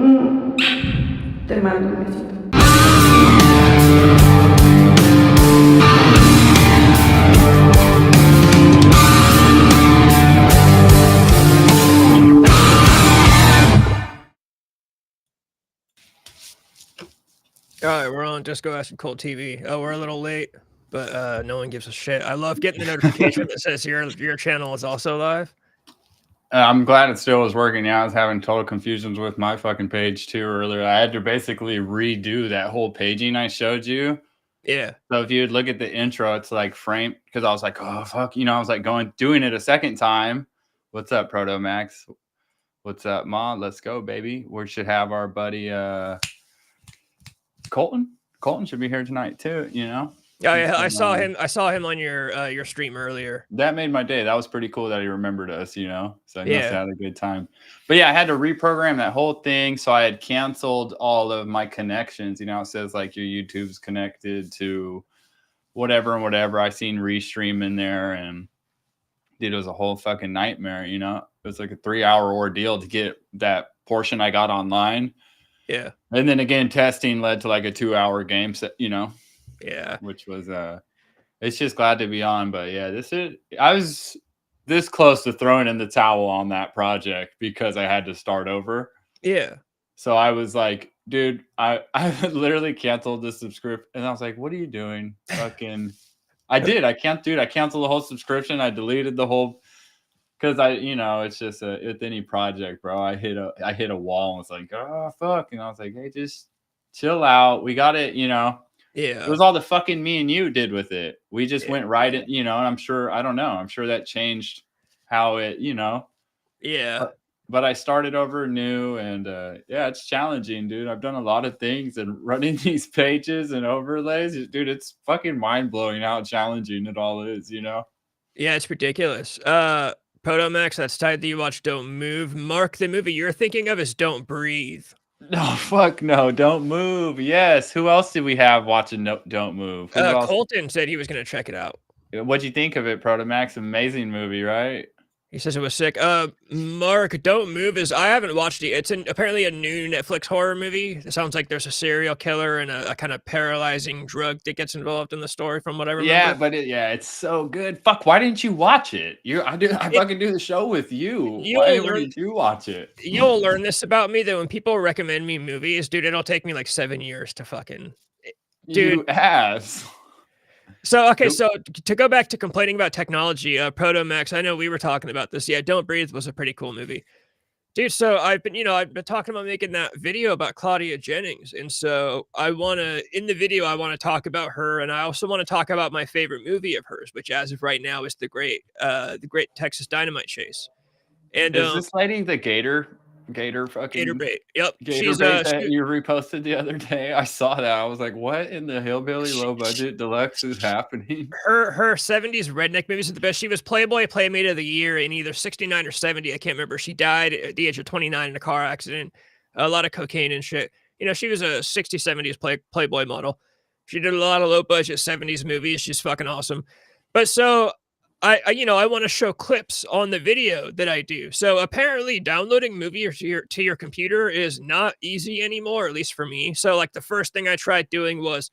Te mando un besito. All right, we're on Disco Acid Cult TV. Oh, we're a little late, but no one gives a shit. I love getting the notification that says your channel is also live. I'm glad it still was working. Yeah, I was having total confusions with my fucking page too earlier. I had to basically redo that whole paging I showed you. Yeah. So if you'd look at the intro, it's like framed because I was like, oh fuck, I was like doing it a second time. What's up, Proto Max? What's up, Ma? Let's go, baby. We should have our buddy Colton. Colton should be here tonight too, Oh yeah, I saw him on your stream earlier. That made my day. That was pretty cool that he remembered us, So I must have had a good time. But yeah, I had to reprogram that whole thing. So I had canceled all of my connections. It says like your YouTube's connected to whatever and whatever. I seen Restream in there, and dude, it was a whole fucking nightmare, It was like a 3-hour ordeal to get that portion I got online. Yeah. And then again, testing led to like a 2-hour game set, Yeah. Which was it's just glad to be on. But yeah, I was this close to throwing in the towel on that project because I had to start over. Yeah. So I was like, dude, I literally canceled the subscription, and I was like, what are you doing? Fucking I canceled the whole subscription. I deleted the whole because it's just with any project, bro. I hit a wall and was like, oh fuck. And I was like, hey, just chill out. We got it, Yeah. It was all the fucking me and you did with it. We just went right in, and I'm sure that changed how it, Yeah. But I started over new, and yeah, it's challenging, dude. I've done a lot of things, and running these pages and overlays, dude, it's fucking mind-blowing how challenging it all is, Yeah, it's ridiculous. Protomax, that's tied that you watch Don't Move. Mark, the movie you're thinking of is Don't Breathe. No, fuck no, Don't Move. Yes. Who else did we have watching Don't Move? Colton said he was going to check it out. What'd you think of it, Protomax? Amazing movie, right? He says it was sick. Mark, Don't Move I haven't watched it. It's apparently a new Netflix horror movie. It sounds like there's a serial killer and a kind of paralyzing drug that gets involved in the story from what I remember. Yeah, but it's so good. Fuck, why didn't you watch it? I fucking do the show with you. Why didn't you watch it? You'll learn this about me, that when people recommend me movies, dude, it'll take me like 7 years to fucking... Dude. You ass. So, okay, so to go back to complaining about technology, Protomax, I know we were talking about this. Yeah, Don't Breathe was a pretty cool movie. Dude, so I've been talking about making that video about Claudia Jennings. And so in the video, I want to talk about her. And I also want to talk about my favorite movie of hers, which as of right now is the Great Texas Dynamite Chase. And is this lady the Gator fucking Gator Bait? Yep. Gator Bait that you reposted the other day? I saw that. I was like, what in the hillbilly low budget deluxe is happening? Her 70s redneck movies are the best. She was Playboy Playmate of the Year in either 69 or 70. I can't remember. She died at the age of 29 in a car accident. A lot of cocaine and shit. She was a 60s, 70s Playboy model. She did a lot of low budget 70s movies. She's fucking awesome. But so I want to show clips on the video that I do. So apparently downloading movies to your computer is not easy anymore, at least for me. So like the first thing I tried doing was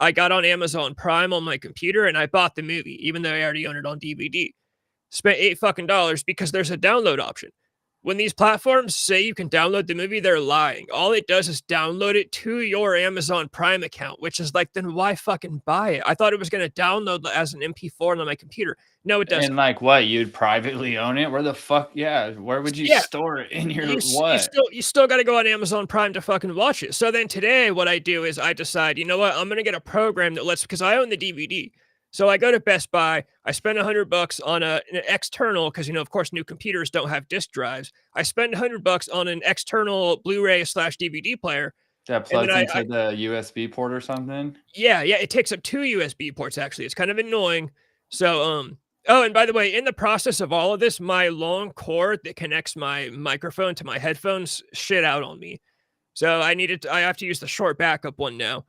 I got on Amazon Prime on my computer and I bought the movie, even though I already owned it on DVD. Spent $8 fucking because there's a download option. When these platforms say you can download the movie, they're lying. All it does is download it to your Amazon Prime account, which is like, then why fucking buy it? I thought it was going to download as an MP4 on my computer. No, it doesn't. And like what? You'd privately own it? Where the fuck? Yeah. Where would you store it in your what? You still got to go on Amazon Prime to fucking watch it. So then today what I do is I decide, you know what? I'm going to get a program that because I own the DVD. So I go to Best Buy, I spend $100 on an external, because, of course, new computers don't have disk drives. I spend $100 on an external Blu-ray/DVD player. That plugs into the USB port or something? Yeah, it takes up 2 USB ports, actually. It's kind of annoying. So, oh, and by the way, in the process of all of this, my long cord that connects my microphone to my headphones shit out on me. So I have to use the short backup one now.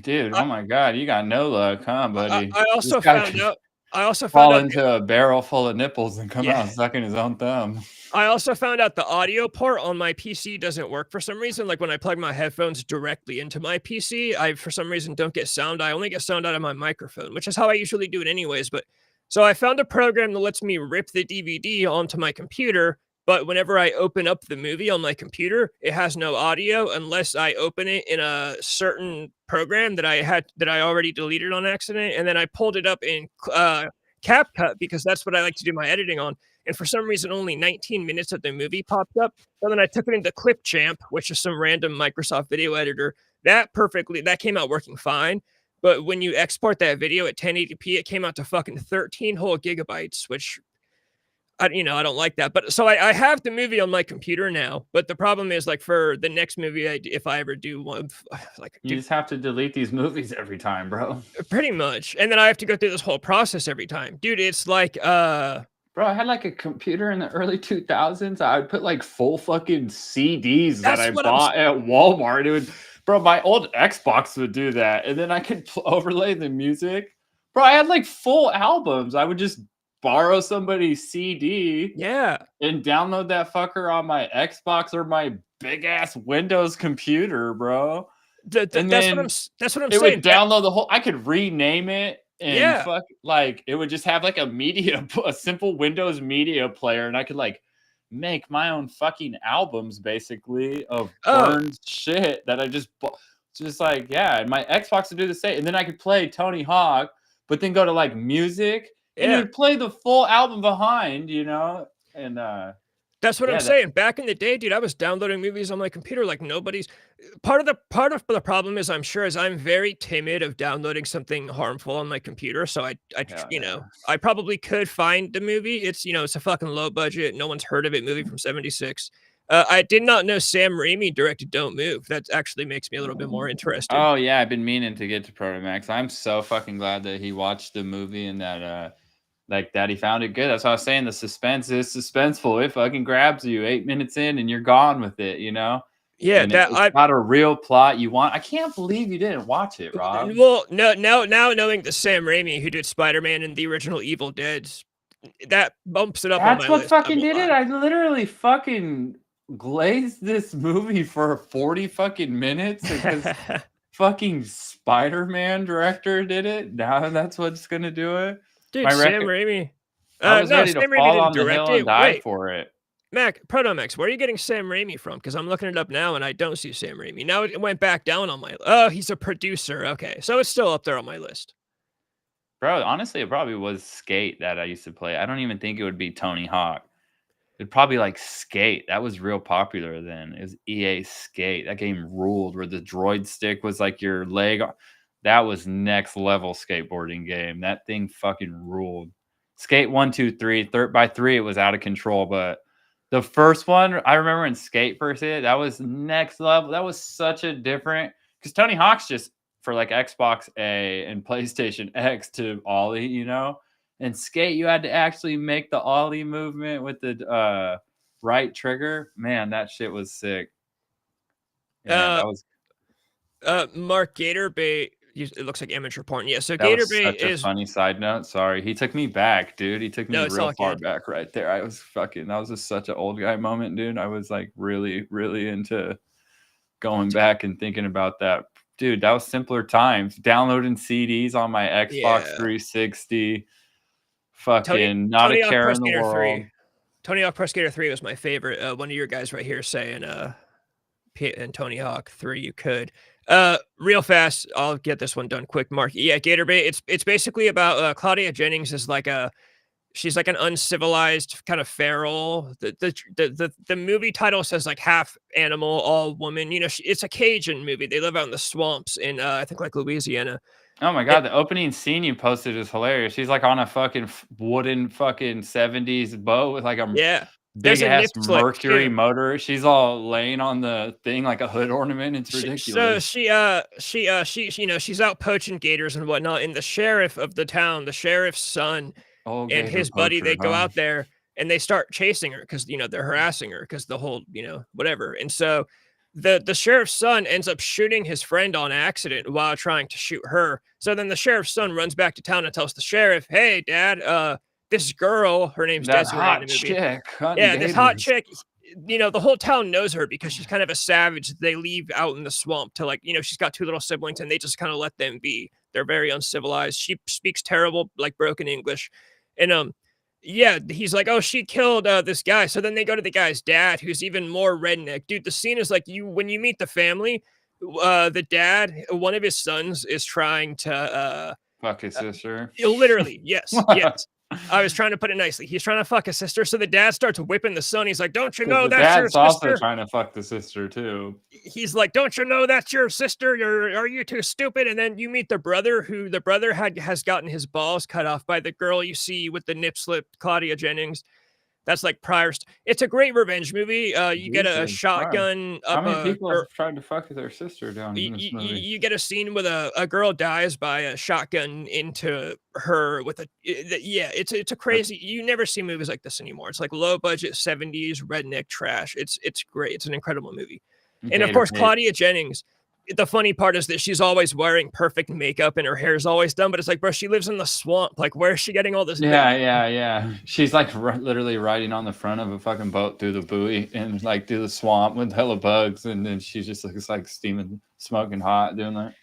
Dude, oh my God, you got no luck, huh, buddy? I also found out I also found fall out into a barrel full of nipples and come yeah. out sucking his own thumb. I also found out the audio port on my PC doesn't work for some reason. Like when I plug my headphones directly into my PC, I for some reason don't get sound. I only get sound out of my microphone, which is how I usually do it anyways. But so I found a program that lets me rip the DVD onto my computer, but whenever I open up the movie on my computer, it has no audio unless I open it in a certain program that I already deleted on accident, and then I pulled it up in CapCut because that's what I like to do my editing on, and for some reason only 19 minutes of the movie popped up. So then I took it into Clipchamp, which is some random Microsoft video editor. That came out working fine. But when you export that video at 1080p, it came out to fucking 13 whole gigabytes, which I don't like that. But so I have the movie on my computer now. But the problem is like for the next movie, if I ever do one, like You just have to delete these movies every time, bro. pretty much, and then I have to go through this whole process every time, dude. It's like Bro, I had like a computer in the early 2000s. I would put like full fucking CDs that that's I what bought at Walmart. It would, bro, my old Xbox would do that. And then I could overlay the music. Bro, I had like full albums. I would just borrow somebody's CD yeah. and download that fucker on my Xbox or my big ass Windows computer, bro. And then That's what I'm it saying. would download the whole. I could rename it and Yeah. fuck like it would just have like a simple Windows media player, and I could like make my own fucking albums basically of Oh, burned shit that I just bought. Just like yeah, and my Xbox would do the same, and then I could play Tony Hawk, but then go to like music, and it yeah. would play the full album behind, and That's what I'm yeah, that saying. Back in the day, dude, I was downloading movies on my computer like nobody's. Part of the problem is I'm very timid of downloading something harmful on my computer. So hell yeah. I probably could find the movie. It's a fucking low budget, no one's heard of it movie from '76. I did not know Sam Raimi directed Don't Move. That actually makes me a little bit more interested. Oh yeah, I've been meaning to get to Protomax. I'm so fucking glad that he watched the movie and that like that he found it good. That's what I was saying. The suspense is suspenseful. It fucking grabs you 8 minutes in and you're gone with it, Yeah, And that it's I got a real plot you want. I can't believe you didn't watch it, Rob. well, no, now knowing the Sam Raimi who did Spider-Man and the original Evil Dead, that bumps it up on That's my what list. I fucking won't did it. lie. I literally fucking glazed this movie for 40 fucking minutes because fucking Spider-Man director did it. Now that's what's gonna do it. Dude, My Sam record. Raimi. I was No, ready to Sam Raimi fall didn't on the direct hill and it. die Wait, for it. Protomax, where are you getting Sam Raimi from? Because I'm looking it up now and I don't see Sam Raimi. Now it went back down on my. Oh, he's a producer. Okay, so it's still up there on my list. Bro, honestly, it probably was Skate that I used to play. I don't even think it would be Tony Hawk. It'd probably like Skate. That was real popular then. It was EA Skate. That game ruled where the droid stick was like your leg. That was next level skateboarding game. That thing fucking ruled. Skate 1, 2, 3. By 3, it was out of control. But the first one, I remember in Skate first hit, that was next level. That was such a different because Tony Hawk's just for like Xbox A and PlayStation X to Ollie. And Skate, you had to actually make the ollie movement with the right trigger. Man, that shit was sick. Yeah, Uh, that was Mark Gatorbait. It looks like amateur porn. Yeah, so that was Gatorbait such a is funny side note. Sorry, he took me back, dude. He took no, me it's real all far good. back right there. I was fucking. That was just such an old guy moment, dude. I was like really, really into going back and thinking about that, dude. That was simpler times. Downloading CDs on my Xbox Yeah, 360. Tony Fucking not Tony a Hawk care Pro in the Skater world. 3. Tony Hawk Pro Skater 3 was my favorite. One of your guys right here saying and Tony Hawk 3 you could. Real fast, I'll get this one done quick, Mark. Yeah, Gatorbait. It's basically about Claudia Jennings is like she's like an uncivilized kind of feral. The movie title says like half animal, all woman. It's a Cajun movie. They live out in the swamps in I think like Louisiana. Oh my It, god, the opening scene you posted is hilarious. She's like on a fucking wooden fucking 70s boat with like a yeah, big there's a ass nip slip Mercury too. motor. She's all laying on the thing like a hood ornament. It's She, so ridiculous. she's out poaching gators and whatnot. And the sheriff of the town, the sheriff's son, Oh, and gator his buddy, poacher, they go huh? out there and they start chasing her because they're harassing her because the whole whatever. And so the sheriff's son ends up shooting his friend on accident while trying to shoot her. So then the sheriff's son runs back to town and tells the sheriff, "Hey, Dad, this girl, her name's That Desiree in hot the movie. chick hunting Yeah, this hot gators. chick, the whole town knows her because she's kind of a savage. They leave out in the swamp to she's got two little siblings and they just kind of let them be. They're very uncivilized. She speaks terrible, like broken English. And yeah, he's like, "Oh, she killed this guy." So then they go to the guy's dad, who's even more redneck. Dude, the scene is like when you meet the family, the dad, one of his sons is trying to Fuck his sister. literally, yes, What? yes. I was trying to put it nicely. He's trying to fuck his sister. So the dad starts whipping the son. He's like, "Don't you know The that's your dad's also sister?" trying to fuck the sister too. He's like, "Don't you know that's your sister? Are you too stupid?" And then you meet the brother, who the brother has gotten his balls cut off by the girl you see with the nip slip, Claudia Jennings. That's like it's a great revenge movie. You get a Jesus Christ. shotgun How up many a people or have tried to fuck their sister down in this movie? you get a scene with a girl dies by a shotgun into her with yeah, it's a That's crazy. You never see movies like this anymore. It's like low budget 70s redneck trash. It's great. It's an incredible movie. And of Gator course, Pate. Claudia Jennings. The funny part is that she's always wearing perfect makeup and her hair's always done, but it's like, bro, she lives in the swamp. Like, where is she getting all this makeup? Yeah. She's like literally riding on the front of a fucking boat through the buoy and like through the swamp with hella bugs, and then she just looks like steaming, smoking hot doing that.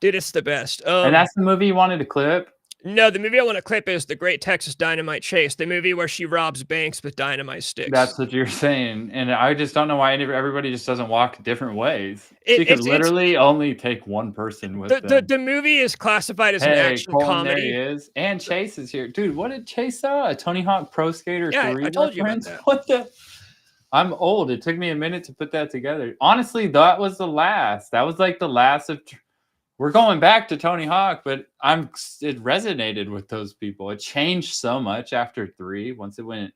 Dude, it's the best. And that's the movie you wanted to clip? No, the movie I want to clip is The Great Texas Dynamite Chase, the movie where she robs banks with dynamite sticks. That's what you're saying, and I just don't know why everybody just doesn't walk different ways. It- She could it's- literally only take one person with them. the movie is classified as an Hey, action Colin, there he comedy. is. And Chase is here. Dude, what did Chase saw? A Tony Hawk Pro Skater Yeah, 3 I told you about reference? that. What the? I'm old. It took me a minute to put that together. Honestly, that was the last. That was like the last of. We're going back to Tony Hawk, but it resonated with those people. It changed so much after 3. Once it went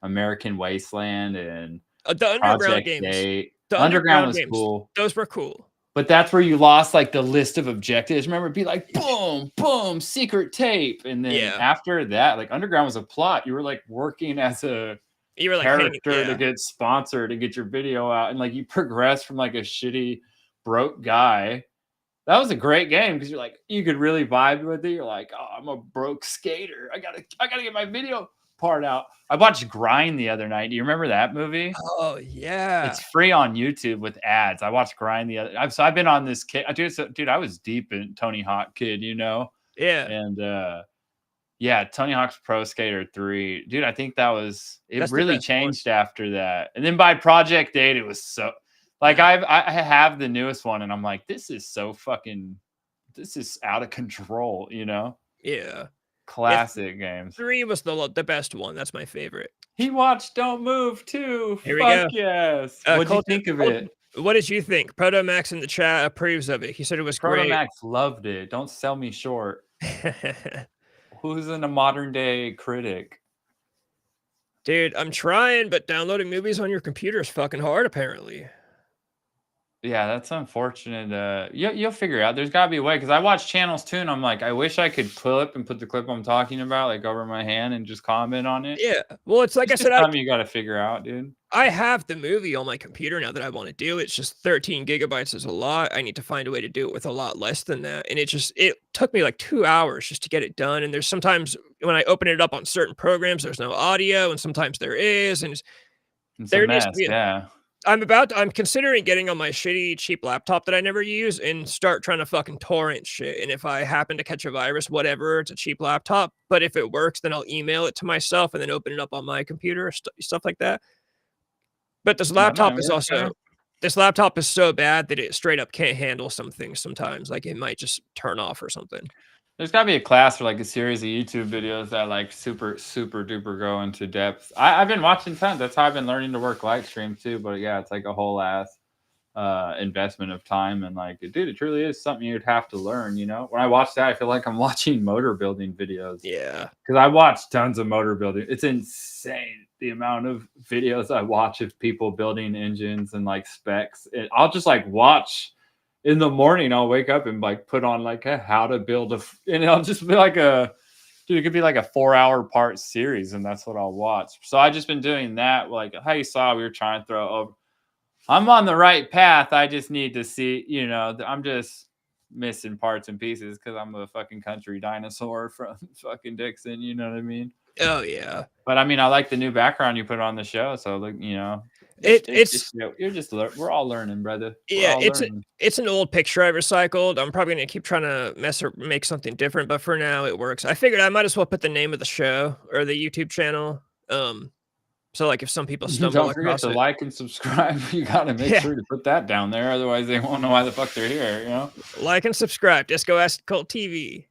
American Wasteland and The Underground Project games. 8. The Underground was games, cool. Those were cool. But that's where you lost like the list of objectives. Remember, it'd be like boom, boom, secret tape, and then Yeah. after that, like Underground was a plot. You were like working as a You were like character to get sponsored to get your video out, and like you progress from like a shitty broke guy. That was a great game because you're like you could really vibe with it. You're like, oh, I'm a broke skater. I gotta get my video part out. I watched Grind the other night. Do you remember that movie? Oh yeah, It's free on YouTube with ads. I watched Grind the other. So I've been on this kid. Dude, I was deep in Tony Hawk Kid, you know. Yeah. And yeah, Tony Hawk's Pro Skater 3. Dude, I think that's the really best changed after that. And then by Project 8, it was so like I have the newest one, and I'm like, this is out of control, you know? Yeah. Classic games. 3 was the best one. That's my favorite. He watched Don't Move too. Here we go. Fuck yes. What'd you think of it? What did you think? Proto Max in the chat approves of it. He said it was great. Proto Max loved it. Don't sell me short. Who's in a modern day critic? Dude, I'm trying, but downloading movies on your computer is fucking hard, apparently. Yeah, that's unfortunate. You'll figure it out. There's got to be a way, because I watch channels too, and I'm like, I wish I could clip and put the clip I'm talking about like over my hand and just comment on it. Yeah. Well, it's like It's I said, something you got to figure out, dude. I have the movie on my computer now that I want to do. It's just 13 gigabytes is a lot. I need to find a way to do it with a lot less than that. And it took me like 2 hours just to get it done. And there's sometimes when I open it up on certain programs, there's no audio, and sometimes there is. And It's there a needs mess, to be yeah. I'm considering getting on my shitty, cheap laptop that I never use and start trying to fucking torrent shit. And if I happen to catch a virus, whatever, it's a cheap laptop. But if it works, then I'll email it to myself and then open it up on my computer, stuff like that. But this laptop is so bad that it straight up can't handle some things sometimes. Like it might just turn off or something. There's got to be a class or like a series of YouTube videos that like super duper go into depth. I've been watching tons. That's how I've been learning to work live stream too. But yeah, it's like a whole ass investment of time, and like, dude, it truly is something you'd have to learn. You know, when I watch that, I feel like I'm watching motor building videos. Yeah, because I watch tons of motor building. It's insane the amount of videos I watch of people building engines and like specs. I'll just like watch. In the morning, I'll wake up and like put on like a how to build and I'll just be like it could be like a 4-hour part series, and that's what I'll watch. So I just been doing that. Like how you saw, we were trying to throw I'm on the right path. I just need to see, I'm just missing parts and pieces because I'm a fucking country dinosaur from fucking Dixon. You know what I mean? Oh yeah. But I mean, I like the new background you put on the show. So like, It's we're all learning, brother. We're yeah, all learning. it's an old picture I recycled. I'm probably gonna keep trying to mess or make something different, but for now it works. I figured I might as well put the name of the show or the YouTube channel. So like if some people stumble Don't forget across to it. like and subscribe. You got to make Yeah. sure to put that down there. Otherwise, they won't know why the fuck they're here, Like and subscribe. Disco Acid Cult TV.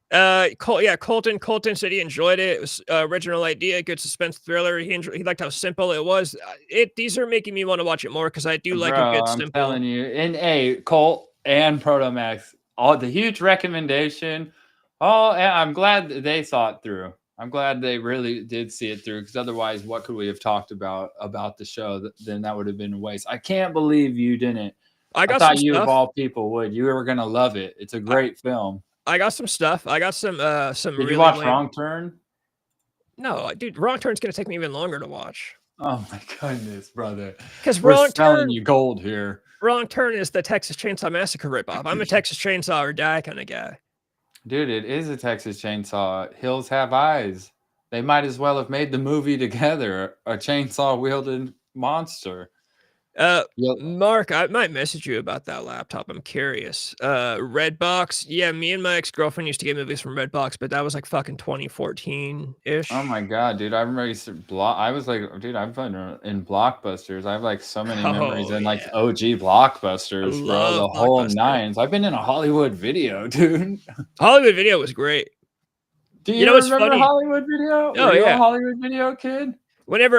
Colton said he enjoyed it. It was original idea, good suspense thriller. He liked how simple it was. These are making me want to watch it more because I do like a Bro, good I'm simple. telling you. And Colt and Protomax, all the huge recommendation. Oh, and I'm glad that they saw it through. I'm glad they really did see it through because otherwise, what could we have talked about the show? Then that would have been a waste. I can't believe you didn't. I thought you of all people would. You were gonna love it. It's a great film. I got some stuff. I got some Did really you watch Wrong Turn? No, dude, Wrong Turn's gonna take me even longer to watch. Oh my goodness, brother! Because we're selling you gold here. Wrong Turn is the Texas Chainsaw Massacre ripoff. I'm a Texas Chainsaw or Die kind of guy. Dude, it is a Texas Chainsaw. Hills Have Eyes. They might as well have made the movie together. A chainsaw wielding monster. Mark, I might message you about that laptop. I'm curious. Redbox. Yeah, me and my ex-girlfriend used to get movies from Redbox, but that was like fucking 2014-ish. Oh my god, dude. I remember I was like, dude, I've been in Blockbusters. I have like so many memories in like OG Blockbusters, bro. The whole nines. I've been in a Hollywood Video, dude. Hollywood Video was great. Do you know what's funny? Hollywood Video? Oh, yeah. A Hollywood Video kid? Whenever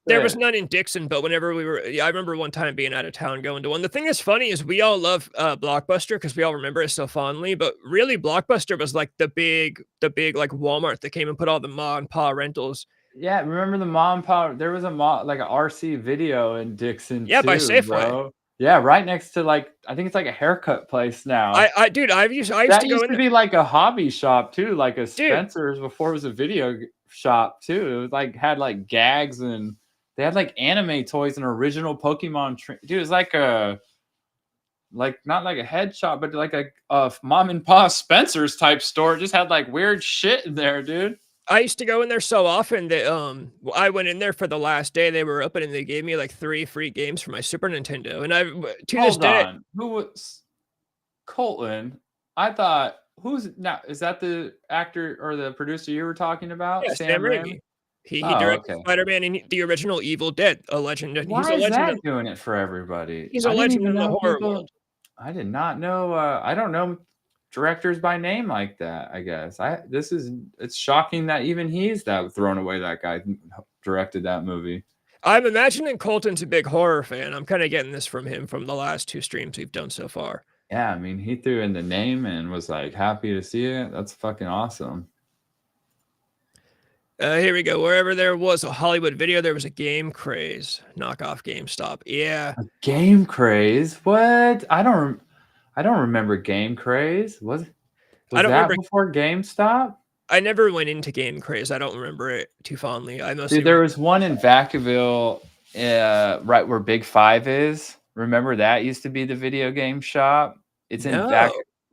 there was none in Dixon, but whenever I remember one time being out of town going to one. The thing that's funny is we all love Blockbuster because we all remember it so fondly. But really, Blockbuster was like the big like Walmart that came and put all the mom and pa rentals. Yeah, remember the mom and pa? There was like an RC Video in Dixon. Yeah, too, by Safeway. Bro. Yeah, right next to like I think it's like a haircut place now. I used to go in be like a hobby shop too, like a Spencer's before it was a video shop too. It was like had like gags and they had like anime toys and original Pokemon. Dude, it was like not like a head shop, but like a mom and pa Spencer's type store. It just had like weird shit in there, dude. I used to go in there so often that I went in there for the last day they were open and they gave me like 3 free games for my Super Nintendo. And Hold on. Who was Colton? I thought is that the actor or the producer you were talking about? Yeah, Sam Raimi. He directed Spider-Man and the original Evil Dead, a legend. Why is that doing it for everybody? He's a legend in the horror world. I did not know. I don't know directors by name like that. I guess it's shocking that even he's thrown away. That guy directed that movie. I'm imagining Colton's a big horror fan. I'm kind of getting this from him from the last 2 streams we've done so far. Yeah, I mean, he threw in the name and was like happy to see it. That's fucking awesome. Here we go. Wherever there was a Hollywood Video, there was a Game Craze knockoff GameStop. Yeah, a Game Craze. What? I don't remember Game Craze. Was that remember before GameStop? I never went into Game Craze. I don't remember it too fondly. There was one in Vacaville, right where Big Five is. Remember that used to be the video game shop? It's in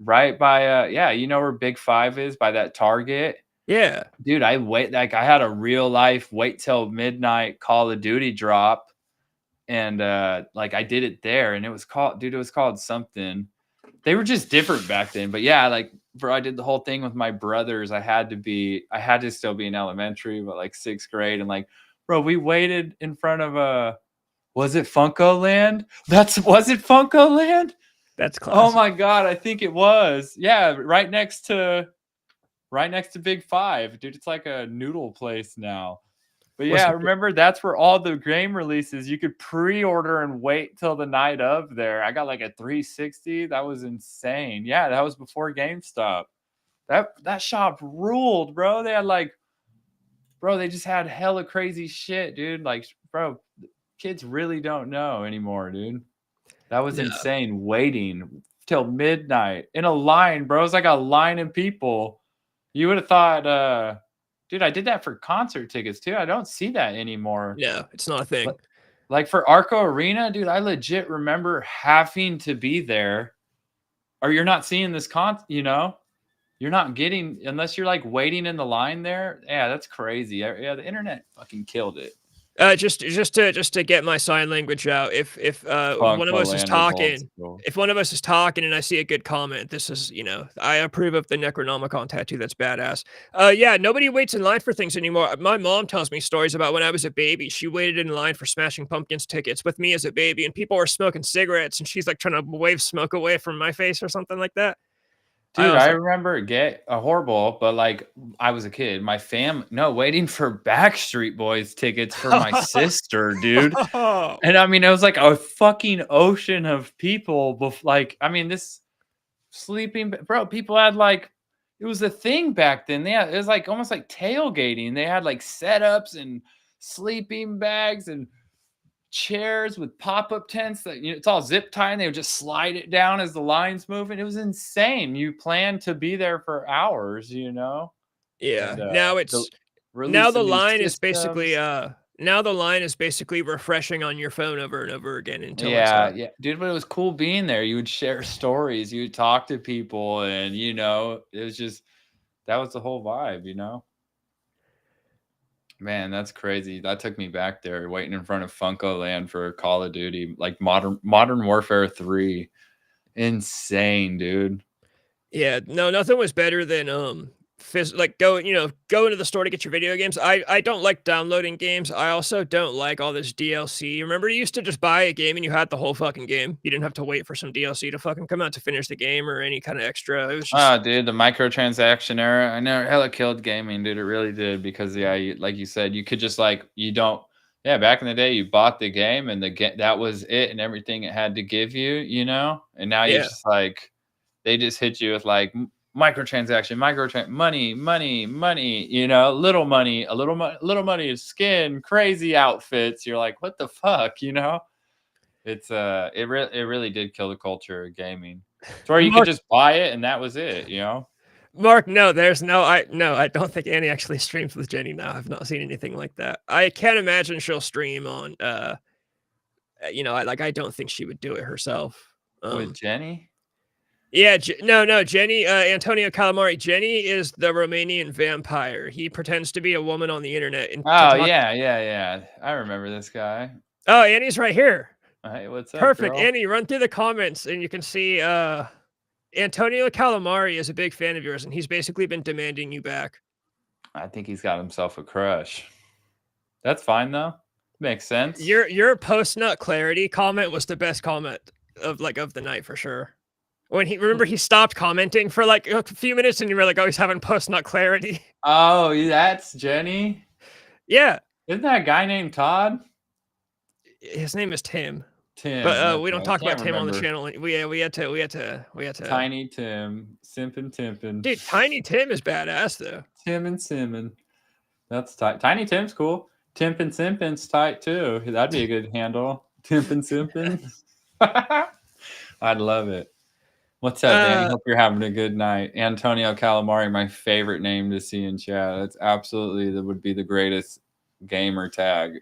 right by you know where Big Five is by that Target? Yeah. Dude, I had a real life wait till midnight Call of Duty drop and I did it there and it was called something. They were just different back then. But yeah, bro, I did the whole thing with my brothers. I had to still be in elementary, but like 6th grade and bro, we waited in front of was it Funko Land? Was it Funko Land? That's classic. Oh my god, I think it was. Yeah, right next to Big Five, dude. It's like a noodle place now. But yeah, remember that's where all the game releases you could pre-order and wait till the night of there. I got like a 360. That was insane. Yeah, that was before GameStop. That shop ruled, bro. They had they just had hella crazy shit, dude. Bro, kids really don't know anymore, dude. That was insane. Waiting till midnight in a line, bro. It's like a line of people. You would have thought, dude, I did that for concert tickets too. I don't see that anymore. Yeah, it's not a thing. Like for Arco Arena, dude, I legit remember having to be there, or you're not seeing this you're not getting unless you're like waiting in the line there. Yeah, that's crazy. Yeah, the internet fucking killed it. Just to get my sign language out. If one of us is talking, and I see a good comment, this is I approve of the Necronomicon tattoo. That's badass. Yeah, nobody waits in line for things anymore. My mom tells me stories about when I was a baby. She waited in line for Smashing Pumpkins tickets with me as a baby, and people were smoking cigarettes, and she's like trying to wave smoke away from my face or something like that. Dude, I remember get a horrible, but like I was a kid. My waiting for Backstreet Boys tickets for my sister, dude. And I mean, it was like a fucking ocean of people. This sleeping, bro. People had like, it was a thing back then. It was like almost like tailgating. They had like setups and sleeping bags and chairs with pop-up tents that it's all zip tie, and they would just slide it down as the line's moving. It was insane. You plan to be there for hours, Yeah. And, now the line is basically refreshing on your phone over and over again until yeah, dude. But it was cool being there. You would share stories, you would talk to people, and it was just that was the whole vibe. Man, that's crazy. That took me back there, waiting in front of Funko Land for Call of Duty, like Modern Warfare 3. Insane, dude. Yeah, no, nothing was better than go into the store to get your video games. I don't like downloading games. I also don't like all this DLC. Remember, you used to just buy a game and you had the whole fucking game. You didn't have to wait for some DLC to fucking come out to finish the game or any kind of extra. It was just dude, the microtransaction era. I know hella killed gaming, dude. It really did, because like you said, you could just back in the day you bought the game and that was it and everything it had to give you, and now you're just like, they just hit you with like microtransaction, money, little money, little money is skin, crazy outfits. You're like, what the fuck, It's it really did kill the culture of gaming. It's where you could just buy it and that was it, Mark, no, I don't think Annie actually streams with Jenny now. I've not seen anything like that. I can't imagine she'll stream on I don't think she would do it herself. With Jenny? Yeah, no, Jenny, Antonio Calamari. Jenny is the Romanian vampire. He pretends to be a woman on the internet. Yeah. I remember this guy. Oh, Annie's right here. Hey, what's up? Perfect, girl? Annie. Run through the comments, and you can see Antonio Calamari is a big fan of yours, and he's basically been demanding you back. I think he's got himself a crush. That's fine though. Makes sense. Your post-nut clarity comment was the best comment of the night for sure. When he stopped commenting for like a few minutes, and you were like, "Oh, he's having post-nut clarity." Oh, that's Jenny. Yeah. Isn't that a guy named Todd? His name is Tim. But we don't talk about Tim on the channel. We had to. Tiny Tim, Simpin'. Dude, Tiny Tim is badass though. Tim and Simon. That's tight. Tiny Tim's cool. Timpin' Simpin's tight too. That'd be a good handle. Timpin' Simpin. I'd love it. What's up, Danny? Hope you're having a good night. Antonio Calamari, my favorite name to see in chat. That's that would be the greatest gamer tag.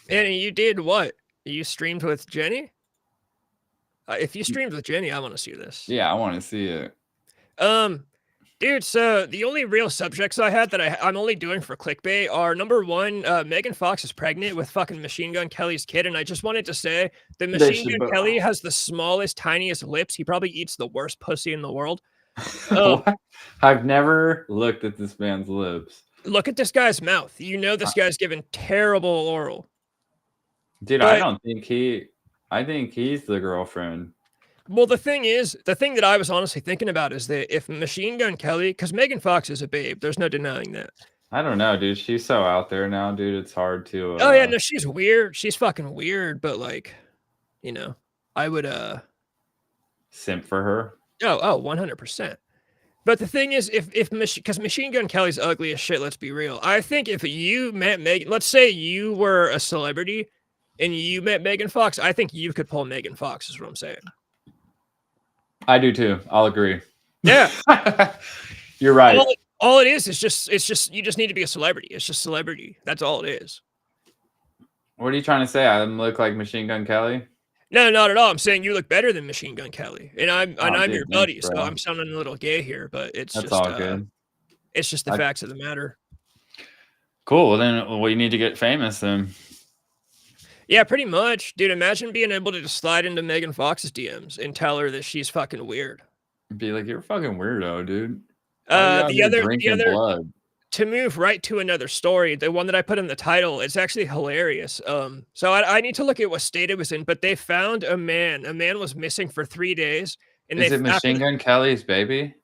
And you did what? You streamed with Jenny? If you streamed with Jenny, I want to see this. Yeah, I want to see it. Dude, so the only real subjects I had that I'm only doing for clickbait are, number one, Megan Fox is pregnant with fucking Machine Gun Kelly's kid, and I just wanted to say that Machine Gun Kelly has the smallest, tiniest lips. He probably eats the worst pussy in the world. I've never looked at this man's lips. Look at this guy's mouth. This guy's given terrible oral. Dude, I think he's the girlfriend. Well, the thing that I was honestly thinking about is that if Machine Gun Kelly, because Megan Fox is a babe, there's no denying that. I don't know, dude. She's so out there now, dude. It's hard to. Oh yeah, no, she's weird. She's fucking weird, but I would simp for her. Oh, 100%. But the thing is, because Machine Gun Kelly's ugly as shit. Let's be real. I think if you met Megan, let's say you were a celebrity and you met Megan Fox, I think you could pull Megan Fox. Is what I'm saying. I do too. I'll agree. Yeah. You're right. All it is just you just need to be a celebrity. It's just celebrity. That's all it is. What are you trying to say? I look like Machine Gun Kelly? No, not at all. I'm saying you look better than Machine Gun Kelly, and Oh, I'm your dude, thanks, buddy, so bro. I'm sounding a little gay here, but That's all good. it's just the I, facts of the matter. cool. Well, then we need to get famous then. Yeah, pretty much, dude. Imagine being able to just slide into Megan Fox's DMs and tell her that she's fucking weird. Be like, you're a fucking weirdo, dude. Why are you out The here other, drinking blood? to move right to another story, the one that I put in the title, it's actually hilarious. So I need to look at what state it was in, but they found a man. A man was missing for 3 days, and Is it Machine Gun Kelly's baby?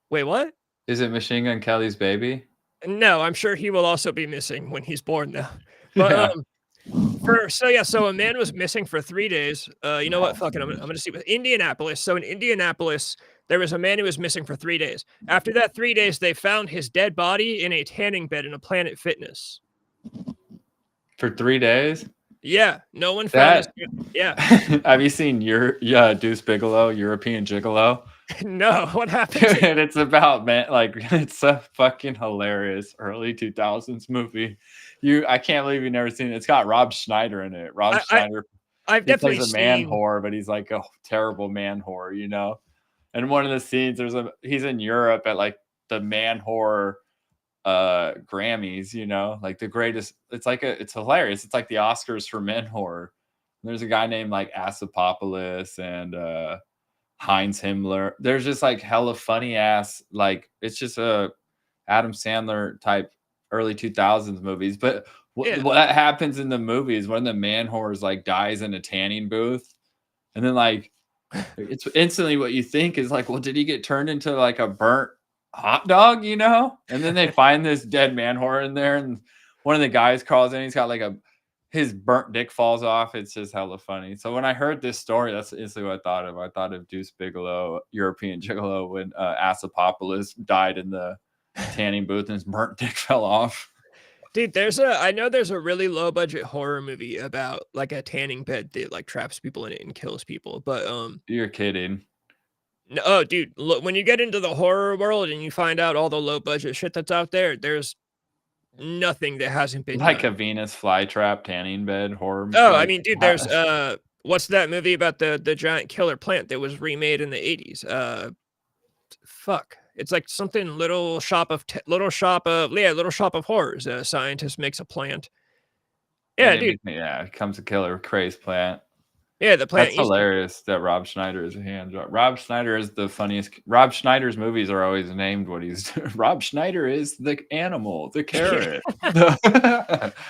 Wait, what? Is it Machine Gun Kelly's baby? No, I'm sure he will also be missing when he's born now. But Yeah. so a man was missing for 3 days. You know what? Fuck it. I'm gonna see with Indianapolis. So in Indianapolis, there was a man who was missing for 3 days. After that 3 days, they found his dead body in a tanning bed in a Planet Fitness. For 3 days? Yeah, no one found his. Yeah. Have you seen Deuce Bigalow, European Gigolo? No, what happened? And it's about, man, like, it's a fucking hilarious early 2000s movie. I can't believe you've never seen it. It's got Rob Schneider in it. Schneider, I've definitely plays a man whore, but he's like a terrible man whore, you know. And one of the scenes, he's in Europe at like the man whore Grammys, you know, like the greatest. It's hilarious. It's like the Oscars for men whore. There's a guy named like Asapopoulos and Heinz Himmler. There's just like hella funny ass, like it's just a Adam Sandler type early 2000s movies. But what happens in the movies when the man whores like dies in a tanning booth, and then like it's instantly what you think is like, well, did he get turned into like a burnt hot dog, you know? And then they find this dead man whore in there, and one of the guys crawls in, he's got like his burnt dick falls off. It's just hella funny. So when I heard this story, that's instantly what I thought of. I thought of Deuce Bigalow, European Gigolo, when Asapopoulos died in the tanning booth and his burnt dick fell off. Dude, I know there's a really low budget horror movie about like a tanning bed that like traps people in it and kills people. But you're kidding. No, oh, dude, look, when you get into the horror world and you find out all the low budget shit that's out there, there's nothing that hasn't been like done. a Venus flytrap tanning bed horror. Oh, I mean, dude, there's what's that movie about the giant killer plant that was remade in the 80s? Fuck. It's like something Little Shop of Horrors. A scientist makes a plant. Yeah, dude. Yeah, it comes a killer craze plant. Yeah, the plant. That's hilarious that Rob Schneider is a hand job. Rob Schneider is the funniest. Rob Schneider's movies are always named what he's. Rob Schneider is the animal, the carrot.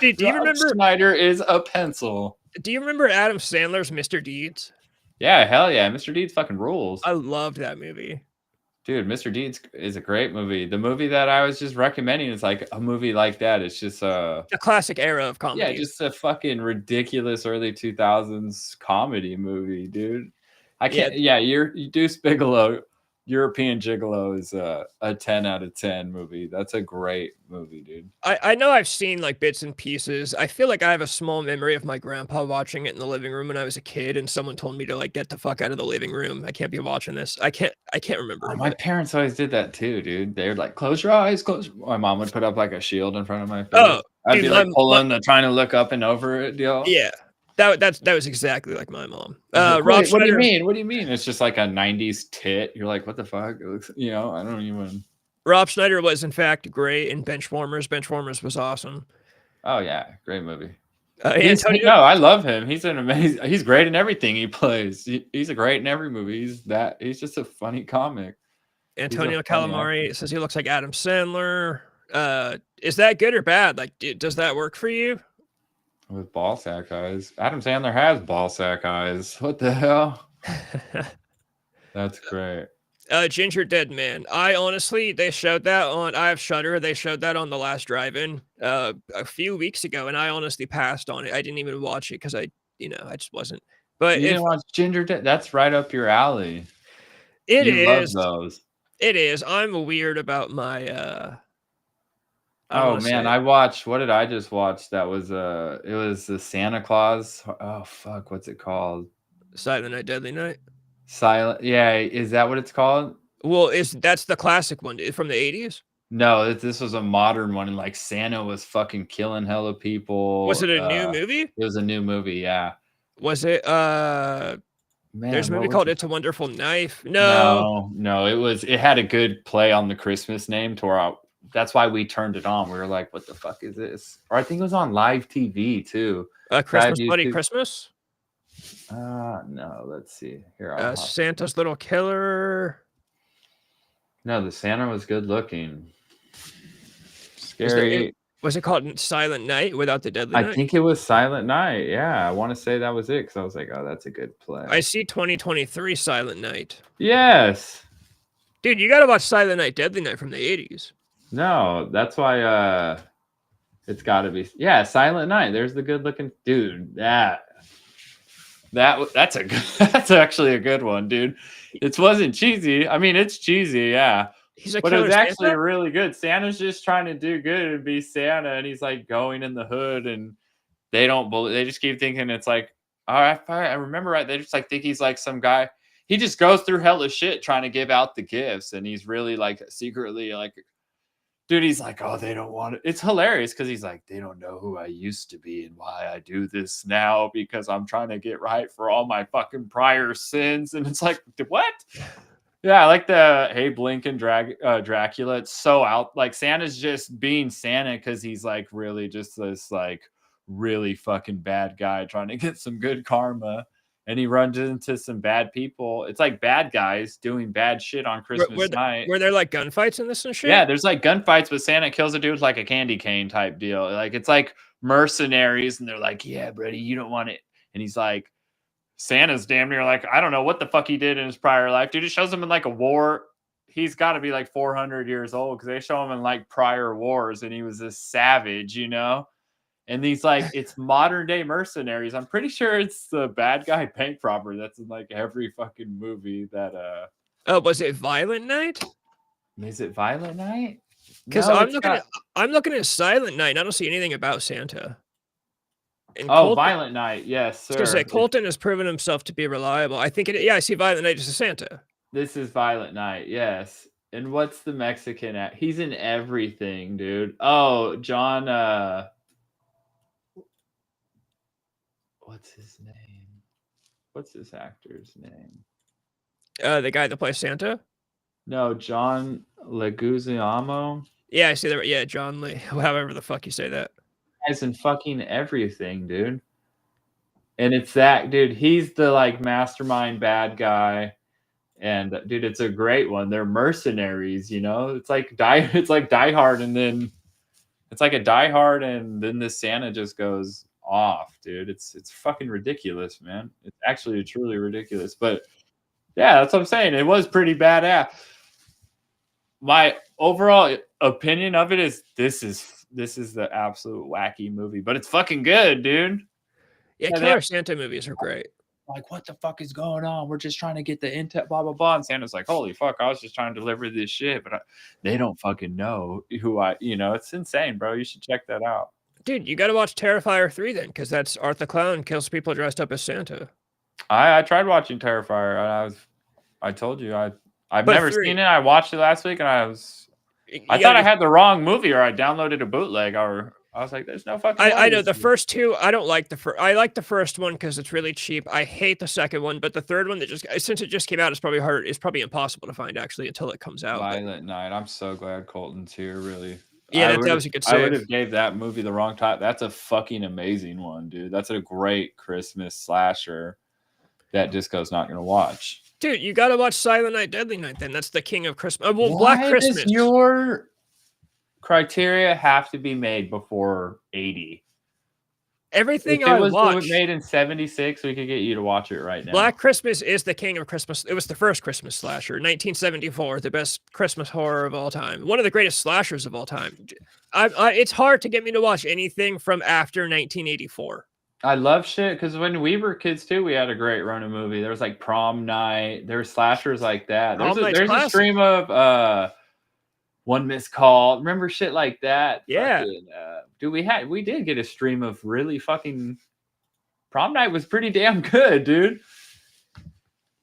Dude, do you remember? Schneider is a pencil. Do you remember Adam Sandler's Mr. Deeds? Yeah, hell yeah, Mr. Deeds fucking rules. I loved that movie. Dude, Mr. Deeds is a great movie. The movie that I was just recommending is like a movie like that. It's just a classic era of comedy. Yeah, just a fucking ridiculous early 2000s comedy movie, dude. I can't. Yeah, Deuce Bigalow, European Gigolo is a 10 out of 10 movie. That's a great movie, dude. I know I've seen like bits and pieces. I feel like I have a small memory of my grandpa watching it in the living room when I was a kid, and someone told me to like get the fuck out of the living room. I can't be watching this. I can't remember. Oh, my parents always did that too, dude. They were like, close your eyes, close. My mom would put up like a shield in front of my face. Oh, I'd be like pulling trying to look up and over it deal. Yeah. That was exactly like my mom. Rob Schneider, what do you mean? What do you mean? It's just like a 90s tit. You're like, what the fuck? It looks, you know, I don't even. Rob Schneider was in fact great in Benchwarmers. Benchwarmers was awesome. Oh yeah, great movie. Antonio, no, I love him. He's an amazing. He's great in everything he plays. He's a great in every movie. He's just a funny comic. Antonio Calamari says he looks like Adam Sandler. Is that good or bad? Like, does that work for you? With ball sack eyes. Adam Sandler has ball sack eyes. What the hell? That's great. Ginger Dead Man. I honestly, they showed that on. I have Shudder. They showed that on The Last Drive-In a few weeks ago, and I honestly passed on it. I didn't even watch it because I just wasn't. But you didn't watch Ginger Dead. That's right up your alley. It is. Love those. It is. I'm weird about my. Oh man, I watched. What did I just watch? That was it was the Santa Claus. Oh fuck, what's it called? Silent Night, Deadly Night. Silent. Yeah, is that what it's called? Well, that's the classic one from the 80s? No, this was a modern one, and like Santa was fucking killing hella people. Was it a new movie? It was a new movie, yeah. Was it there's Man, a what movie was called it? It's a Wonderful Knife. No. No, it had a good play on the Christmas name to where that's why we turned it on. We were like, what the fuck is this? Or I think it was on live TV too. Christmas Bloody Christmas? No, let's see. Here, Santa's Little Killer. No, the Santa was good looking. Scary. Was it called Silent Night without the Deadly Night? I think it was Silent Night. Yeah, I want to say that was it because I was like, oh, that's a good play. I see 2023 Silent Night. Yes. Dude, you got to watch Silent Night, Deadly Night from the 80s. No, that's why it's got to be. Yeah, Silent Night. There's the good looking dude. That's actually a good one, dude. It wasn't cheesy. I mean, it's cheesy, yeah. But it was actually really good. Santa's just trying to do good and be Santa, and he's like going in the hood, and they don't believe. They just keep thinking it's like, all right, I remember right. They just like think he's like some guy. He just goes through hella shit trying to give out the gifts, and he's really like secretly like, dude. He's like, oh, they don't want it. It's hilarious because he's like, they don't know who I used to be and why I do this now because I'm trying to get right for all my fucking prior sins, and it's like, what? Yeah, I like the Hey Blinken Dracula. It's so out. Like Santa's just being Santa because he's like really just this like really fucking bad guy trying to get some good karma, and he runs into some bad people. It's like bad guys doing bad shit on Christmas night. Were there like gunfights in this and shit? Yeah, there's like gunfights, but Santa kills a dude with like a candy cane type deal. Like it's like mercenaries, and they're like, "Yeah, buddy, you don't want it," and he's like. Santa's damn near like, I don't know what the fuck he did in his prior life. Dude, it shows him in like a war. He's got to be like 400 years old because they show him in like prior wars and he was a savage, you know? And these like, it's modern day mercenaries. I'm pretty sure it's the bad guy bank robber that's in like every fucking movie that. Oh, was it Violent Night? Is it Violent Night? Because I'm looking at Silent Night and I don't see anything about Santa. And Colton, Violent Night, yes, sir. Because Colton has proven himself to be reliable. I think I see Violent Night as a Santa. This is Violent Night, yes. And what's the Mexican at? He's in everything, dude. Oh, John. What's his name? What's this actor's name? The guy that plays Santa. No, John Leguizamo. Yeah, I see that. Yeah, John Lee. However the fuck you say that. Guys in fucking everything, dude. And it's that dude. He's the like mastermind bad guy, and dude, it's a great one. They're mercenaries, you know. It's like Die Hard, and then it's like a Die Hard, and then this Santa just goes off, dude. It's fucking ridiculous, man. It's actually truly ridiculous. But yeah, that's what I'm saying. It was pretty badass. My overall opinion of it is this is the absolute wacky movie, but it's fucking good, dude. Yeah, Killer Santa movies are great. Like, what the fuck is going on? We're just trying to get the intel, blah, blah, blah. And Santa's like, holy fuck, I was just trying to deliver this shit, but they don't fucking know who it's insane, bro. You should check that out. Dude, you got to watch Terrifier 3 then, because that's Art the Clown kills people dressed up as Santa. I tried watching Terrifier. I told you, I've never seen it. I watched it last week, and I thought I had the wrong movie, or I downloaded a bootleg, or I was like, "There's no fucking." I know the first two. I don't like the first. I like the first one because it's really cheap. I hate the second one, but the third one since it just came out, it's probably hard. It's probably impossible to find actually until it comes out. Violent Night. I'm so glad Colton's here. Really. Yeah, that was a good save. I would have gave that movie the wrong time. That's a fucking amazing one, dude. That's a great Christmas slasher that Disco's not going to watch. Dude, you got to watch Silent Night, Deadly Night then. That's the king of Christmas. Well, Black Christmas. Does your criteria have to be made before 80? Everything I watched. If it was made in 76, we could get you to watch it right now. Black Christmas is the king of Christmas. It was the first Christmas slasher. 1974, the best Christmas horror of all time. One of the greatest slashers of all time. It's hard to get me to watch anything from after 1984. I love shit because when we were kids too, we had a great run of movie. There was like Prom Night. There were slashers like that. There's a stream of One Missed Call. Remember shit like that? Yeah. Dude, we did get a stream of really fucking. Prom Night was pretty damn good, dude.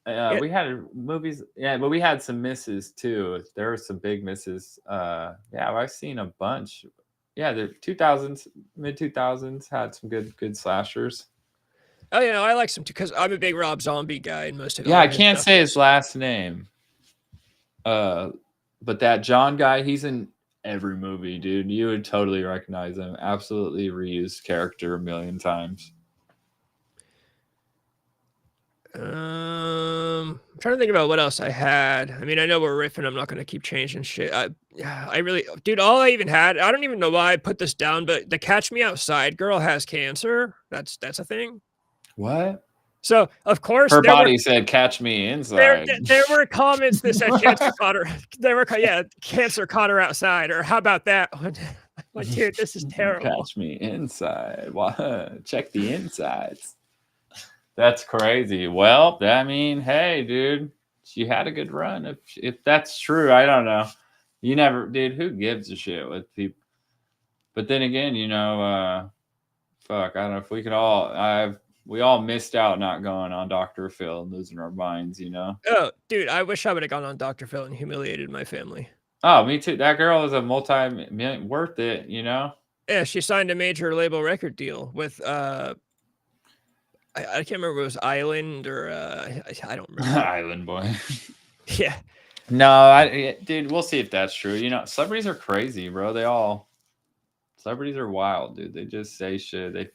Yeah. We had movies, yeah, but we had some misses too. There were some big misses. Yeah, I've seen a bunch. Yeah, the 2000s, mid 2000s had some good slashers. Oh, you know, I like some too because I'm a big Rob Zombie guy, and most of Yeah, all I of his can't stuff say his is. last name. But that John guy, he's in every movie, dude. You would totally recognize him. Absolutely reused character a million times. I'm trying to think about what else I had. I mean, I know we're riffing. I'm not going to keep changing shit. I really, dude, all I even had, I don't even know why I put this down, but the Catch Me Outside girl has cancer. That's a thing. What? So of course Her body said, "Catch me inside." there were comments that said cancer caught her. Cancer caught her outside. Or how about that? Like, dude, this is terrible. Catch me inside. What? Check the insides. That's crazy. Well, I mean, hey, dude, she had a good run. If that's true, I don't know. You never, dude. Who gives a shit with people? But then again, you know, fuck. I don't know if we could all. We all missed out not going on Dr. Phil and losing our minds. You know. Oh, dude, I wish I would have gone on Dr. Phil and humiliated my family. Oh, me too. That girl is a multi-million worth it. You know. Yeah, she signed a major label record deal with I can't remember if it was Island or I don't remember. Island Boy. Yeah. No, dude, we'll see if that's true. You know, celebrities are crazy, bro. Celebrities are wild, dude. They just say shit.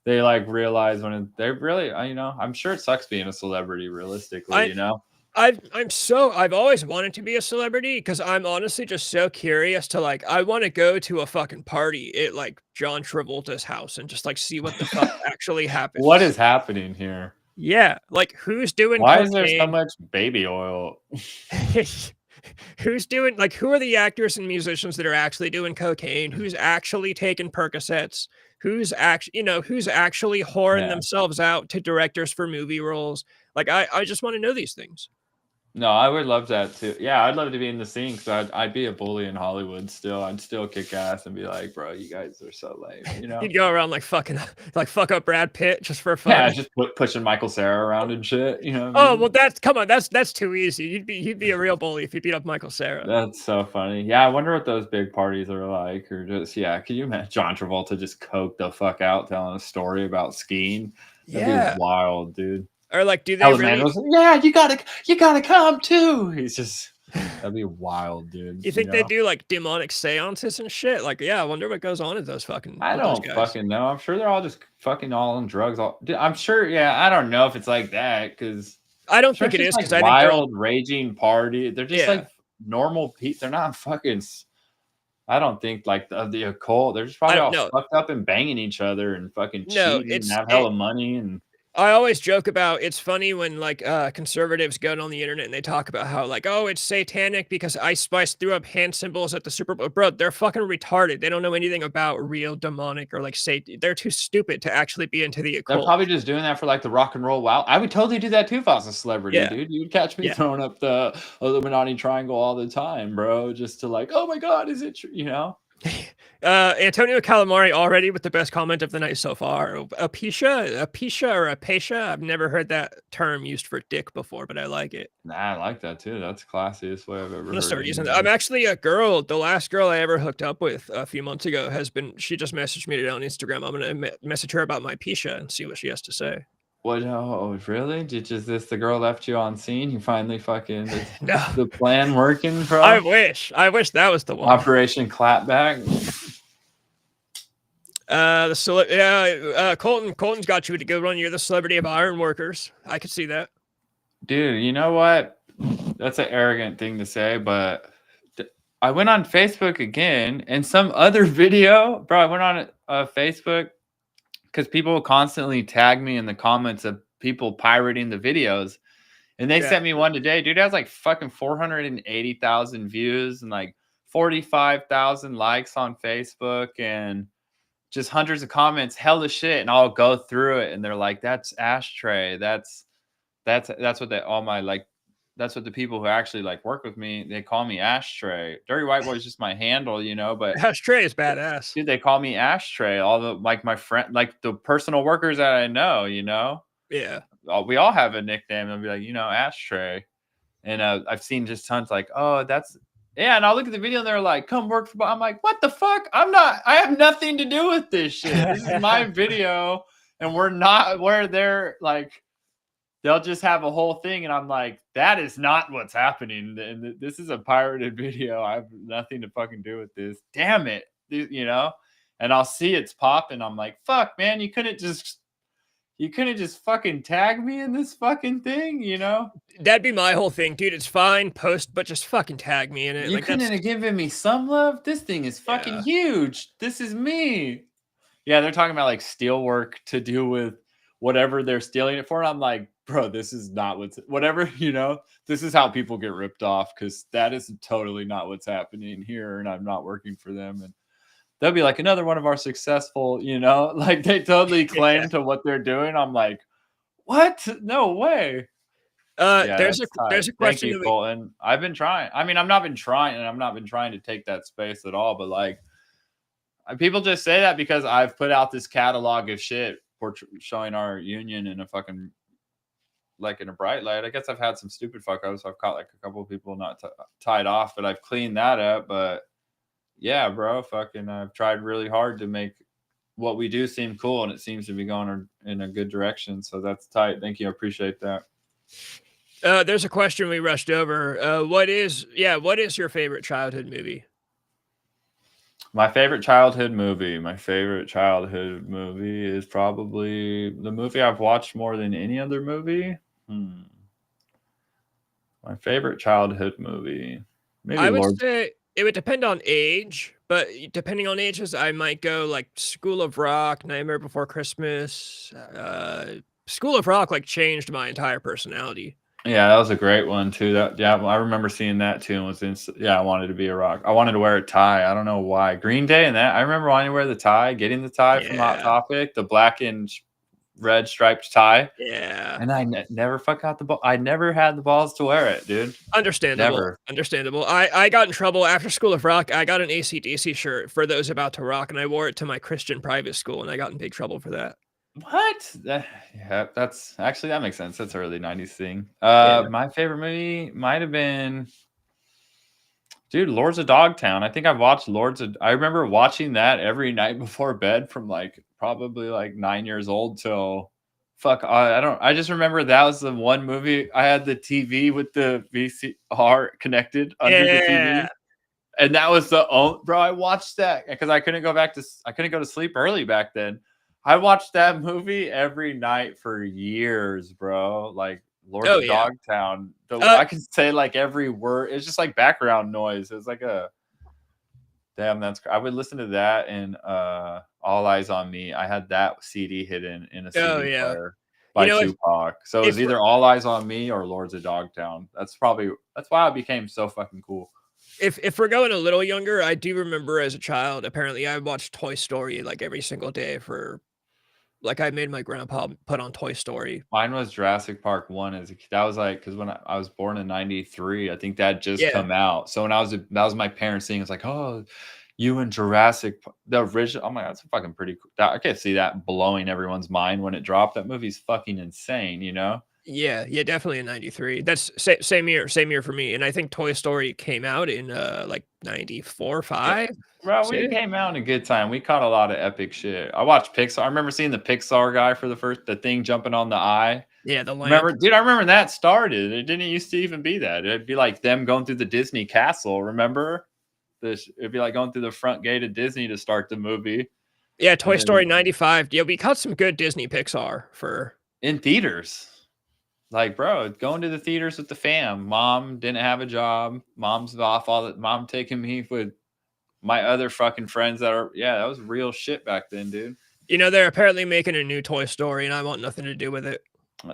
They like realize when they really, you know, I'm sure it sucks being a celebrity realistically, you know. I've always wanted to be a celebrity because I'm honestly just so curious to like I want to go to a fucking party at like John Travolta's house and just like see what the fuck actually happens. What is happening here? Yeah, like who's doing Why cocaine? is there so much baby oil? Who's doing like who are the actors and musicians that are actually doing cocaine? Who's actually taking Percocets? Who's actually whoring themselves out to directors for movie roles? Like I just want to know these things. No, I would love that too. Yeah, I'd love to be in the scene because I'd be a bully in Hollywood still. I'd still kick ass and be like, bro, you guys are so lame, you know? You'd go around like fucking like fuck up Brad Pitt just for fun. Yeah, just pushing Michael Cera around and shit, you know? Oh, well, that's too easy. You'd be a real bully if you beat up Michael Cera. That's so funny. Yeah, I wonder what those big parties are like, or just can you imagine John Travolta just coked the fuck out telling a story about skiing? That'd be wild, dude. Or like, do they really? Yeah, you gotta come too. He's just that'd be wild, dude. You think they do like demonic seances and shit? Like, yeah, I wonder what goes on at those fucking. I don't fucking know. I'm sure they're all just fucking all on drugs. I'm sure. Yeah, I don't know if it's like that because I don't think it is because I think wild raging party. They're just like normal people. They're not fucking. I don't think like the occult. They're just probably all fucked up and banging each other and fucking cheating and have hella money and. I always joke about it's funny when like conservatives go on the internet and they talk about how like, oh, it's satanic because Ice Spice threw up hand symbols at the Super Bowl. Bro, they're fucking retarded. They don't know anything about real demonic or like Satan. They're too stupid to actually be into the occult. They're probably just doing that for like the rock and roll. Wow, I would totally do that too if I was a celebrity, dude. You'd catch me throwing up the Illuminati triangle all the time, bro, just to like, oh my god, is it true? You know. Antonio Calamari already with the best comment of the night so far. Apisha. I've never heard that term used for dick before, but I like it. Nah, I like that too. That's the classiest way I've ever heard. Start using that. I'm actually a girl. The last girl I ever hooked up with a few months ago she just messaged me today on Instagram. I'm gonna message her about my Pisha and see what she has to say. What? Oh, really? Is this the girl left you on scene? You finally fucking the plan working, bro? I wish that was the one. Operation Clapback. Colton's got you to go run. You're the celebrity of iron workers. I could see that. Dude, you know what? That's an arrogant thing to say, but I went on Facebook again and some other video, bro. I went on Facebook because people constantly tag me in the comments of people pirating the videos. And they sent me one today. Dude, it has like fucking 480,000 views and like 45,000 likes on Facebook and just hundreds of comments, hella shit. And I'll go through it and they're like, that's Ashtray. That's what that's what the people who actually like work with me, they call me Ashtray. Dirty White Boy is just my handle, you know, but Ashtray is badass. Dude, they call me Ashtray. All the like my friend, like the personal workers that I know, you know. Yeah. we all have a nickname. They'll be like, Ashtray. And I've seen just tons like, oh, that's yeah. And I'll look at the video and they're like, come work for. I'm like, what the fuck? I have nothing to do with this shit. This is my video, and they're like, they'll just have a whole thing, and I'm like, that is not what's happening. And this is a pirated video. I have nothing to fucking do with this. Damn it, And I'll see it's popping. I'm like, fuck, man, you couldn't just fucking tag me in this fucking thing, That'd be my whole thing, dude. It's fine, post, but just fucking tag me in it. You like, couldn't have given me some love. This thing is fucking huge. This is me. Yeah, they're talking about like steel work to do with whatever they're stealing it for. And I'm like, bro, this is not whatever, this is how people get ripped off, because that is totally not what's happening here. And I'm not working for them. And they'll be like, another one of our successful, like they totally claim to what they're doing. I'm like, what? No way. There's a question. Thank you, Colton. I've been trying. I mean, I've not been trying to take that space at all. But like, people just say that because I've put out this catalog of shit showing our union in a fucking in a bright light. I guess I've had some stupid fuck ups. I've caught like a couple of people not tied off, but I've cleaned that up. But yeah, bro, fucking, I've tried really hard to make what we do seem cool, and it seems to be going in a good direction. So that's tight. Thank you. I appreciate that. There's a question we rushed over. What is your favorite childhood movie? My favorite childhood movie is probably the movie I've watched more than any other movie. My favorite childhood movie. Maybe I would say it would depend on age, but depending on ages, I might go like School of Rock, Nightmare Before Christmas. School of Rock like changed my entire personality. Yeah, that was a great one too. I remember seeing that too. And I wanted to be a rock. I wanted to wear a tie. I don't know why. Green Day and that. I remember wanting to wear the tie, getting the tie from Hot Topic, the black and red striped tie. Yeah. And I never fuck out the ball. I never had the balls to wear it, dude. Understandable. Never. Understandable. I got in trouble after School of Rock. I got an AC/DC shirt for those about to rock, and I wore it to my Christian private school, and I got in big trouble for that. What? That's actually, that makes sense. That's a really 90s thing. My favorite movie might have been, dude, Lords of Dogtown. I think I've watched I remember watching that every night before bed from like probably like 9 years old till I just remember that was the one movie. I had the TV with the VCR connected under the TV. And that was bro, I watched that because I couldn't go to sleep early back then. I watched that movie every night for years, bro. Like Lords of Dogtown. I can say like every word. It's just like background noise. It's like I would listen to that and All Eyes on Me. I had that CD hidden in a CD player by Tupac. So it was either All Eyes on Me or Lords of Dogtown. That's why I became so fucking cool. If we're going a little younger, I do remember as a child, apparently I watched Toy Story like every single day like I made my grandpa put on Toy Story. Mine was Jurassic Park 1 that was like, because when I was born in 93, I think that just come out. So when that was my parents saying, it's like, oh, you and Jurassic, the original. Oh my God, that's fucking pretty cool. I can't see that blowing everyone's mind when it dropped. That movie's fucking insane, Yeah, definitely in 93. That's same year for me. And I think Toy Story came out in like 94, 5. Bro, we came out in a good time. We caught a lot of epic shit. I watched Pixar. I remember seeing the Pixar guy for the thing jumping on the eye. Yeah, the lamp. I remember that started. It didn't used to even be that. It'd be like them going through the Disney castle, remember? It'd be like going through the front gate of Disney to start the movie. Yeah, Toy Story 95. Yeah, we caught some good Disney Pixar in theaters. Like, bro, going to the theaters with the fam. Mom didn't have a job. Mom's off mom taking me with my other fucking friends that was real shit back then, dude. They're apparently making a new Toy Story, and I want nothing to do with it.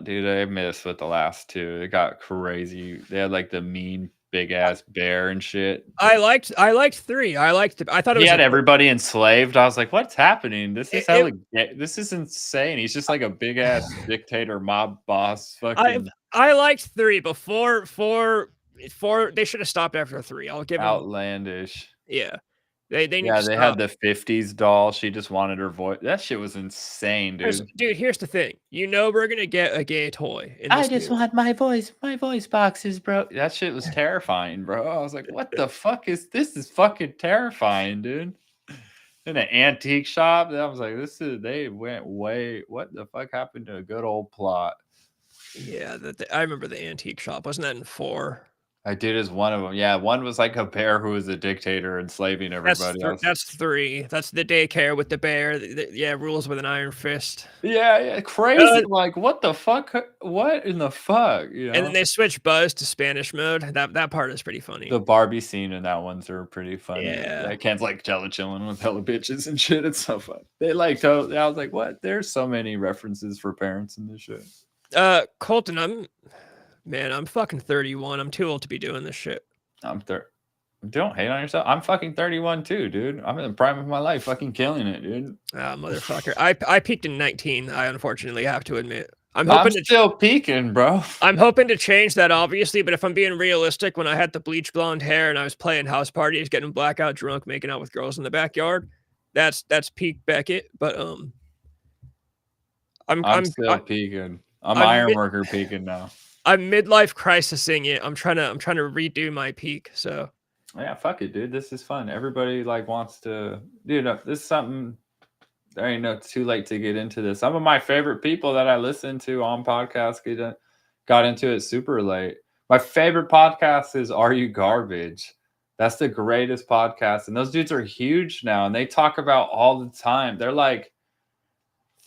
Dude, I missed with the last two. It got crazy. They had like the mean big ass bear and shit. I liked 3. I thought it had everybody enslaved. I was like, what's happening? This is insane. He's just like a big ass dictator mob boss. Fucking. I liked 3 before 4. They should have stopped after 3. I'll give outlandish. Yeah. They need Yeah, to they stop. had the 50s doll. She just wanted her voice. That shit was insane, dude. Dude, here's the thing. We're gonna get a gay toy in I this just movie. want my voice boxes, bro. That shit was terrifying, bro. I was like, what the fuck is this? Is fucking terrifying, dude. In an antique shop, I was like, they went way. What the fuck happened to a good old plot? Yeah, I remember the antique shop. Wasn't that in 4? I did as one of them. Yeah, one was like a bear who was a dictator enslaving everybody. That's 3. That's the daycare with the bear. Yeah, rules with an iron fist. Yeah, crazy. Uh, Like, what the fuck? What in the fuck? and then they switch Buzz to Spanish mode. That part is pretty funny. The Barbie scene and that ones are pretty funny. Yeah. Ken's like jello chilling with hella bitches and shit. It's so fun. They like totally. I was like, what? There's so many references for parents in this shit. Colton, I'm fucking 31. I'm too old to be doing this shit. Don't hate on yourself. I'm fucking 31 too, dude. I'm in the prime of my life, fucking killing it, dude. Ah, motherfucker. I peaked in 19. I unfortunately have to admit. I'm still peaking, bro. I'm hoping to change that, obviously, but if I'm being realistic, when I had the bleach blonde hair and I was playing house parties, getting blackout drunk, making out with girls in the backyard, that's peak Beckett. But I'm still peaking. I'm Ironworker peaking now. I'm midlife crisising it. I'm trying to redo my peak. So yeah, fuck it, dude. This is fun. Everybody like wants to, dude. This is something. There ain't no too late to get into this. Some of my favorite people that I listen to on podcasts got into it super late. My favorite podcast is Are You Garbage? That's the greatest podcast. And those dudes are huge now. And they talk about all the time. They're like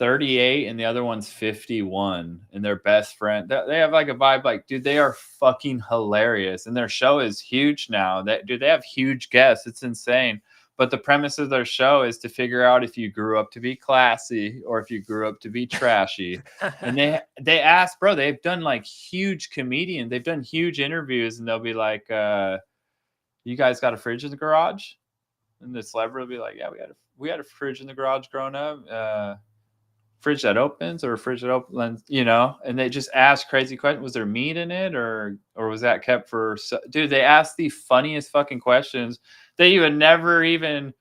38 and the other one's 51. And their best friend. They have like a vibe like, dude, they are fucking hilarious. And their show is huge now. They have huge guests. It's insane. But the premise of their show is to figure out if you grew up to be classy or if you grew up to be trashy. And they ask, bro, they've done like huge comedians. They've done huge interviews and they'll be like, you guys got a fridge in the garage? And the celebrity will be like, yeah, we had a fridge in the garage growing up. Fridge that opens or a fridge that opens, you know? And they just ask crazy questions. Was there meat in it or was that kept for... Dude, they ask the funniest fucking questions that you would never even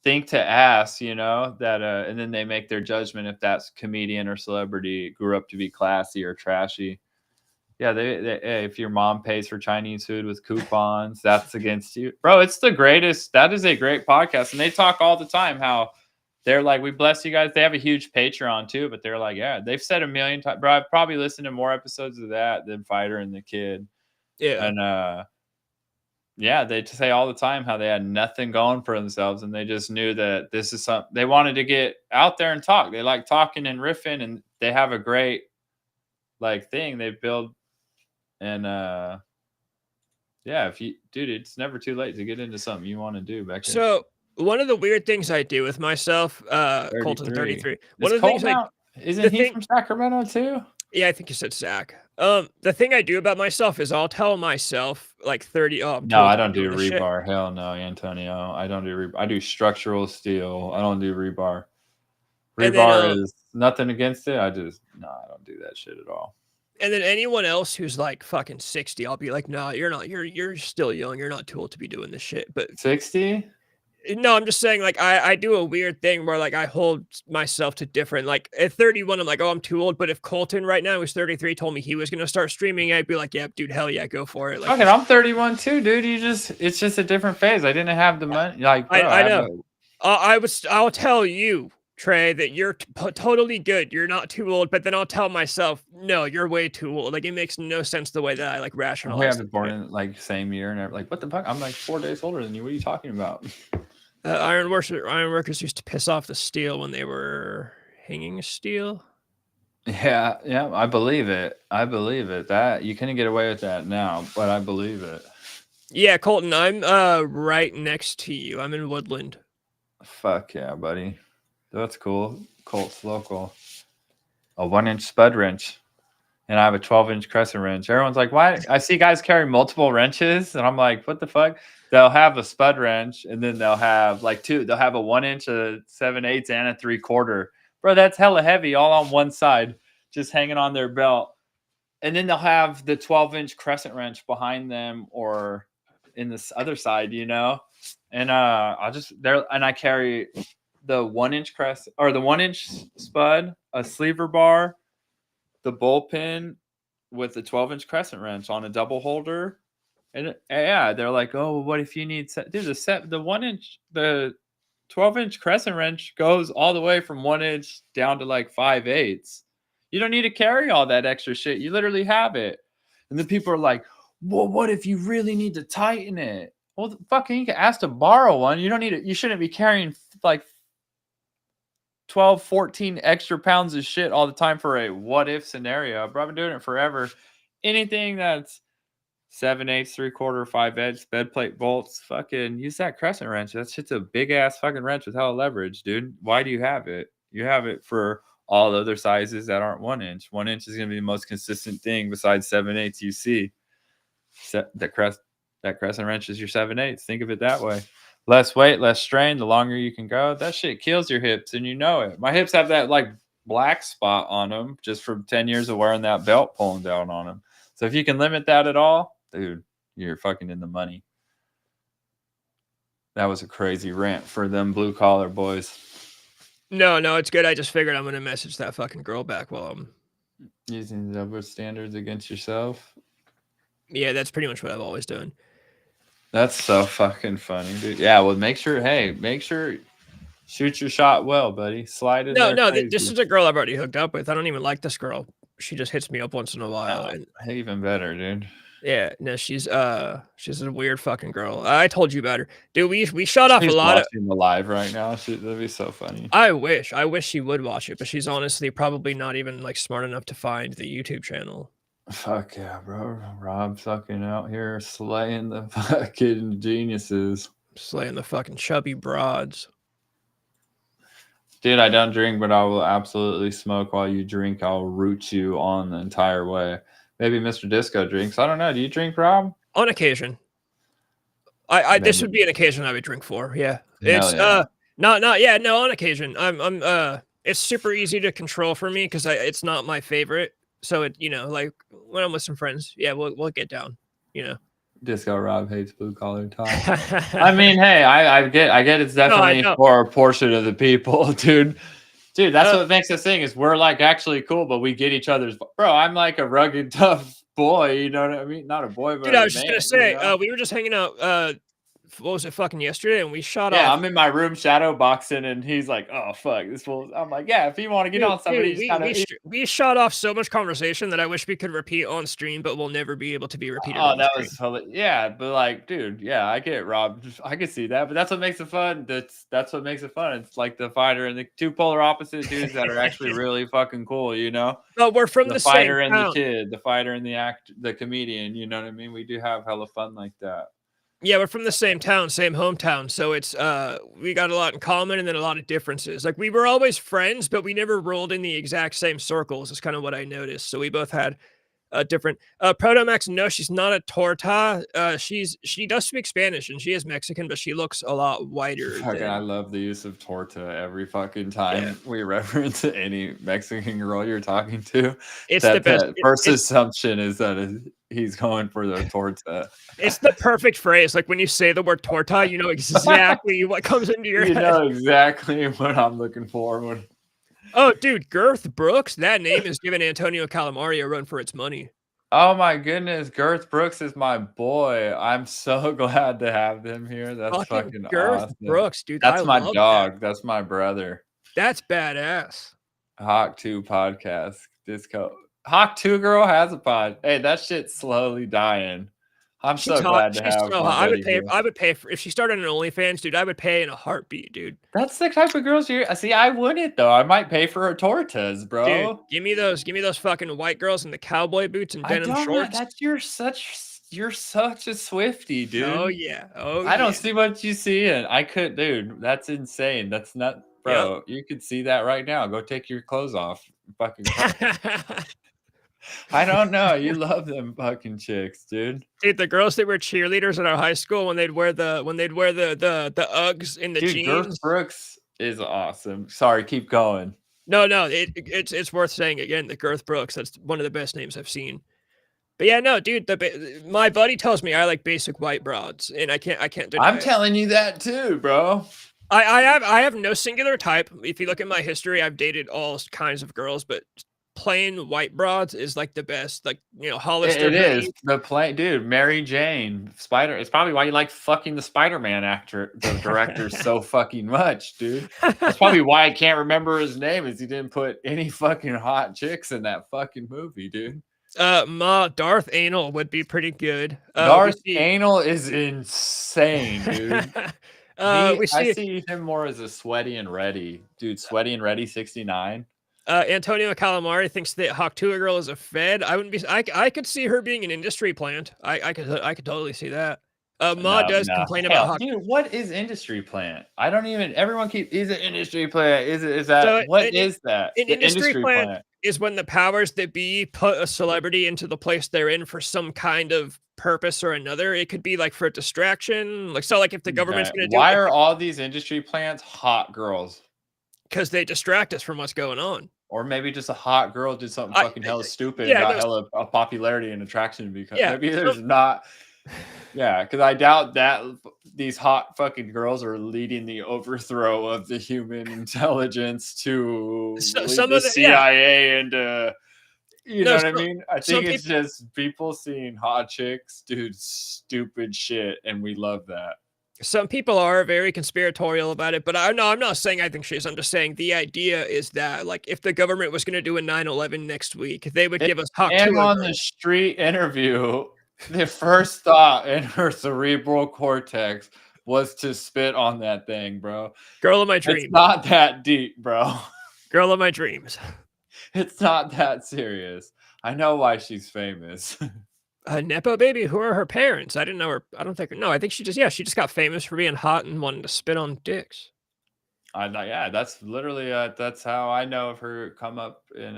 think to ask, you know, that and then they make their judgment if that's comedian or celebrity grew up to be classy or trashy. Yeah, hey, if your mom pays for Chinese food with coupons, that's against you. Bro, it's the greatest. That is a great podcast. And they talk all the time how they're like, we bless you guys. They have a huge Patreon too, but they're like, yeah, they've said 1,000,000 times. Bro, I've probably listened to more episodes of that than Fighter and the Kid. Yeah. And yeah, they say all the time how they had nothing going for themselves and they just knew that this is something they wanted to get out there and talk. They like talking and riffing and they have a great like thing they build. And yeah, dude, it's never too late to get into something you want to do, Beckett. So one of the weird things I do with myself, Colton 33. One of the things isn't he from Sacramento too? Yeah, I think you said Zach. The thing I do about myself is I'll tell myself like 30. No, I don't do rebar. Hell no, Antonio. I don't do rebar. I do structural steel. I don't do rebar. Rebar is nothing against it. I don't do that shit at all. And then anyone else who's like fucking 60, I'll be like, no, you're not. You're still young. You're not too old to be doing this shit. But 60? No, I'm just saying, like, I do a weird thing where, like, I hold myself to different, like, at 31, I'm like, oh, I'm too old. But if Colton right now, who's 33, told me he was going to start streaming, I'd be like, yeah, dude, hell yeah, go for it. Like, okay, I'm 31 too, dude. It's just a different phase. I didn't have the money. Like, bro, I know. I'll tell you, Trey, that you're totally good. You're not too old. But then I'll tell myself, no, you're way too old. Like, it makes no sense the way that I, like, rationalize. We haven't born in, like, same year. And like, what the fuck? I'm, like, 4 days older than you. What are you talking about? Iron workers used to piss off the steel when they were hanging steel. Yeah, I believe it. That you couldn't get away with that now, but I believe it. Yeah, Colton, I'm right next to you. I'm in Woodland. Fuck yeah, buddy. That's cool. Colt's local. A 1-inch spud wrench. And I have a 12-inch crescent wrench. Everyone's like, why? I see guys carry multiple wrenches, and I'm like, what the fuck? They'll have a spud wrench, and then they'll have like two. They'll have a 1-inch, a 7/8, and a 3/4. Bro, that's hella heavy, all on one side, just hanging on their belt. And then they'll have the 12-inch crescent wrench behind them or in this other side, you know? And I carry the 1-inch crest or the 1-inch spud, a sleever bar, the bullpen with the 12-inch crescent wrench on a double holder. And yeah, they're like, oh, what if you need dude, the 1-inch, the 12-inch crescent wrench goes all the way from 1 inch down to like 5/8. You don't need to carry all that extra shit. You literally have it. And then people are like, well, what if you really need to tighten it? Well, fucking, you can ask to borrow one. You don't need it. You shouldn't be carrying like 12, 14 extra pounds of shit all the time for a what if scenario. Bro, I've been doing it forever. Anything that's 7/8, 3/4, 5/8, bed plate bolts, fucking use that crescent wrench. That shit's a big ass fucking wrench with hella leverage, dude. Why do you have it? You have it for all the other sizes that aren't 1 inch. 1 inch is going to be the most consistent thing besides 7/8 you see. That crescent wrench is your 7/8. Think of it that way. Less weight, less strain, the longer you can go. That shit kills your hips and you know it. My hips have that like black spot on them just from 10 years of wearing that belt pulling down on them. So if you can limit that at all, dude, you're fucking in the money. That was a crazy rant for them blue collar boys. No, it's good. I just figured I'm gonna message that fucking girl back while I'm using double standards against yourself. Yeah, that's pretty much what I've always done. That's so fucking funny, dude. Yeah, well, make sure shoot your shot well, buddy. Slide it. No, this is a girl I've already hooked up with. I don't even like this girl. She just hits me up once in a while. And even better, dude. Yeah, no, she's a weird fucking girl. I told you about her, dude. We shot off a lot of the live right now. That'd be so funny. I wish she would watch it, but she's honestly probably not even like smart enough to find the YouTube channel. Fuck yeah, bro. Rob fucking out here slaying the fucking geniuses, slaying the fucking chubby broads. Dude, I don't drink, but I will absolutely smoke while you drink. I'll root you on the entire way. Maybe Mr. Disco drinks. I don't know. Do you drink, Rob? On occasion. This would be an occasion I would drink for. Yeah. It's on occasion. It's super easy to control for me because it's not my favorite. So it, like when I'm with some friends, yeah, we'll get down, Disco Rob hates blue collar talk. I mean, hey, I get it's definitely for a portion of the people, dude. Dude, that's what makes us sing is we're like actually cool, but we get each other's. Bro, I'm like a rugged, tough boy. You know what I mean? Not a boy, but dude, I was just gonna say, we were just hanging out. What was it fucking yesterday? And we shot off. Yeah, I'm in my room shadow boxing, and he's like, "Oh fuck, this fool." I'm like, "Yeah, if you want to get on somebody, we shot off so much conversation that I wish we could repeat on stream, but we'll never be able to be repeated. Oh, that was yeah, but like, dude, yeah, I get it, Rob. I can see that, but that's what makes it fun. That's what makes it fun. It's like the fighter and the two polar opposite dudes that are actually really fucking cool, No, we're from the fighter same and town. the kid, the fighter and the comedian. You know what I mean? We do have hella fun like that. Yeah, we're from the same town, same hometown. So it's we got a lot in common and then a lot of differences. Like we were always friends, but we never rolled in the exact same circles. Is kind of what I noticed. So we both had different Protomax. No, she's not a torta. She does speak Spanish and she is Mexican, but she looks a lot whiter. I love the use of torta every fucking time we reference any Mexican girl you're talking to. It's the best. First assumption is that he's going for the torta. It's the perfect phrase. Like when you say the word torta, you know exactly what comes into your head. You know exactly what I'm looking for. Oh, dude, Girth Brooks. That name is giving Antonio Calamari a run for its money. Oh my goodness, Girth Brooks is my boy. I'm so glad to have them here. That's fucking Girth awesome. Brooks, dude. That's my dog. That's my brother. That's badass. Hawk 2 podcast. Disco. Hawk 2 girl has a pod. Hey, that shit's slowly dying. I'm so glad to have. I would pay for if she started an OnlyFans, dude. I would pay in a heartbeat, dude. That's the type of girls you see. I wouldn't though. I might pay for her tortas, bro. Dude, give me those fucking white girls in the cowboy boots and denim shorts. You're such a Swiftie, dude. Oh yeah. I don't see what you see, and I could, dude. That's insane. That's not, bro. Yep. You could see that right now. Go take your clothes off, fucking. I don't know. You love them fucking chicks, dude. Dude, the girls that were cheerleaders at our high school when they'd wear the Uggs in the jeans. Girth Brooks is awesome. Sorry, keep going. No, it's worth saying again. The Girth Brooks. That's one of the best names I've seen. But yeah, no, dude, my buddy tells me I like basic white broads, and I can't deny I'm it. telling you that too, bro. I have no singular type. If you look at my history, I've dated all kinds of girls, but plain white broads is like the best. Like, you know, Hollister It is hoodie. the play, dude. Mary Jane Spider. It's probably why you like fucking the Spider-Man actor, the director, so fucking much, dude. That's probably why I can't remember his name. Is he didn't put any fucking hot chicks in that fucking movie, dude. Darth Anal would be pretty good. Darth Anal is insane, dude. I I see him more as a Sweaty and Ready, dude. Sweaty and Ready 69. Antonio Calamari thinks that Hawktua Girl is a fed. I wouldn't be. I could see her being an industry plant. I could totally see that. Ma does complain about Hawk. Dude, what is industry plant? I don't even. Everyone is it industry plant? Is that So what is that? An industry plant is when the powers that be put a celebrity into the place they're in for some kind of purpose or another. It could be like for a distraction. Like, so like if the government's going to do. Why are all these industry plants hot girls? Because they distract us from what's going on. Or maybe just a hot girl did something fucking hella stupid and got hella popularity and attraction because maybe there's not. Yeah, because I doubt that these hot fucking girls are leading the overthrow of the human intelligence to some the of the CIA and you know what I mean? I think it's just people seeing hot chicks do stupid shit, and we love that. Some people are very conspiratorial about it, but I'm not saying I think she is. I'm just saying the idea is that, like, if the government was going to do a 9/11 next week, they would give us Hawk. And on the street interview, the first thought in her cerebral cortex was to spit on that thing, bro. Girl of my dreams. It's not that deep, bro. Girl of my dreams. It's not that serious. I know why she's famous. Nepo baby, who are her parents? I didn't know her. I don't think. No, I think she just got famous for being hot and wanting to spit on dicks. Yeah, that's literally that's how I know of her come up in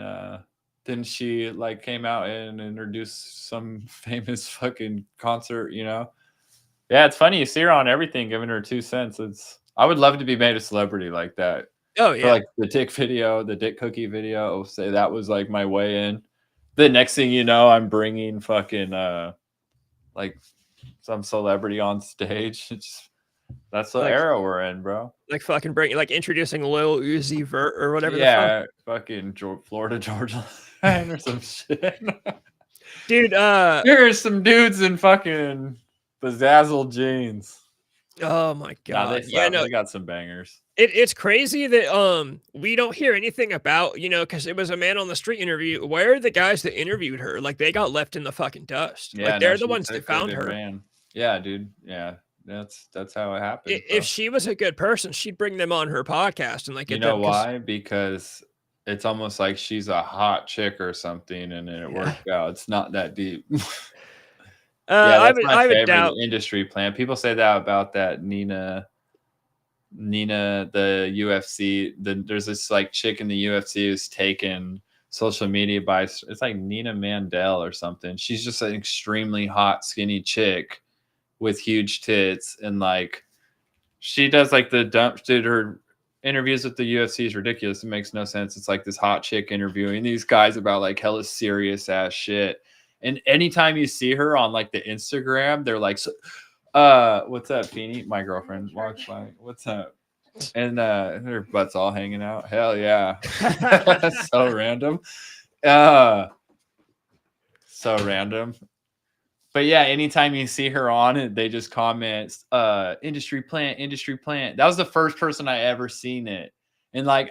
then she like came out and introduced some famous fucking concert, you know. Yeah, it's funny you see her on everything giving her 2 cents. I would love to be made a celebrity like that. Oh yeah. For like the dick cookie video, say that was like my way in. The next thing you know, I'm bringing fucking like some celebrity on stage. That's the era we're in, bro. Like fucking introducing Lil Uzi Vert or whatever. Yeah, fucking Florida Georgia Line or some shit. Dude, there's some dudes in fucking bezazzled jeans. Oh my god! They got some bangers. It's crazy that we don't hear anything about, you know, because it was a man on the street interview. Where are the guys that interviewed her? Like, they got left in the fucking dust. Yeah, like, they're the ones that found her. Ran. Yeah, dude. Yeah, that's how it happened. If she was a good person, she'd bring them on her podcast and like. You know why? Because it's almost like she's a hot chick or something, and then it worked out. It's not that deep. I would doubt industry plan. People say that about that Nina, the UFC. There's this like chick in the UFC who's taken social media by. It's like Nina Mandel or something. She's just an extremely hot, skinny chick with huge tits, and like she does like her interviews with the UFC is ridiculous. It makes no sense. It's like this hot chick interviewing these guys about like hella serious ass shit. And anytime you see her on like the Instagram, they're like, what's up, Feeny? My girlfriend walks by. What's up? And her butt's all hanging out. Hell yeah. So random. So random. But yeah, anytime you see her on it, they just comment, industry plant. That was the first person I ever seen it. And like,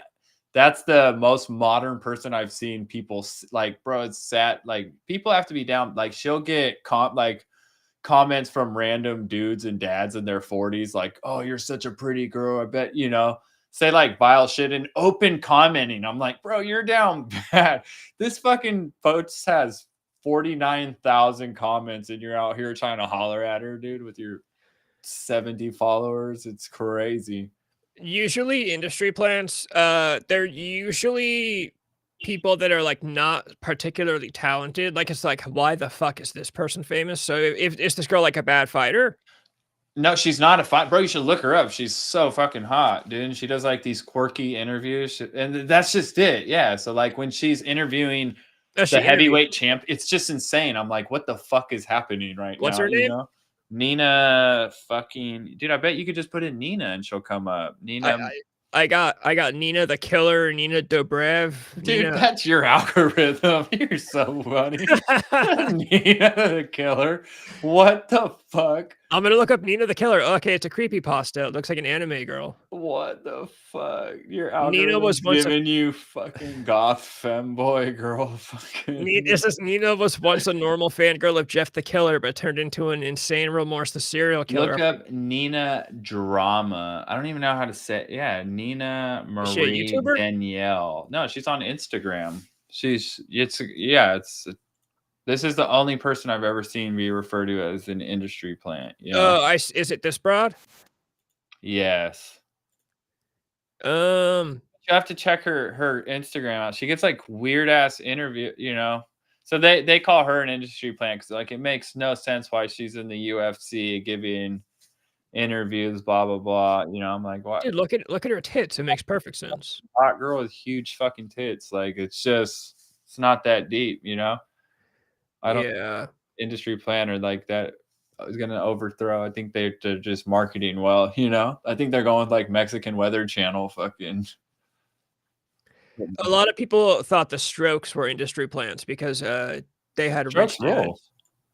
that's the most modern person I've seen people like, bro, it's sad. Like, people have to be down. Like, she'll get comments from random dudes and dads in their 40s. Like, oh, you're such a pretty girl. I bet, you know, say like vile shit and open commenting. I'm like, bro, you're down bad. This fucking post has 49,000 comments and you're out here trying to holler at her, dude, with your 70 followers. It's crazy. Usually industry plants, they're usually people that are like not particularly talented. Like, it's like, why the fuck is this person famous? So if is this girl like a bad fighter? No, she's not a fight, bro. You should look her up. She's so fucking hot, dude. And she does like these quirky interviews, and that's just it. Yeah. So like when she's interviewing Oh, she the interviewed. heavyweight champ. It's just insane. I'm like, what the fuck is happening right What's now? her name? Know? Nina fucking dude. I bet you could just put in Nina and she'll come up. Nina. I got Nina the Killer, Nina Dobrev. Dude, Nina. that's your algorithm. You're so funny. Nina the Killer. What the fuck? I'm gonna look up Nina the Killer. Okay, it's a creepypasta. It looks like an anime girl. What the fuck? Your Nina was algorithm's once giving you fucking goth femboy girl. Fucking. It says Nina was once a normal fangirl of Jeff the Killer, but turned into an insane remorse the serial killer. Look up Nina Drama. I don't even know how to say it. Yeah, Nina Is she a Marie YouTuber? Danielle. No, she's on Instagram. This is the only person I've ever seen be referred to as an industry plant. You know? Oh, is it this broad? Yes. Um, You have to check her Instagram out. She gets like weird ass interview, you know. So they call her an industry plant because like it makes no sense why she's in the UFC giving interviews, blah blah blah. You know, I'm like, what? dude, look at her tits. It makes perfect sense. Hot girl with huge fucking tits. Like it's not that deep, you know. I don't Yeah. industry planner like that is gonna overthrow. I think they're just marketing well, you know. I think they're going with like Mexican Weather Channel fucking. A lot of people thought the Strokes were industry plants because they had Strokes rich dads. roll.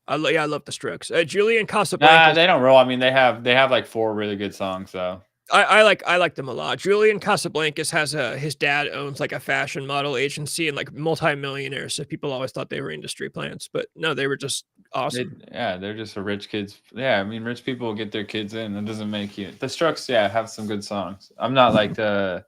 I love the Strokes. Julian Nah, Casablancas. they don't roll. I mean, they have like 4 really good songs though. I like them a lot. Julian Casablancas has his dad owns like a fashion model agency and like multi-millionaires. So people always thought they were industry plants, but no, they were just awesome. They're just a rich kids. Yeah, I mean, rich people get their kids in. That doesn't make you. The Strokes, yeah, have some good songs. I'm not like the.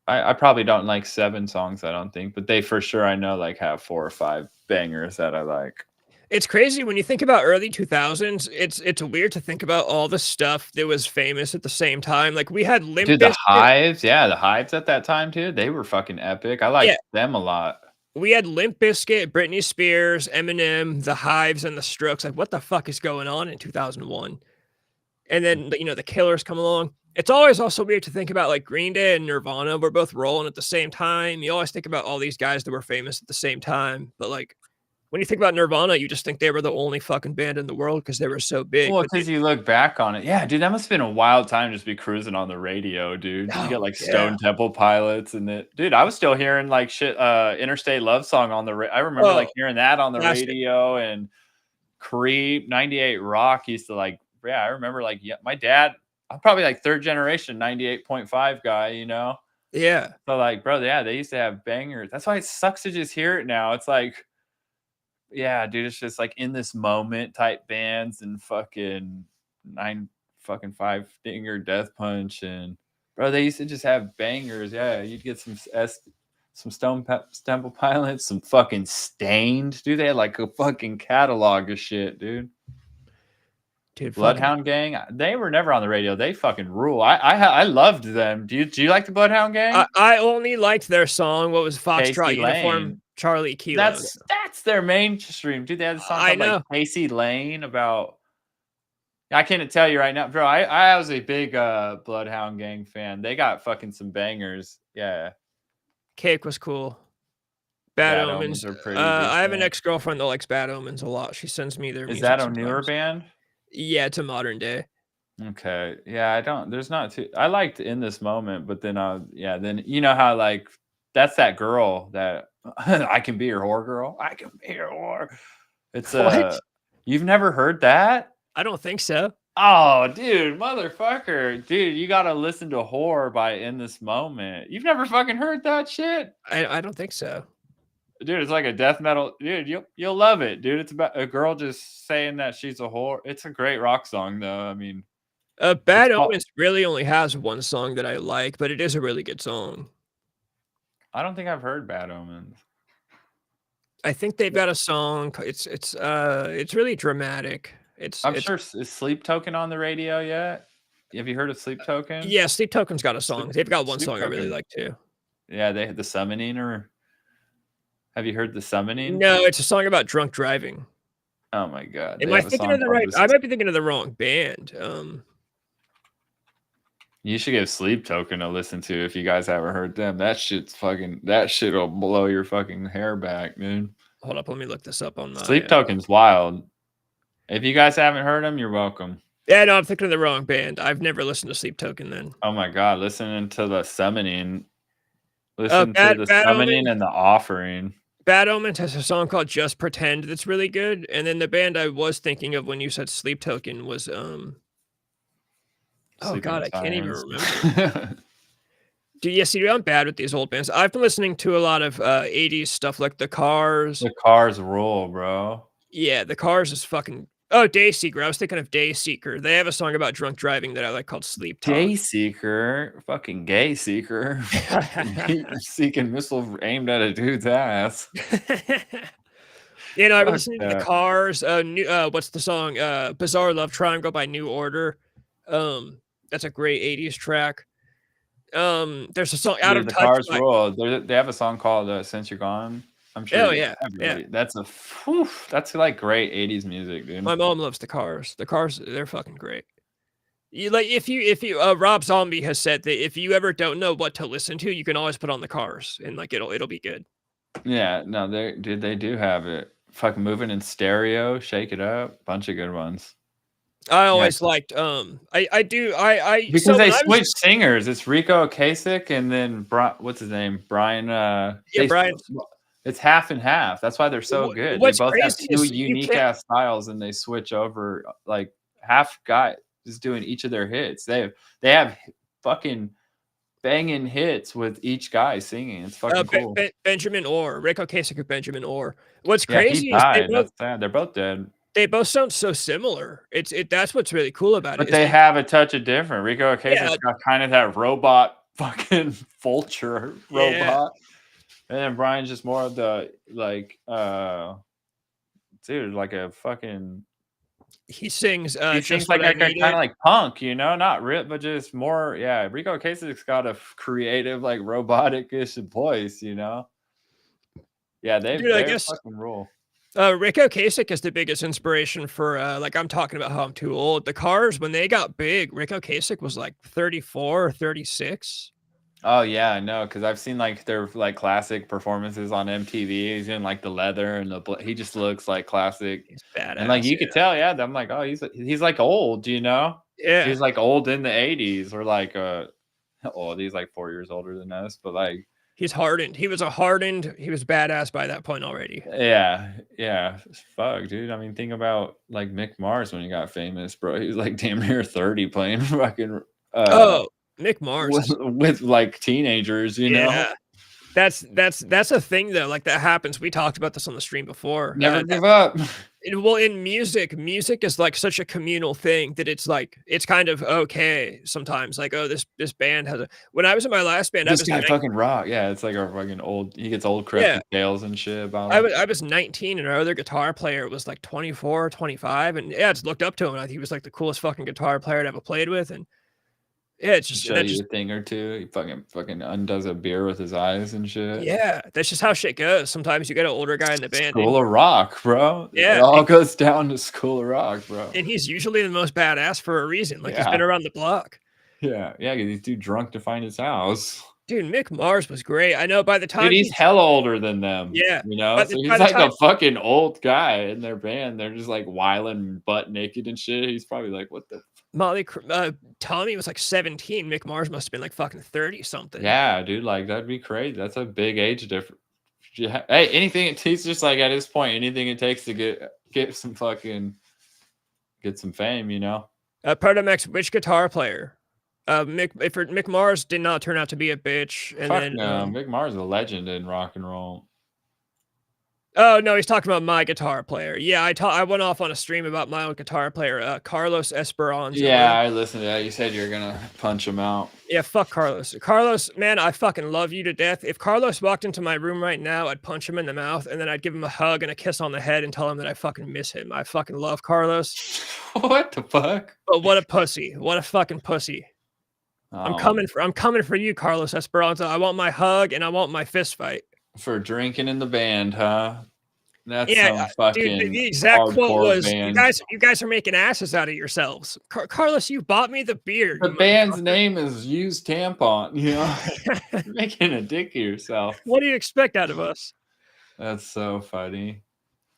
I probably don't like 7 songs. I don't think, but they for sure I know like have 4 or 5 bangers that I like. It's crazy when you think about early 2000s. It's weird to think about all the stuff that was famous at the same time. Like we had Limp Dude, the Bizkit. Hives, yeah, the Hives at that time too. They were fucking epic. I liked them a lot. We had Limp Bizkit, Britney Spears, Eminem, the Hives, and the Strokes. Like, what the fuck is going on in 2001? And then the Killers come along. It's always also weird to think about like Green Day and Nirvana were both rolling at the same time. You always think about all these guys that were famous at the same time, but like when you think about Nirvana, you just think they were the only fucking band in the world because they were so big. Well, because you look back on it. Yeah, dude, that must have been a wild time just be cruising on the radio, dude. You get like Stone Temple Pilots and it. Dude, I was still hearing like shit Interstate Love Song on the I remember like hearing that on the radio and Creep, 98 Rock used to like, yeah, I remember like my dad, I'm probably like 3rd generation 98.5 guy, you know? Yeah. So like, bro, yeah, they used to have bangers. That's why it sucks to just hear it now. It's like, yeah, dude, it's just like in this moment type bands and fucking 5 Finger Death Punch and bro, they used to just have bangers. Yeah, you'd get some Stone Temple Pilots, some fucking Stained, dude. They had like a fucking catalog of shit, dude. Dude, Bloodhound Gang, they were never on the radio. They fucking rule. I loved them. Do you like the Bloodhound Gang? I only liked their song. What was Foxtrot Uniform? Lane. Charlie Kilo. That's their mainstream, dude. They had a song called like Casey Lane about. I can't tell you right now, bro. I was a big Bloodhound Gang fan. They got fucking some bangers. Yeah. Cake was cool. Bad Omens are pretty. I have an ex-girlfriend that likes Bad Omens a lot. She sends me their music. Is that a newer band? Yeah, it's a modern day. Okay. Yeah, I don't. There's not too. I liked In This Moment, but then then you know how like that's that girl that I can be your whore girl. I can be your whore. It's what? You've never heard that? I don't think so. Oh, dude, motherfucker. Dude, you got to listen to Whore by In This Moment. You've never fucking heard that shit? I don't think so. Dude, it's like a death metal. Dude, you'll love it, dude. It's about a girl just saying that she's a whore. It's a great rock song, though. I mean, Bad Omens really only has one song that I like, but it is a really good song. I don't think I've heard Bad Omens. I think they've got a song. It's really dramatic. I'm sure. Is Sleep Token on the radio yet? Have you heard of Sleep Token? Yeah, Sleep Token's got a song. They've got one song I really like too. Yeah, they had The Summoning, or have you heard The Summoning? No, it's a song about drunk driving. Oh my god! Am I thinking of the right? I might be thinking of the wrong band. You should give Sleep Token a listen to if you guys haven't heard them. That shit'll blow your fucking hair back, dude. Hold up, let me look this up on my Sleep Token's wild. If you guys haven't heard them, you're welcome. Yeah, no, I'm thinking of the wrong band. I've never listened to Sleep Token then. Oh my god, listening to the Summoning. Listen to the Summoning and the Offering. Bad Omens has a song called Just Pretend that's really good. And then the band I was thinking of when you said Sleep Token was oh god, I can't even remember. Dude, yes, see, I'm bad with these old bands. I've been listening to a lot of 80s stuff like The Cars. The Cars rule, bro. Yeah, The Cars is fucking. Oh, Dayseeker. I was thinking of Dayseeker. They have a song about drunk driving that I like called Sleep Talk. Dayseeker, fucking gay seeker, seeking missile aimed at a dude's ass. You know, I've been listening to The Cars. What's the song? Bizarre Love Triangle by New Order. That's a great 80s track. There's a song Out of The Touch. Cars rule. They have a song called Since You're Gone. I'm sure. Oh yeah, yeah. That's like great 80s music, dude. My mom loves The Cars. The Cars, they're fucking great. You like if you Rob Zombie has said that if you ever don't know what to listen to, you can always put on The Cars and like it'll be good. Yeah, no, they do have it. Fucking Moving in Stereo, Shake It Up, bunch of good ones. I always liked I because they switched singers. It's Rico Ocasek and then what's his name? Brian Brian. It's half and half. That's why they're so good. They both have two unique ass styles and they switch over like half guy is doing each of their hits. They have fucking banging hits with each guy singing. It's fucking cool. Benjamin Orr, Rick Ocasek or Benjamin Orr. What's crazy he died. That's sad. They're both dead. They both sound so similar. That's what's really cool about it. But they have a touch of different. Rico Ocasek's got kind of that robot fucking vulture robot. And then Brian's just more of the like dude, like a fucking he sings like a kind of like punk, you know, not rip, but just more. Yeah, Rico Ocasek's got a creative, like robotic-ish voice, you know. Yeah, they fucking rule. Rick Ocasek is the biggest inspiration for like I'm talking about how I'm too old. The Cars, when they got big, Rick Ocasek was like 34 or 36. Oh yeah, I know, because I've seen like their like classic performances on MTV. He's in like the leather and he just looks like classic. He's badass. And like you could tell, I'm like, oh, he's like old, you know? Yeah. He's like old in the 80s or like he's like 4 years older than us, but like he's hardened. He was badass by that point already. Yeah. Fuck, dude. I mean, think about like Mick Mars when he got famous, bro. He was like damn near 30 playing fucking Mick Mars with like teenagers, you know. That's a thing though. Like that happens. We talked about this on the stream before. Never give up. Well, in music is like such a communal thing that it's like it's kind of okay sometimes. Like, oh, this band has a. When I was in my last band, this guy fucking rock. Yeah, it's like a fucking old. He gets old crusty tales and shit about him. I was 19 and our other guitar player was like 24, 25, and I just looked up to him and he was like the coolest fucking guitar player I'd ever played with, and it's just show you a thing or two. He fucking undoes a beer with his eyes and shit. Yeah, that's just how shit goes. Sometimes you get an older guy in the band. School of Rock, bro. Yeah, it all goes down to School of Rock, bro. And he's usually the most badass for a reason. Like he's been around the block. Yeah, because he's too drunk to find his house. Dude, Mick Mars was great. I know by the time he's hella older than them. Yeah, you know, so he's like a fucking old guy in their band. They're just like whiling butt naked and shit. He's probably like, what the. Tommy was like 17. Mick Mars must have been like fucking 30 something. Yeah, dude, like that'd be crazy. That's a big age difference. Yeah. Hey, anything it takes, just like at this point, anything it takes to get some fame, you know. Protomex, which guitar player? Mick Mars did not turn out to be a bitch. And Mick Mars is a legend in rock and roll. Oh no, he's talking about my guitar player. Yeah, I went off on a stream about my own guitar player, Carlos Esperanza. Yeah, I listened to that. You said you're gonna punch him out. Yeah, fuck Carlos. Carlos, man, I fucking love you to death. If Carlos walked into my room right now, I'd punch him in the mouth and then I'd give him a hug and a kiss on the head and tell him that I fucking miss him. I fucking love Carlos. What the fuck? But what a pussy. What a fucking pussy. Oh. I'm coming for you, Carlos Esperanza. I want my hug and I want my fist fight. For drinking in the band, huh? That's Yeah, some dude, fucking the exact quote hardcore was, band. You guys are making asses out of yourselves. Carlos, you bought me the beer. The you band's motherfucker." name is Used Tampon. You know, you're making a dick of yourself. What do you expect out of us? That's so funny.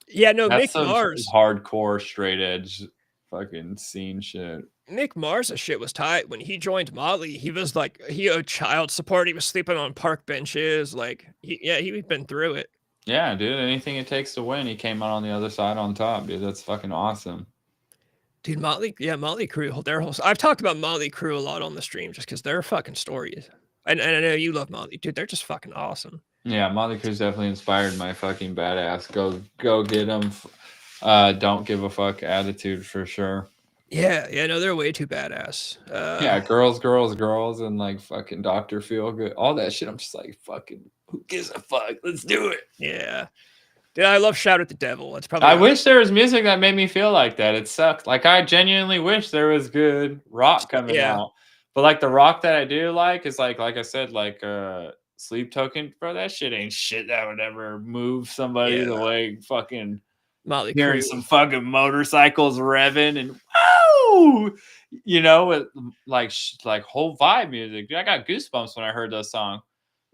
Yeah, no, That's Mick some Mars. hardcore, straight edge, fucking scene shit. Mick Mars' shit was tight. When he joined Motley, he was like, he owed child support. He was sleeping on park benches. Like, he'd been through it. Yeah, dude. Anything it takes to win, he came out on the other side on top, dude. That's fucking awesome. Dude, Motley Crue, their whole. I've talked about Motley Crue a lot on the stream just because their fucking stories. And I know you love Motley, dude. They're just fucking awesome. Yeah, Motley Crue's definitely inspired my fucking badass. Go get them. Don't give a fuck attitude for sure. Yeah, no, they're way too badass. Yeah, girls, and like fucking Dr. Feelgood, all that shit. I'm just like, fucking, who gives a fuck? Let's do it. Yeah. Dude, I love Shout at the Devil. It's probably. I wish there was music that made me feel like that. It sucked. Like, I genuinely wish there was good rock coming out. But like the rock that I do like is like I said, like Sleep Token, bro. That shit ain't shit that would ever move somebody the way fucking Motley hearing Crue. some fucking motorcycles revving and woo, you know, with like whole vibe music. Dude, I got goosebumps when I heard those songs.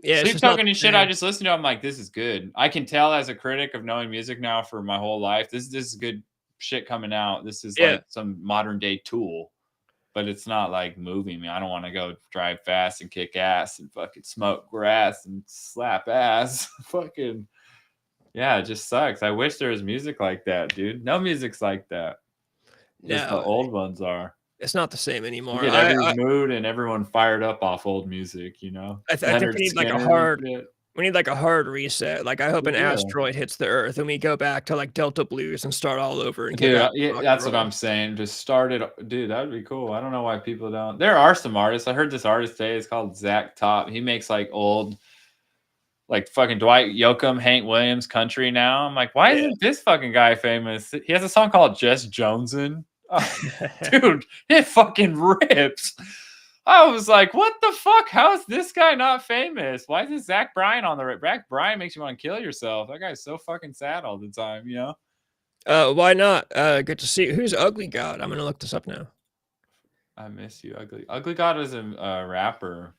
Yeah, Sleep Token and shit. I just listen to. I'm like, this is good. I can tell as a critic of knowing music now for my whole life. This is good shit coming out. This is like some modern day Tool, but it's not like moving me. I don't want to go drive fast and kick ass and fucking smoke grass and slap ass. Fucking. Yeah, it just sucks. I wish there was music like that, dude. No music's like that. Just the old ones are. It's not the same anymore. You get every mood and everyone fired up off old music, you know? I think we need like a hard reset. Like, I hope an asteroid hits the Earth and we go back to like Delta Blues and start all over. And dude, that's what I'm saying. Just start it. Dude, that would be cool. I don't know why people don't. There are some artists. I heard this artist today. It's called Zach Top. He makes like old, like fucking Dwight Yoakam, Hank Williams country now. I'm like, why isn't this fucking guy famous? He has a song called Just Jonesin'. Oh, dude, it fucking rips. I was like, what the fuck? How is this guy not famous? Why is this Zach Bryan on the Zach Bryan makes you want to kill yourself. That guy's so fucking sad all the time, you know? Why not? Good to see. Who's Ugly God? I'm gonna look this up now. I miss you, Ugly God is a rapper.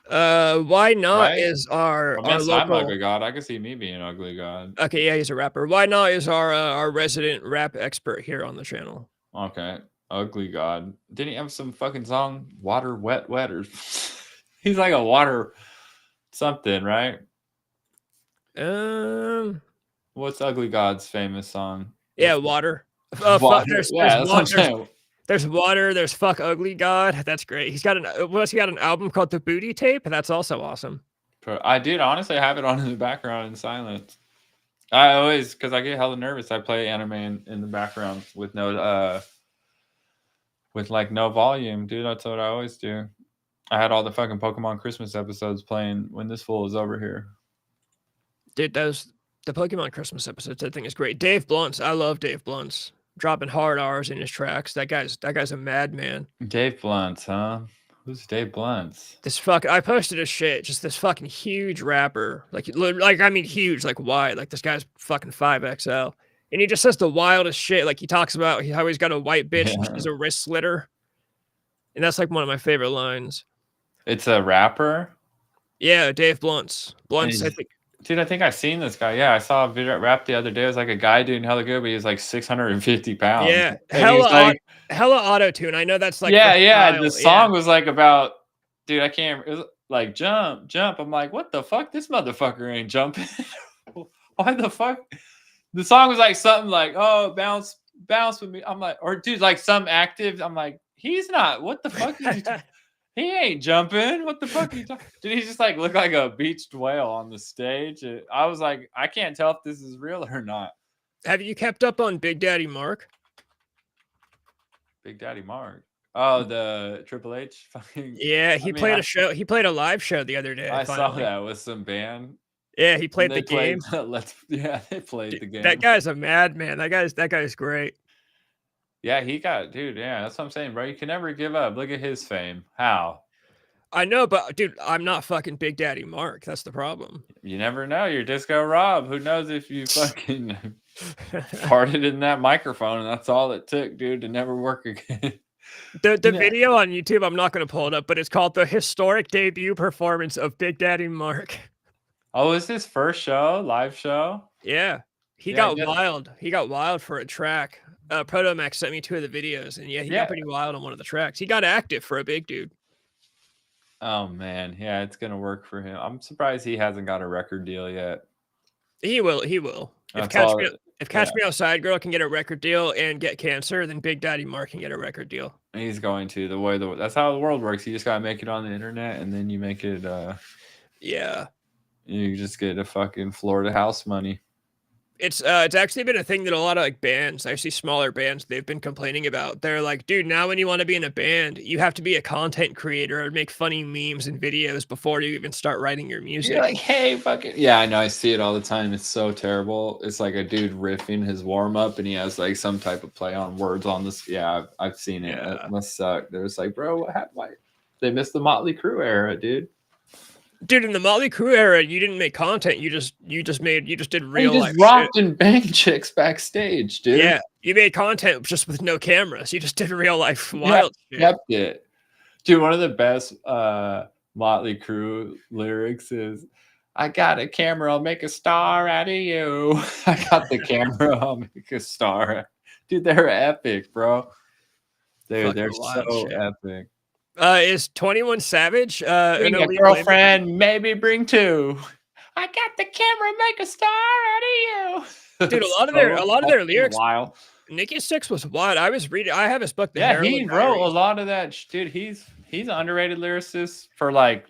Why not right? is our local... I'm Ugly God. I can see me being Ugly God. Okay, yeah, he's a rapper. Why not is our resident rap expert here on the channel. Okay, Ugly God. Didn't he have some fucking song? Water, wet, wetter. He's like a water something, right? What's Ugly God's famous song? Yeah, Water. Water. There's Water. There's Fuck Ugly God. That's great. He got an album called The Booty Tape. That's also awesome. I did honestly have it on in the background in silence. I always, because I get hella nervous. I play anime in the background with no volume, dude. That's what I always do. I had all the fucking Pokemon Christmas episodes playing when this fool is over here. Dude, the Pokemon Christmas episodes, that thing is great. Dave Blunts, I love Dave Blunts. Dropping hard R's in his tracks. That guy's a madman. Dave Blunts, huh? Who's Dave Blunts? I posted his shit. Just this fucking huge rapper, like I mean huge, like wide. Like this guy's fucking 5XL, and he just says the wildest shit. Like he talks about how he's got a white bitch and she's a wrist slitter, and that's like one of my favorite lines. It's a rapper. Yeah, Dave Blunts. Blunts, I think. Dude, I think I've seen this guy. Yeah, I saw a video rap the other day. It was like a guy doing hella good, but he was like 650 pounds. Yeah, hella auto-tune. I know that's like the song was like about, dude, I can't. It was like jump. I'm like, what the fuck? This motherfucker ain't jumping. Why the fuck? The song was like something like, oh, bounce with me. I'm like, or dude, like some active. I'm like, he's not. What the fuck? He ain't jumping. What the fuck are you talking? Did he just like look like a beached whale on the stage? I was like, I can't tell if this is real or not. Have you kept up on Big Daddy Mark? Big Daddy Mark. Oh, the Triple H fucking. Yeah, he played a show. He played a live show the other day. I saw that with some band. Yeah, he played the game. They played the game. That guy's a madman. That guy's great. Yeah, that's what I'm saying, bro. You can never give up. Look at his fame. How? I know, but dude, I'm not fucking Big Daddy Mark. That's the problem. You never know. You're Disco Rob. Who knows if you fucking farted in that microphone and that's all it took, dude, to never work again. The video on YouTube, I'm not going to pull it up, but it's called The Historic Debut Performance of Big Daddy Mark. Oh, is his first show, live show? Yeah. He got wild. He got wild for a track. Protomax sent me 2 of the videos, and he got pretty wild on one of the tracks. He got active for a big dude. Oh man, yeah, it's gonna work for him. I'm surprised he hasn't got a record deal yet. He will. He will. If Catch Me Outside Girl can get a record deal and get cancer, then Big Daddy Mark can get a record deal. He's going to. That's how the world works. You just gotta make it on the internet, and then you make it. Yeah. You just get a fucking Florida house money. It's actually been a thing that a lot of like bands, I see smaller bands, they've been complaining about. They're like, dude, now when you want to be in a band, you have to be a content creator or make funny memes and videos before you even start writing your music. You're like, hey, fucking yeah, I know, I see it all the time. It's so terrible. It's like a dude riffing his warm up, and he has like some type of play on words on this. Yeah, I've seen it. Yeah. It must suck. They're just like, bro, what happened? Why? They missed the Motley Crue era, dude. Dude, in the Motley Crue era, you didn't make content. You just did real life. You just rocked and banged chicks backstage, dude. Yeah, you made content just with no cameras. You just did real life wild shit. Kept it. Dude, one of the best Motley Crue lyrics is, I got a camera, I'll make a star out of you. I got the camera, I'll make a star. Dude, they're epic, bro. They're so epic. Is 21 Savage bring a girlfriend, maybe bring 2. I got the camera, make a star out of you. Dude, a lot of their lyrics. Wild. Nikki Sixx was wild. I was reading. I have his book. He wrote a lot of that. Dude, he's an underrated lyricist for like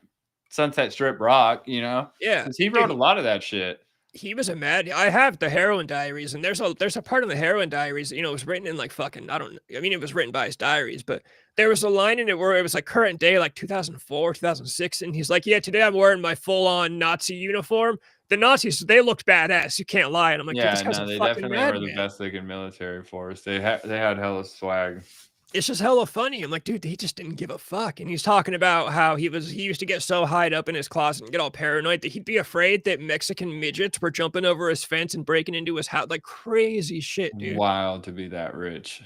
Sunset Strip rock. You know. Yeah, he wrote a lot of that shit. He was a mad. I have the Heroin Diaries, and there's a part of the Heroin Diaries. You know, it was written in like fucking. It was written by his diaries, but there was a line in it where it was like current day, like 2004, 2006, and he's like, "Yeah, today I'm wearing my full-on Nazi uniform. The Nazis, they looked badass. You can't lie." And I'm like, yeah, no, they definitely were the best looking military force. They had hella swag. It's just hella funny. I'm like, dude, he just didn't give a fuck. And he's talking about how he used to get so hide up in his closet and get all paranoid that he'd be afraid that Mexican midgets were jumping over his fence and breaking into his house. Like crazy shit, dude. Wild to be that rich.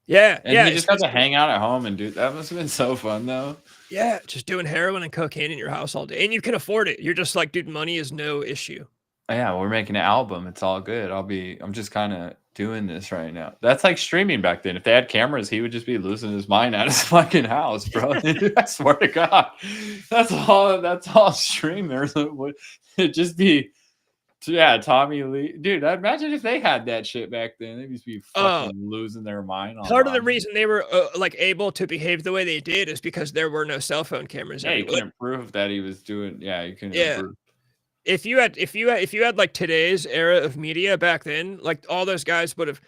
Yeah. And he just got to hang out at home and do that. Must have been so fun though. Yeah, just doing heroin and cocaine in your house all day. And you can afford it. You're just like, dude, money is no issue. Yeah, we're making an album. It's all good. I'm just kind of doing this right now. That's like streaming back then. If they had cameras, he would just be losing his mind at his fucking house, bro. I swear to God. That's all streamers would just be. Yeah, Tommy Lee. Dude, imagine if they had that shit back then. They'd just be fucking losing their mind. Part of the reason they were like able to behave the way they did is because there were no cell phone cameras. Yeah, you couldn't prove that he was doing. Yeah, you couldn't. Yeah. Prove. If you had like today's era of media back then, like all those guys would have,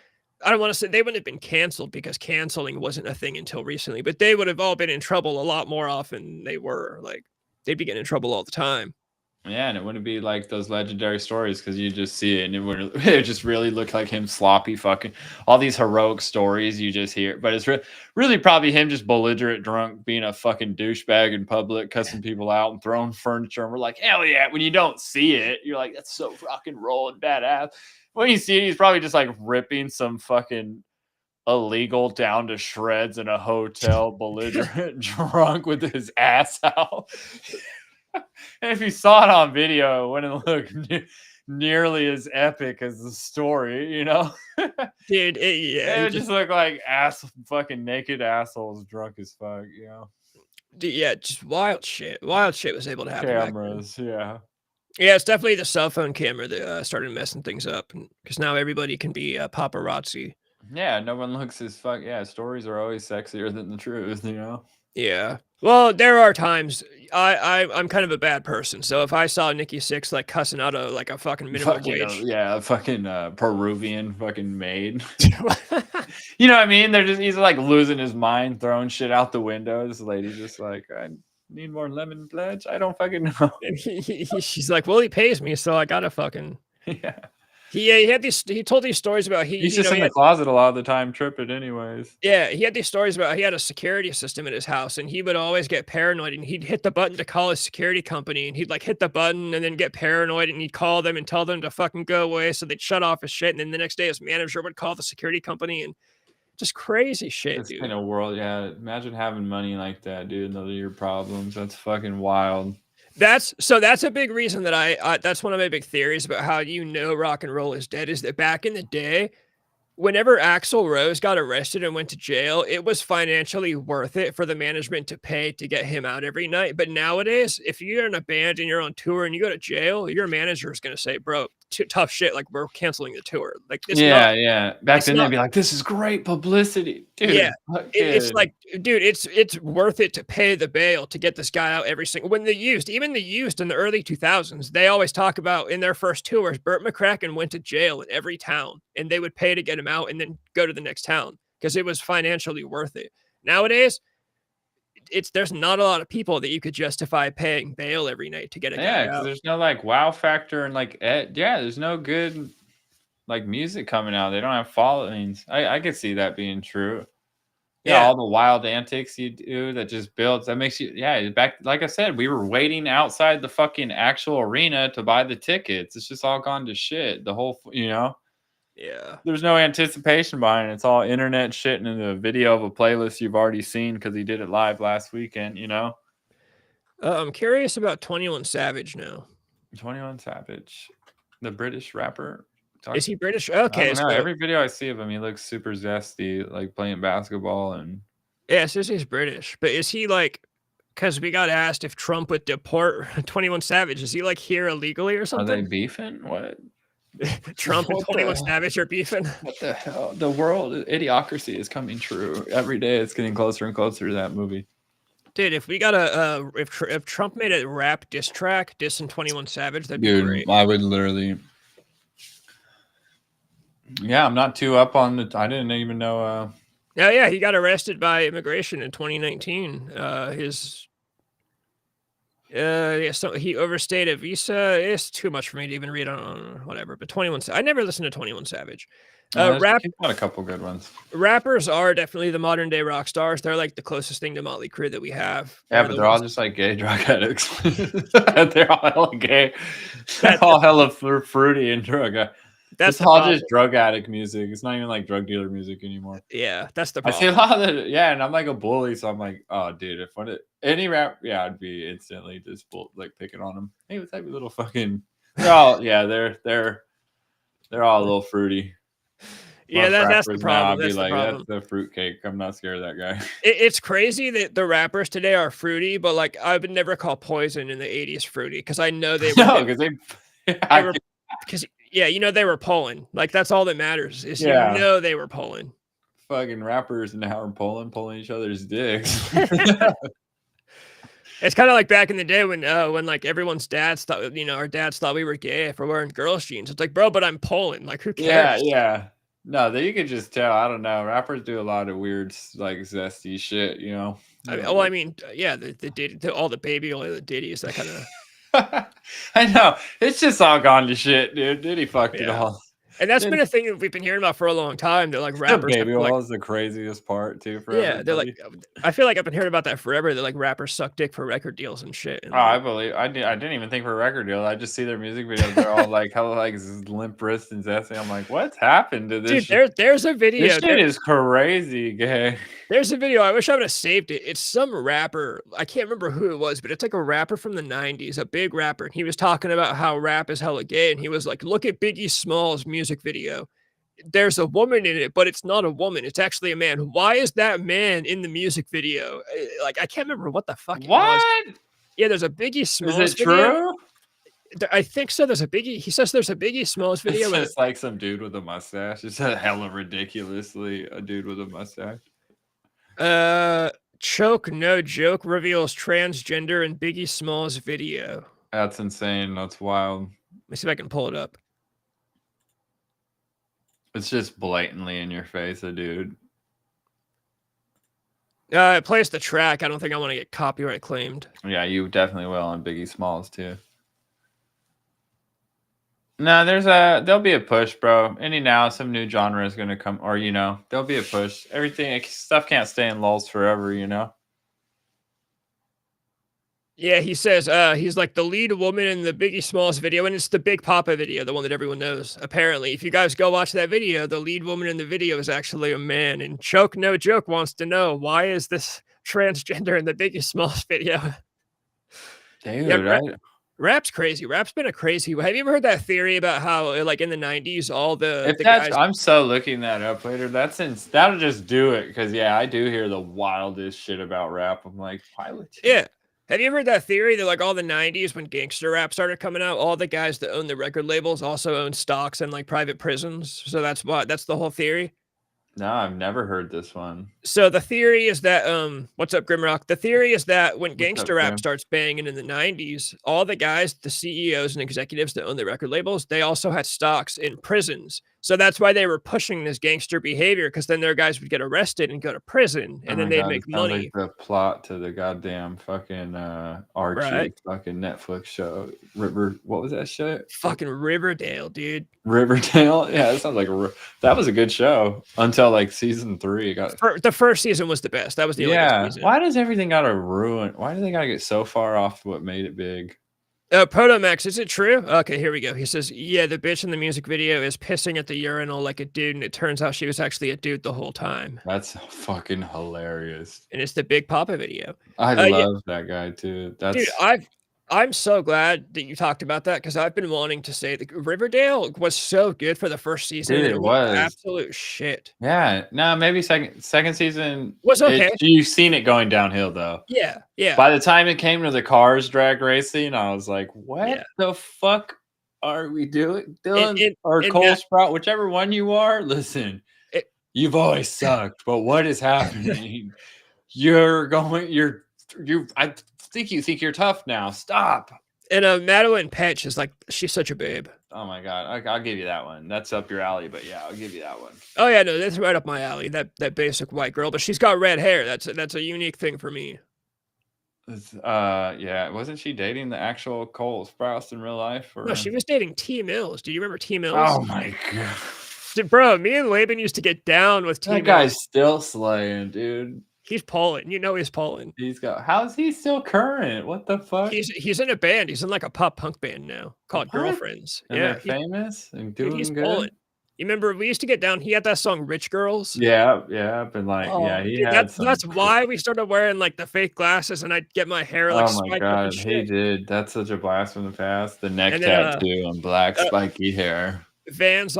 I don't want to say they wouldn't have been canceled because canceling wasn't a thing until recently, but they would have all been in trouble a lot more often than they were. Like they'd be getting in trouble all the time. Yeah, and it wouldn't be like those legendary stories because you just see it and it just really look like him sloppy fucking all these heroic stories you just hear. But it's really probably him just belligerent drunk, being a fucking douchebag in public, cussing people out and throwing furniture. And we're like, hell yeah. When you don't see it, you're like, that's so fucking rolling badass. When you see it, he's probably just like ripping some fucking illegal down to shreds in a hotel, belligerent drunk with his ass out. And if you saw it on video, it wouldn't look nearly as epic as the story, you know? Dude, it would just look like fucking naked assholes drunk as fuck, you know? Dude, yeah, just wild shit. Wild shit was able to happen. Cameras, yeah. Yeah, it's definitely the cell phone camera that started messing things up because now everybody can be paparazzi. Yeah, no one looks as fuck. Yeah, stories are always sexier than the truth, you know? Yeah. Well, there are times I'm kind of a bad person. So if I saw Nikki Sixx like cussing out a fucking minimum wage, yeah, fucking Peruvian fucking maid. You know what I mean? He's like losing his mind, throwing shit out the window. This lady's just like, I need more lemon pledge. I don't fucking know. She's like, well, he pays me, so I gotta fucking. Yeah. He had these. He told these stories about He's just in the closet a lot of the time, tripping anyways. Yeah, he had these stories about he had a security system in his house, and he would always get paranoid, and he'd hit the button to call his security company, and he'd like hit the button and then get paranoid, and he'd call them and tell them to fucking go away, so they'd shut off his shit, and then the next day his manager would call the security company, and just crazy shit, It's dude. kind of world, yeah. Imagine having money like that, dude. And those are your problems. That's fucking wild. That's a big reason that I that's one of my big theories about how rock and roll is dead is that back in the day, whenever Axl Rose got arrested and went to jail, it was financially worth it for the management to pay to get him out every night. But nowadays, if you're in a band and you're on tour and you go to jail, your manager is going to say, "Bro, tough shit. Like we're canceling the tour." Like it's yeah. Back then they'd be like, "This is great publicity, dude." Yeah, it's like, dude, it's worth it to pay the bail to get this guy out every single. Even the used in the early 2000s, they always talk about in their first tours, Burt McCracken went to jail in every town, and they would pay to get him out and then go to the next town because it was financially worth it. Nowadays, there's not a lot of people that you could justify paying bail every night to get a guy out. There's no like wow factor and like there's no good like music coming out. They don't have followings. I could see that being true. Yeah, all the wild antics you do that just builds. That makes you back. Like I said, we were waiting outside the fucking actual arena to buy the tickets. It's just all gone to shit. The whole Yeah. There's no anticipation behind it. It's all internet shit and in the video of a playlist you've already seen because he did it live last weekend, I'm curious about 21 Savage now. 21 Savage, the British rapper. Is he British? Okay. So every video I see of him, he looks super zesty, like playing basketball and. Yeah, it says he's British, but is he like? Because we got asked if Trump would deport 21 Savage. Is he like here illegally or something? Are they beefing? What? Trump and 21 Savage are beefing. What the hell? The world idiocracy is coming true every day. It's getting closer and closer to that movie. Dude, if we got if Trump made a rap diss track dissing 21 Savage, that'd be great. I would literally. Yeah, I'm not too up on the. I didn't even know. Yeah, he got arrested by immigration in 2019. So he overstayed a visa. It's too much for me to even read on whatever. But 21, I never listened to 21 Savage. Got a couple good ones. Rappers are definitely the modern day rock stars. They're like the closest thing to Motley Crue that we have. Yeah, but they're all just like gay drug addicts. They're all hella gay. They're all hella fruity and drug. It's all just drug addict music. It's not even like drug dealer music anymore. Yeah, that's the problem. I see a lot of that. Yeah, and I'm like a bully, so I'm like, oh, dude, if any rap, I'd be instantly just like picking on them. Hey, what's that little fucking? They're all they're all a little fruity. Yeah, that's the problem. I'd be like, that's the fruitcake. I'm not scared of that guy. It's crazy that the rappers today are fruity, but like I would never call Poison in the 80s fruity because I know they were. No, because they were pulling. Like that's all that matters is they were pulling. Fucking rappers now are pulling each other's dicks. It's kind of like back in the day when like everyone's dads thought our dads thought we were gay for wearing girls' jeans. It's like, bro, but I'm pulling. Like who cares? Yeah. No, you could just tell. I don't know. Rappers do a lot of weird, like zesty shit. The all the baby oil, the ditties, that kind of. I know. It's just all gone to shit, dude. Diddy fucked it all. And that's been a thing that we've been hearing about for a long time. That like rappers, baby oil is the craziest part too. For everybody. They're like, I feel like I've been hearing about that forever. That like rappers suck dick for record deals and shit. And, I believe I didn't even think for a record deal. I just see their music videos. They're all like hella like limp wrists and zesty. I'm like, what's happened to this? Dude, there's a video. This shit is crazy, gay. There's a video. I wish I would have saved it. It's some rapper. I can't remember who it was, but it's like a rapper from the 90s, a big rapper. And he was talking about how rap is hella gay. And he was like, look at Biggie Smalls' music video. There's a woman in it, but it's not a woman. It's actually a man. Why is that man in the music video? Like, I can't remember what the fuck it was. Yeah, there's a Biggie Smalls video. Is it true? I think so. There's a Biggie. He says there's a Biggie Smalls video. It's just like some dude with a mustache. It's a hella ridiculously a dude with a mustache. Choke No Joke reveals transgender in Biggie Smalls video. That's insane. That's wild. Let me see if I can pull it up. It's just blatantly in your face, a dude. It plays the track. I don't think I want to get copyright claimed. Yeah, you definitely will on Biggie Smalls too. No, there'll be a push, bro. Any now, some new genre is gonna come, or there'll be a push. Everything stuff can't stay in lulls forever, Yeah, he says he's like the lead woman in the Biggie Smalls video, and it's the Big Papa video, the one that everyone knows. Apparently, if you guys go watch that video, the lead woman in the video is actually a man. And Choke No Joke wants to know, why is this transgender in the Biggie Smalls video? Dude, Yeah, rap's crazy. Rap's been a crazy. Have you ever heard that theory about how, like in the '90s, all the guys? I'm so looking that up later. That'll just do it, because I do hear the wildest shit about rap. I'm like, why would you? Yeah. Have you ever heard that theory that like all the '90s when gangster rap started coming out, all the guys that own the record labels also own stocks in like private prisons? So that's the whole theory. No, I've never heard this one. So the theory is that what's up, Grimrock? The theory is that when What's up, gangster rap Grim? starts banging in the '90s, all the guys, the CEOs and executives that own the record labels, they also had stocks in prisons. So that's why they were pushing this gangster behavior, because then their guys would get arrested and go to prison, and then they'd make money. Like the plot to the goddamn fucking Archie Right. fucking Netflix show. What was that shit? Fucking Riverdale, dude. Riverdale. Yeah, that sounds like that was a good show until like season 3. The first season was the best. That was the only good season. Why does everything gotta ruin? Why do they gotta get so far off what made it big? Protomax, is it true? Okay, here we go. He says, yeah, the bitch in the music video is pissing at the urinal like a dude, and it turns out she was actually a dude the whole time. That's fucking hilarious. And it's the Big Papa video. I love that guy too. Dude, I'm so glad that you talked about that, because I've been wanting to say that Riverdale was so good for the first season. Dude, and it was absolute shit. Yeah, no, maybe second season Was okay. You've seen it going downhill though. Yeah. By the time it came to the cars drag racing, I was like, what the fuck are we doing? Dylan or Cole Sprout, whichever one you are, listen, you've always sucked, but what is happening? I think you think you're tough now. Stop. And Madeline Petch is like, she's such a babe. Oh my god, I'll give you that one. That's up your alley, but yeah, I'll give you that one. Oh yeah, no, that's right up my alley. That basic white girl, but she's got red hair. That's a unique thing for me. Yeah, wasn't she dating the actual Cole Sprouse in real life? No, she was dating T Mills. Do you remember T Mills? Oh my god, dude, bro, me and Laban used to get down with T Mills. That guy's still slaying, dude. He's Poland. You know he's Poland. How's he still current? What the fuck? He's in a band. He's in like a pop punk band now called Girlfriends. And they're famous and doing he's good. Poland. You remember we used to get down. He had that song "Rich Girls." Yeah, and like that's why we started wearing like the fake glasses, and I'd get my hair like. Oh my god, he did. That's such a blast from the past. The neck tattoo and black spiky hair. The Vans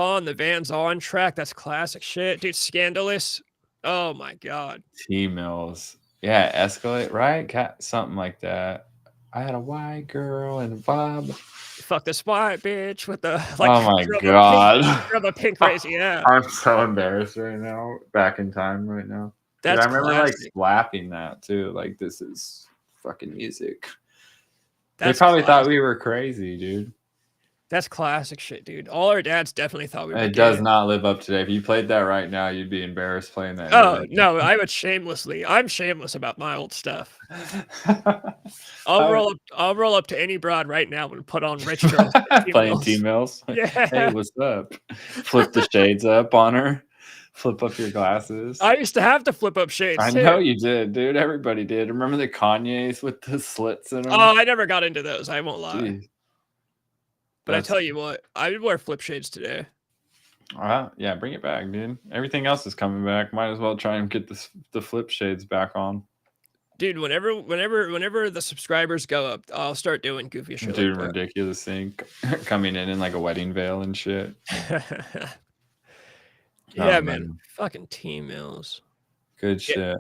On track. That's classic shit, dude. Scandalous. Oh my god. T Mills. Yeah, Escalate, right? Something like that. I had a white girl and a bob. Fuck this white bitch with the like. Oh my god. A pink face, yeah. I'm so embarrassed right now. Back in time right now. That's I remember classic. like slapping that too. Like, this is fucking music. That's they probably thought we were crazy, dude. That's classic shit, dude. All our dads definitely thought we were. It does not live up today. If you played that right now, you'd be embarrassed playing that. Oh no, I would shamelessly. I'm shameless about my old stuff. I'll roll up to any broad right now and put on Rich Girls playing T Mills. Yeah. Hey, what's up? Flip the shades up on her. Flip up your glasses. I used to have to flip up shades. I know you did, dude. Everybody did. Remember the Kanye's with the slits in them? Oh, I never got into those. I won't lie. Jeez. But I tell you what, I would wear flip shades today. Yeah, bring it back, dude. Everything else is coming back. Might as well try and get the flip shades back on. Dude, whenever the subscribers go up, I'll start doing goofy shit. Dude, like ridiculous thing coming in like a wedding veil and shit. Yeah, man. Fucking T Mills. Good shit.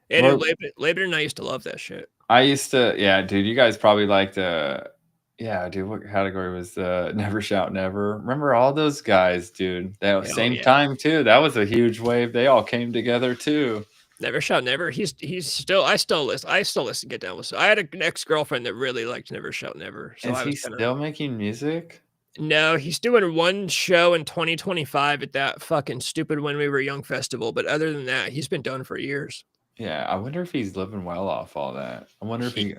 And Laban and I used to love that shit. I used to, dude. You guys probably liked dude. What category was the Never Shout Never? Remember all those guys, dude? That same time too. That was a huge wave. They all came together too. Never Shout Never. He's still. I still listen. Get Down with. I had an ex-girlfriend that really liked Never Shout Never. So is he still making music? No, he's doing one show in 2025 at that fucking stupid When We Were Young festival. But other than that, he's been done for years. Yeah, I wonder if he's living well off all that. I wonder if he.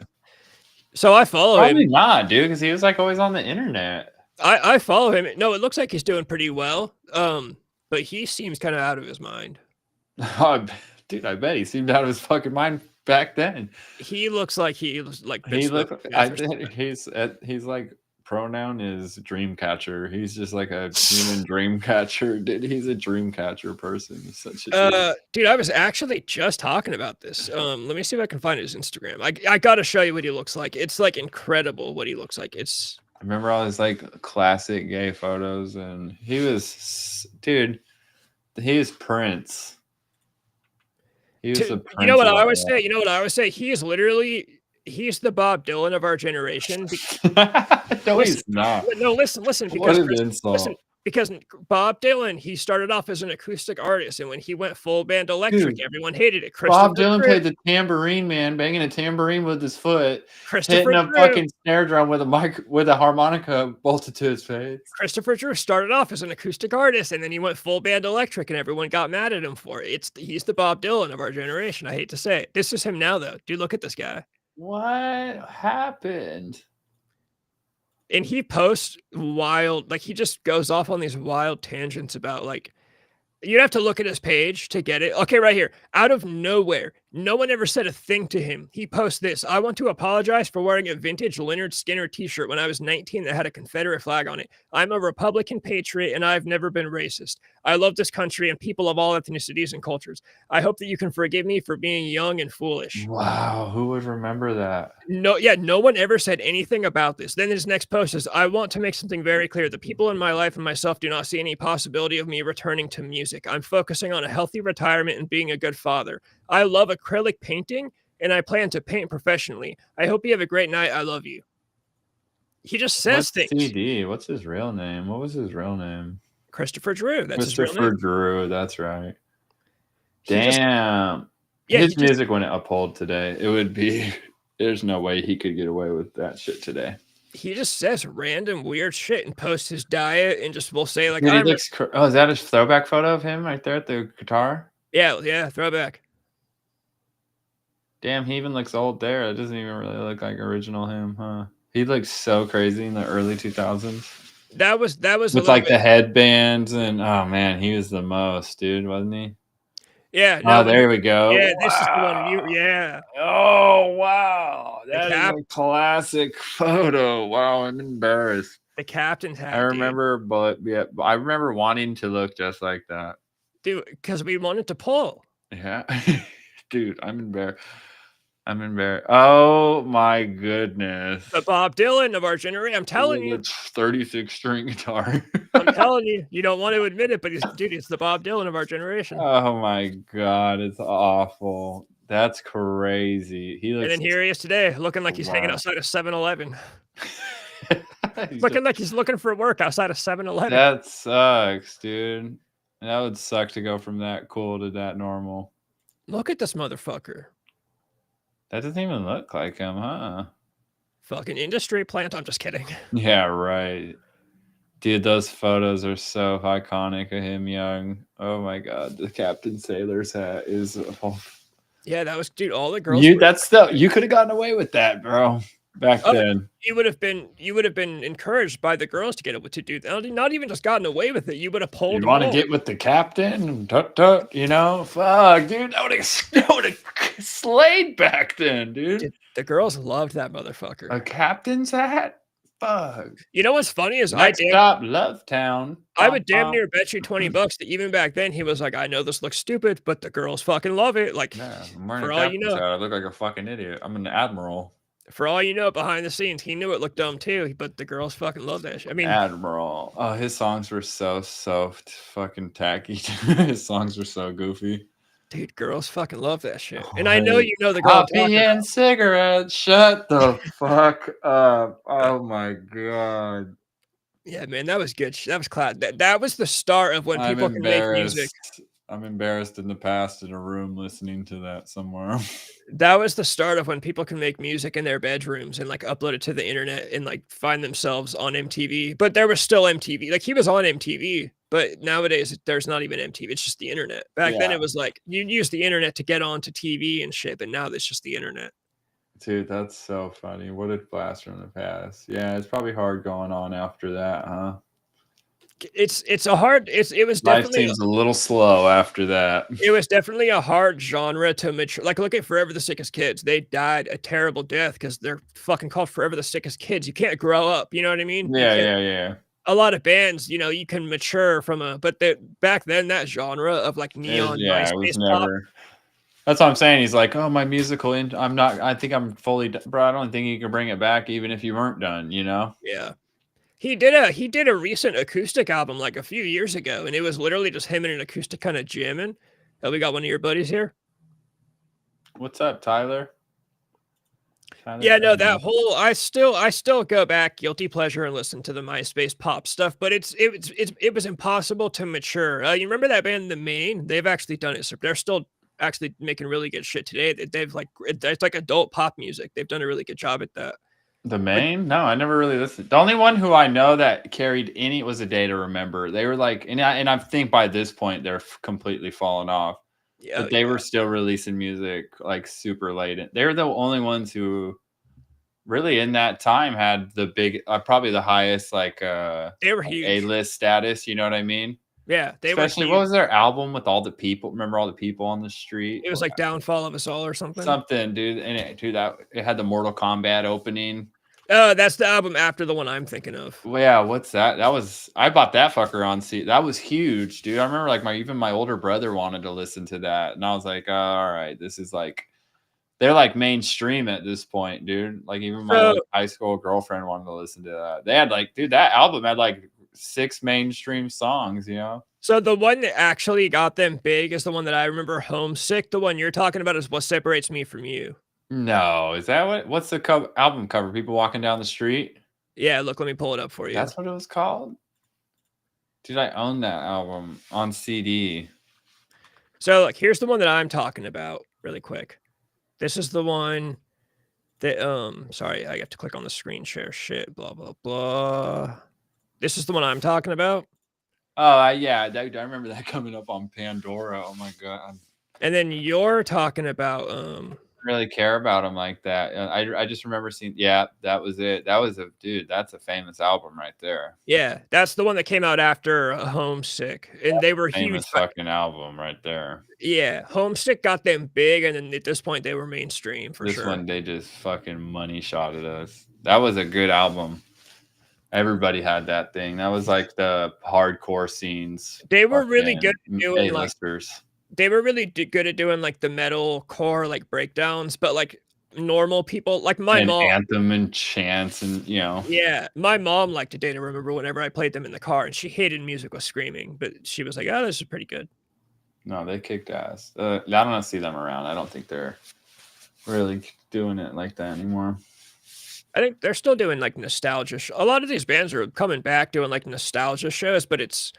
So I follow him. Probably not, dude, because he was like always on the internet. I follow him. No, it looks like he's doing pretty well. But he seems kind of out of his mind. Oh, dude, I bet he seemed out of his fucking mind back then. He looks like he was like He look. I He's like pronoun is dream catcher. He's just like a human dream catcher. Dude, he's a dream catcher person. He's such a dude, I was actually just talking about this. Let me see if I can find his Instagram. I gotta show you what he looks like. It's like incredible what he looks like. It's I remember all his like classic gay photos, and he was, dude, he was Prince. He was the Prince. You know what I always say? You know what I always say? He's the Bob Dylan of our generation. No, he's not. No, listen, What an insult. listen, because Bob Dylan, he started off as an acoustic artist, and when he went full band electric, Dude, everyone hated it. Bob Dylan played the tambourine, man, banging a tambourine with his foot, Christopher hitting a Drew. fucking snare drum with a harmonica bolted to his face. Christopher Drew started off as an acoustic artist, and then he went full band electric, and everyone got mad at him for it. He's the Bob Dylan of our generation. I hate to say it. This is him now, though. Dude, look at this guy. What happened? And he posts wild, like he just goes off on these wild tangents about like, you'd have to look at his page to get it. Okay, right here. Out of nowhere, no one ever said a thing to him. He posts this. I want to apologize for wearing a vintage Leonard Skinner t-shirt when I was 19 that had a Confederate flag on it. I'm a Republican patriot and I've never been racist. I love this country and people of all ethnicities and cultures. I hope that you can forgive me for being young and foolish. Wow, who would remember that? No one ever said anything about this. Then his next post is, I want to make something very clear. The people in my life and myself do not see any possibility of me returning to music. I'm focusing on a healthy retirement and being a good father. I love acrylic painting and I plan to paint professionally. I hope you have a great night. I love you. He just says things. CD? What's his real name? What was his real name? Christopher Drew. That's his Christopher real name. Drew. That's right. Damn. His music wouldn't uphold today. It would be. There's no way he could get away with that shit today. He just says random weird shit and posts his diet and just will say like, Dude, is that his throwback photo of him right there at the guitar? Yeah, throwback. Damn, he even looks old there. It doesn't even really look like original him, huh? He looks so crazy in the early 2000s. That was with like the headbands and oh man, he was the most, dude, wasn't he? Yeah. No, there we go. Yeah, this is the one. Yeah. Oh wow, that is a classic photo. Wow, I'm embarrassed. The captain's hat. I remember, but yeah, I remember wanting to look just like that, dude, because we wanted to pull. Yeah, dude, I'm embarrassed. Oh my goodness. The Bob Dylan of our generation. I'm telling you. 36 string guitar. I'm telling you. You don't want to admit it, but it's the Bob Dylan of our generation. Oh my God. It's awful. That's crazy. And then here he is today, looking like he's hanging outside of 7-Eleven. Looking like he's looking for work outside of 7-Eleven. That sucks, dude. That would suck to go from that cool to that normal. Look at this motherfucker. That doesn't even look like him, huh? Fucking industry plant. I'm just kidding. Yeah, right. Dude, those photos are so iconic of him young. Oh my God. The Captain Sailor's hat is... Oh. Yeah, that was... Dude, all the girls... You could have gotten away with that, bro. Back then. You would have been encouraged by the girls to do that. Not even just gotten away with it. You would have pulled. You want to get with the captain? Tut, you know? Fuck, dude. That would have slayed back then, dude. The girls loved that motherfucker. A captain's hat? Fuck. You know what's funny is Stop Love Town. I would damn near bet you $20 that even back then he was like, I know this looks stupid, but the girls fucking love it. Like, for all you know, I look like a fucking idiot. I'm an admiral. For all you know, behind the scenes, he knew it looked dumb too, but the girls fucking love that shit. I mean, Admiral. Oh, his songs were so fucking tacky. His songs were so goofy. Dude, girls fucking love that shit. And I know you know the girl. Coffee and cigarettes. Shut the fuck up. Oh my God. Yeah, man, that was good. That was class. That was the start of when people can make music. I'm embarrassed in the past in a room listening to that somewhere. That was the start of when people can make music in their bedrooms and like upload it to the internet and like find themselves on MTV. But there was still MTV. Like he was on MTV, but nowadays there's not even MTV. It's just the internet. Back then it was like you use the internet to get onto TV and shit, but now it's just the internet. Dude, that's so funny. What a blast from the past. Yeah, it's probably hard going on after that, huh? It's a hard. It was Life definitely seems a little slow after that. it was definitely a hard genre to mature. Like, look at Forever the Sickest Kids. They died a terrible death because they're fucking called Forever the Sickest Kids. You can't grow up. You know what I mean? You Yeah, can't. yeah, yeah. A lot of bands, you know, you can mature from a. But back then, that genre of like neon It was MySpace pop. never. That's what I'm saying. He's like, oh, my musical. I'm not. I think I'm fully. Bro, I don't think you can bring it back, even if you weren't done. You know. Yeah. He did a recent acoustic album like a few years ago, and it was literally just him and an acoustic kind of jamming. We got one of your buddies here. What's up, Tyler? Yeah, no, that whole I still go back guilty pleasure and listen to the MySpace pop stuff, but it was impossible to mature. You remember that band, The Maine? They've actually done it. So they're still actually making really good shit today. They've like it's like adult pop music. They've done a really good job at that. The Maine? No, I never really listened. The only one who I know that carried any was A Day to Remember. They were like, and I think by this point they're completely fallen off. Yeah, But they were still releasing music like super late. They were the only ones who really in that time had the big, probably the highest like they were huge. A-list status. You know what I mean? Yeah, they Especially, were. what was their album with all the people? Remember all the people on the street? It was like Downfall of Us All or something. Something, dude. And it had the Mortal Kombat opening. Oh, that's the album after the one I'm thinking of. Well, yeah, what's that? I bought that fucker on CD. That was huge, dude. I remember like even my older brother wanted to listen to that, and I was like, all right, this is like, they're like mainstream at this point, dude. Like even my like, high school girlfriend wanted to listen to that. They had like, dude, that album had like 6 mainstream songs, you know. So the one that actually got them big is the one that I remember, Homesick. The one you're talking about is What Separates Me From You. No, is that what's the album cover? People walking down the street? Yeah, look, let me pull it up for you. That's what it was called? Dude, I own that album on CD. So look, here's the one that I'm talking about really quick. This is the one that, sorry, I have to click on the screen share shit, blah, blah, blah. This is the one I'm talking about. Oh, yeah, I remember that coming up on Pandora. Oh my God. And then you're talking about, really care about him like that. I just remember seeing, yeah, that was it. That was that's a famous album right there. Yeah, that's the one that came out after Homesick, and they were famous huge. Fucking album right there. Yeah, Homesick got them big, and then at this point they were mainstream for sure. This one they just fucking money shot at us. That was a good album. Everybody had that thing. That was like the hardcore scenes. They were really good at doing A-listers. They were really good at doing like the metal core like breakdowns, but like normal people like my mom, Anthem and Chance, and you know. Yeah, my mom liked A Day to Remember whenever I played them in the car, and she hated music with screaming, but she was like, "Oh, this is pretty good." No, they kicked ass. I don't see them around. I don't think they're really doing it like that anymore. I think they're still doing like nostalgia. A lot of these bands are coming back doing like nostalgia shows, but it's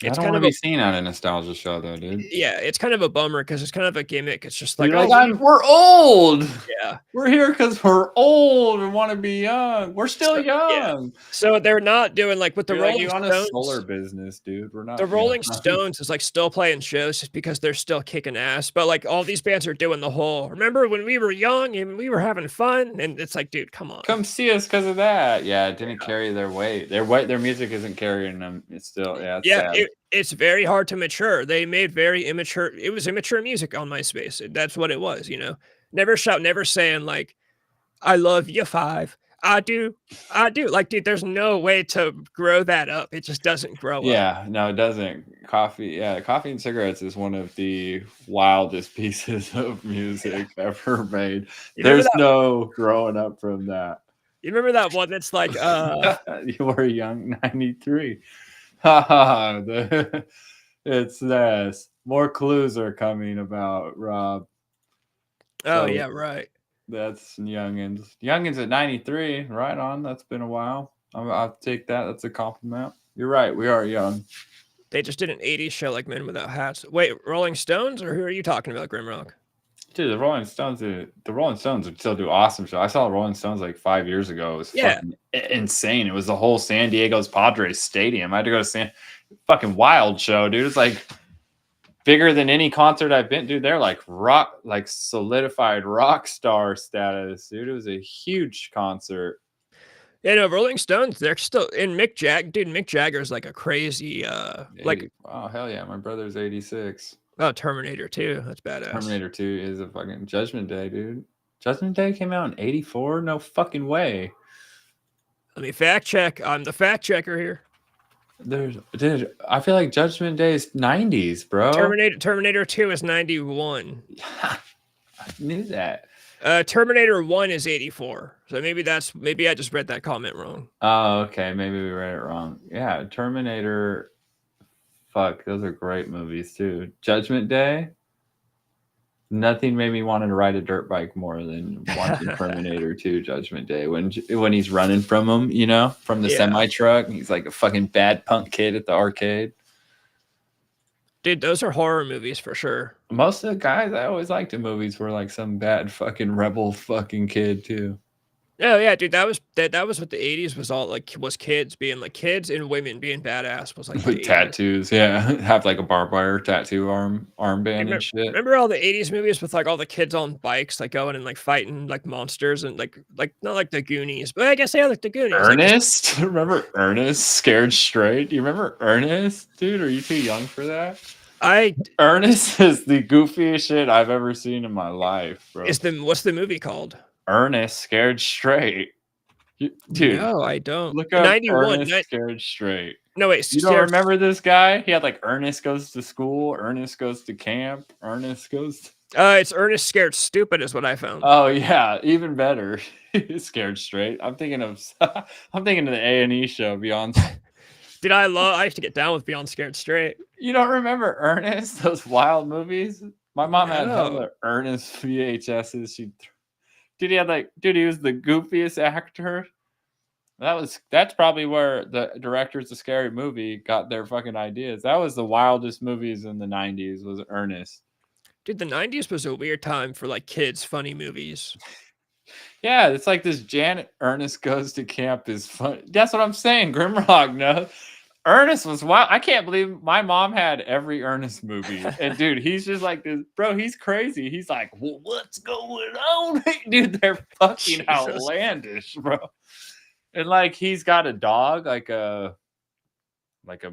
kind of be seen at a nostalgia show though, dude. Yeah, it's kind of a bummer because it's kind of a gimmick. It's just like, we're old. Yeah, we're here because we're old and want to be young. We're still young. Yeah. So they're not doing like with the Rolling Stones. A solar business, dude. We're not. The Rolling Stones is like still playing shows just because they're still kicking ass. But like all these bands are doing the whole. Remember when we were young and we were having fun? And it's like, dude, come on, come see us because of that. Yeah, it didn't carry their weight. Their music isn't carrying them. It's still It's very hard to mature. They made very immature. It was immature music on MySpace. That's what it was, you know. Never shout, never saying like, "I love you 5." I do. Like, dude, there's no way to grow that up. It just doesn't grow up. Yeah, no, it doesn't. Coffee and Cigarettes is one of the wildest pieces of music ever made. There's no growing up from that. You remember that one that's like, you were young, 93. Ha it's this. More clues are coming about, Rob. Oh, yeah, right. That's Youngins. Youngins at 93. Right on. That's been a while. I'll take that. That's a compliment. You're right. We are young. They just did an 80s show like Men Without Hats. Wait, Rolling Stones, or who are you talking about, Grimrock? Dude, the Rolling Stones would still do awesome show. I saw the Rolling Stones like 5 years ago. It was fucking insane. It was the whole San Diego's Padres Stadium. I had to go to fucking wild show, dude. It's like bigger than any concert I've been to. They're like solidified rock star status, dude. It was a huge concert. Yeah, no, Rolling Stones, they're still in Mick Jagger's like a crazy like oh hell yeah, my brother's 86. oh, Terminator 2. That's badass. Terminator 2 is a fucking Judgment Day, dude. Judgment Day came out in 84? No fucking way. Let me fact check. I'm the fact checker here. Dude, I feel like Judgment Day is 90s, bro. Terminator 2 is 91. I knew that. Terminator 1 is 84. So maybe I just read that comment wrong. Oh, okay. Maybe we read it wrong. Yeah, Terminator. Fuck, those are great movies too. Judgment Day. Nothing made me want to ride a dirt bike more than watching Terminator 2 Judgment Day when he's running from him, you know, from the semi truck. He's like a fucking bad punk kid at the arcade. Dude, those are horror movies for sure. Most of the guys I always liked in movies were like some bad fucking rebel fucking kid too. Oh yeah, dude, that was what the 80s was all like, was kids and women being badass was like with tattoos, yeah. Have like a barbed wire tattoo armband and shit. Remember all the 80s movies with like all the kids on bikes like going and like fighting like monsters and like not like the Goonies, but I guess they are like the Goonies. Ernest? Remember Ernest? Scared Straight? Do you remember Ernest? Dude, are you too young for that? Ernest is the goofiest shit I've ever seen in my life, bro. What's the movie called? Ernest Scared Straight. Dude. No, I don't. Look up 91, Ernest Scared Straight. No, wait. You don't remember this guy? He had like Ernest Goes to School, Ernest Goes to Camp, Ernest Goes to... It's Ernest Scared Stupid is what I found. Oh yeah, even better. Scared Straight. I'm thinking of the A&E show, Beyond. Dude, I used to get down with Beyond Scared Straight. You don't remember Ernest? Those wild movies? My mom had hella Ernest VHSs. Dude, he was the goofiest actor. That's probably where the directors of Scary Movie got their fucking ideas. That was the wildest movies in the 90s, was Ernest. Dude, the 90s was a weird time for like kids' funny movies. Yeah, it's like this Janet Ernest Goes to Camp is fun. That's what I'm saying. Grimrock, no. Ernest was wild. I can't believe my mom had every Ernest movie. And dude, he's just like this, bro, he's crazy. He's like, well, what's going on? Dude, they're fucking outlandish, bro. And like he's got a dog, like a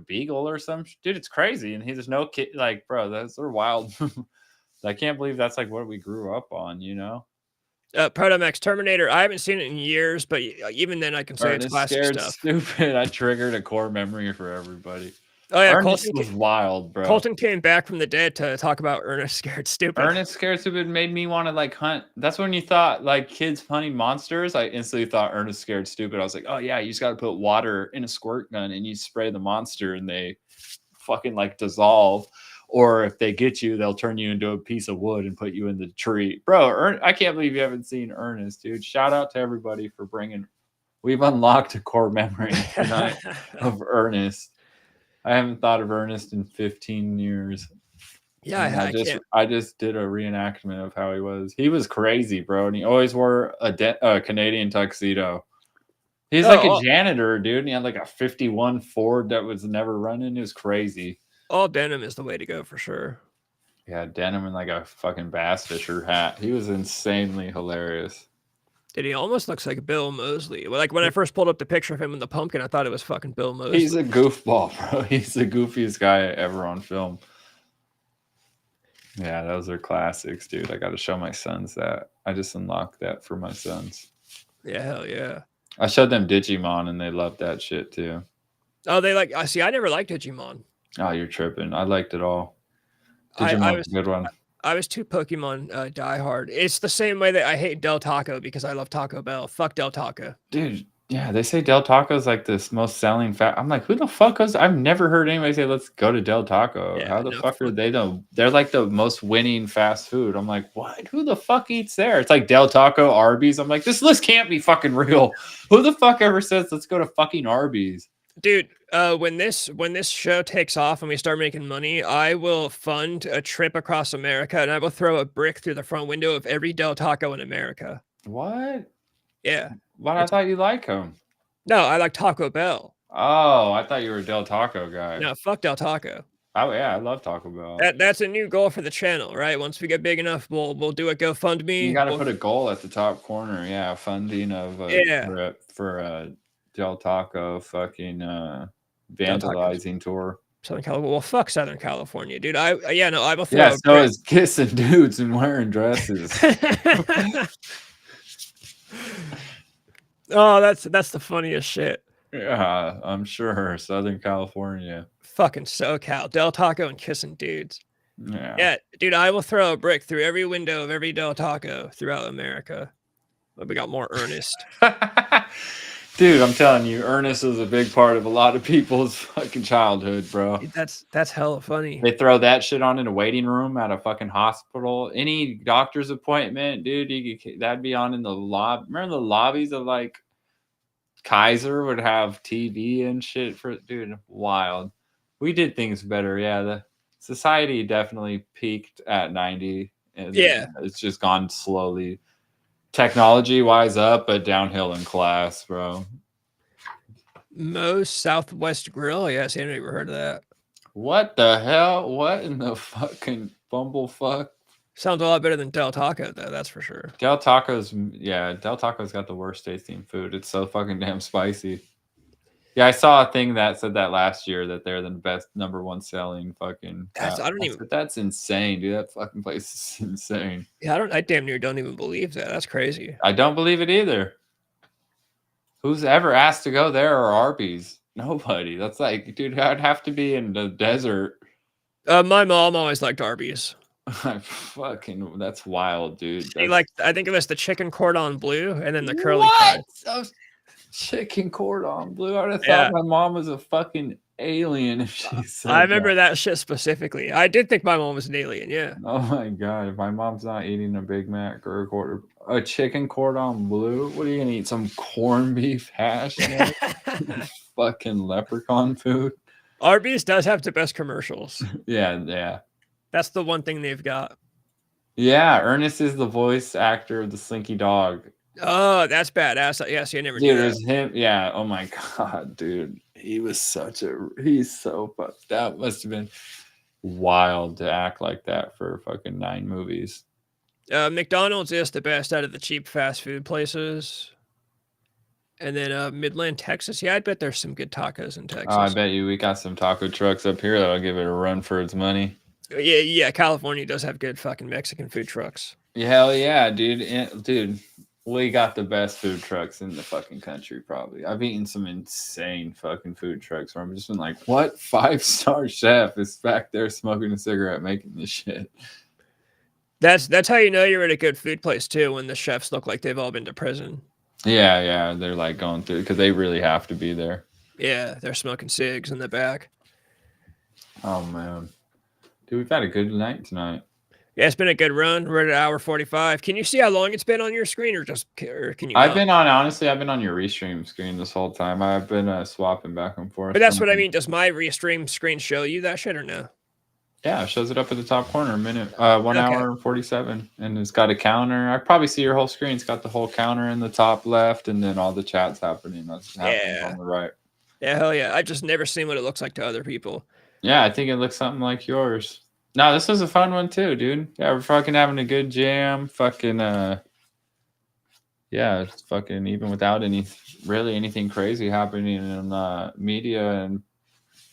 beagle or some dude, it's crazy. And there's no kid, like, bro, they're wild. I can't believe that's like what we grew up on, you know? Protomax Terminator. I haven't seen it in years, but even then, I can say it's classic stuff. Stupid. I triggered a core memory for everybody. Oh yeah, Ernest was wild, bro. Colton came back from the dead to talk about Ernest Scared Stupid. Ernest Scared Stupid made me want to like hunt. That's when you thought like kids hunting monsters. I instantly thought Ernest Scared Stupid. I was like, oh yeah, you just got to put water in a squirt gun and you spray the monster and they fucking like dissolve. Or if they get you, they'll turn you into a piece of wood and put you in the tree. Bro, I can't believe you haven't seen Ernest, dude. Shout out to everybody for bringing... We've unlocked a core memory tonight of Ernest. I haven't thought of Ernest in 15 years. Yeah, I just did a reenactment of how he was. He was crazy, bro. And he always wore a Canadian tuxedo. He's like a janitor, dude. And he had like a 51 Ford that was never running. It was crazy. All denim is the way to go for sure. Yeah, denim and like a fucking bass fisher hat. He was insanely hilarious. Dude, he almost looks like Bill Moseley. Like when I first pulled up the picture of him in the pumpkin, I thought it was fucking Bill Moseley. He's a goofball, bro. He's the goofiest guy ever on film. Yeah, those are classics, dude. I got to show my sons that. I just unlocked that for my sons. Yeah, hell yeah. I showed them Digimon and they loved that shit too. Oh, I see. I never liked Digimon. Oh, you're tripping. I liked it all. Digimon was a good one. I was too Pokemon diehard. It's the same way that I hate Del Taco because I love Taco Bell. Fuck Del Taco. Dude, yeah, they say Del Taco is like this most selling fat. I'm like, who the fuck goes? I've never heard anybody say, let's go to Del Taco. Yeah, how the fuck are they? They're like the most winning fast food. I'm like, what? Who the fuck eats there? It's like Del Taco, Arby's. I'm like, this list can't be fucking real. Who the fuck ever says, let's go to fucking Arby's? Dude, when this show takes off and we start making money, I will fund a trip across America and I will throw a brick through the front window of every Del Taco in America. What? Yeah. Why? I thought you like them. No, I like Taco Bell. Oh, I thought you were a Del Taco guy. No, fuck Del Taco. Oh yeah, I love Taco Bell. That's a new goal for the channel, right? Once we get big enough, we'll do a GoFundMe. You got to put a goal at the top corner. Yeah, funding of for Del Taco fucking vandalizing tour. Southern California. Well, fuck Southern California, dude. I will throw. Yeah, so is kissing dudes and wearing dresses. Oh, that's the funniest shit. Yeah, I'm sure. Southern California. Fucking SoCal, Del Taco and kissing dudes. Yeah, dude, I will throw a brick through every window of every Del Taco throughout America. But we got more Ernest. Dude, I'm telling you, Ernest is a big part of a lot of people's fucking childhood, bro. That's hella funny. They throw that shit on in a waiting room at a fucking hospital. Any doctor's appointment, dude, that'd be on in the lobby. Remember the lobbies of like Kaiser would have TV and shit for, dude, wild. We did things better. Yeah, the society definitely peaked at 90. And it's just gone slowly. Technology wise up, but downhill in class, bro. Moe's Southwest Grill. Yes, I never heard of that. What the hell? What in the fucking bumblefuck? Sounds a lot better than Del Taco, though. That's for sure. Del Taco's got the worst tasting food. It's so fucking damn spicy. Yeah, I saw a thing that said that last year that they're the best #1 selling fucking. That's insane, dude. That fucking place is insane. Yeah, I damn near don't even believe that. That's crazy. I don't believe it either. Who's ever asked to go there or Arby's? Nobody. That's like, dude, I'd have to be in the desert. My mom always liked Arby's. Fucking, that's wild, dude. I think it was the chicken cordon bleu and then the curly fries. Chicken cordon bleu. I would have thought my mom was a fucking alien if she said I remember that shit specifically. I did think my mom was an alien, yeah. Oh my god, if my mom's not eating a Big Mac or a chicken cordon bleu, what are you gonna eat? Some corned beef hash? Fucking leprechaun food. Arby's does have the best commercials. Yeah. That's the one thing they've got. Yeah, Ernest is the voice actor of the Slinky Dog. Oh, that's badass. Yeah, see, I never knew that. Dude, it was him. Yeah. Oh my god, dude. He's so fucked. That must have been wild to act like that for fucking 9 movies. McDonald's is the best out of the cheap fast food places. And then Midland, Texas. Yeah, I bet there's some good tacos in Texas. Oh, I bet you we got some taco trucks up here that'll give it a run for its money. Yeah. California does have good fucking Mexican food trucks. Hell yeah, dude. Dude, we got the best food trucks in the fucking country, probably. I've eaten some insane fucking food trucks where I'm just been like, what 5-star chef is back there smoking a cigarette making this shit? That's how you know you're at a good food place too, when the chefs look like they've all been to prison. Yeah. They're like going through because they really have to be there. Yeah, they're smoking cigs in the back. Oh man. Dude, we've had a good night tonight. Yeah, it's been a good run. We're at 1:45. Can you see how long it's been on your screen, or can you? I've been on your restream screen this whole time. I've been swapping back and forth. But that's what I mean. Does my restream screen show you that shit or no? Yeah, it shows it up at the top corner. 1 hour and 47, and it's got a counter. I probably see your whole screen. It's got the whole counter in the top left, and then all the chats happening. That's happening on the right. Yeah, hell yeah. I've just never seen what it looks like to other people. Yeah, I think it looks something like yours. No, this was a fun one too, dude. Yeah, we're fucking having a good jam. Fucking it's fucking even without anything crazy happening in media and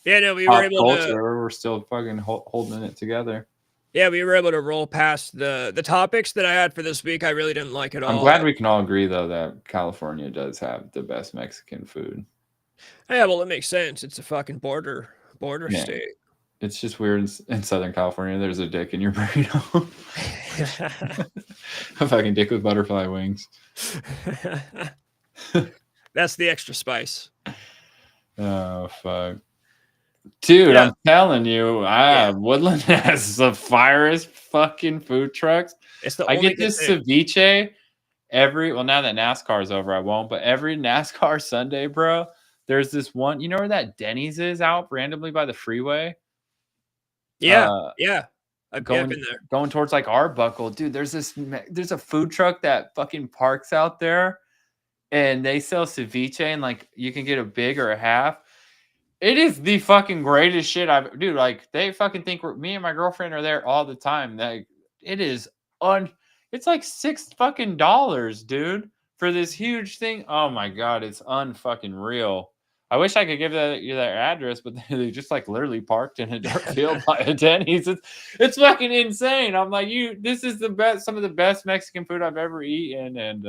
we were able culture, we're still fucking holding it together. Yeah, we were able to roll past the topics that I had for this week. I really didn't like at all. I'm glad we can all agree though that California does have the best Mexican food. Yeah, well, it makes sense. It's a fucking border state. It's just weird in Southern California. There's a dick in your burrito. A fucking dick with butterfly wings. That's the extra spice. Oh fuck, dude! Yeah. I'm telling you, Woodland has the firest fucking food trucks. I get this ceviche now that NASCAR's over, I won't. But every NASCAR Sunday, bro, there's this one. You know where that Denny's is out randomly by the freeway? Yeah. I've been there. Going towards like Arbuckle, dude. There's a food truck that fucking parks out there, and they sell ceviche, and like you can get a big or a half. It is the fucking greatest shit I've dude, like they fucking think me and my girlfriend are there all the time. Like it is it's like $6 fucking dollars, dude, for this huge thing. Oh my god, it's unfucking real. I wish I could give you their address, but they just like literally parked in a dirt field by a Denny's. It's fucking insane. I'm like, this is the best, some of the best Mexican food I've ever eaten, and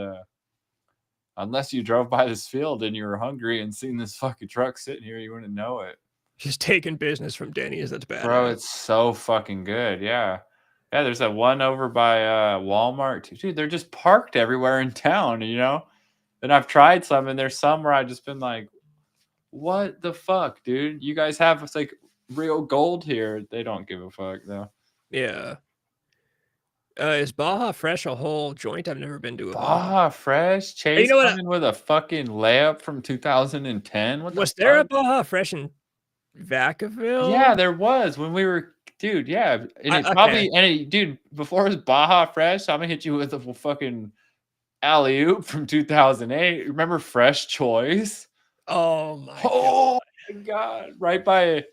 unless you drove by this field and you were hungry and seen this fucking truck sitting here, you wouldn't know it. Just taking business from Denny's. That's bad. Bro, it's so fucking good. Yeah. Yeah, there's that one over by Walmart. Dude, they're just parked everywhere in town, you know? And I've tried some, and there's some where I've just been like, what the fuck, dude? You guys have like real gold here. They don't give a fuck, though. Yeah. Is Baja Fresh a whole joint? I've never been to a Baja Fresh? Chase coming with a fucking layup from 2010? What was there a Baja Fresh in Vacaville? Yeah, there was when we were, dude. Yeah, and it probably, dude, before it was Baja Fresh, I'm gonna hit you with a fucking alley oop from 2008. Remember Fresh Choice? Oh my god! Right by,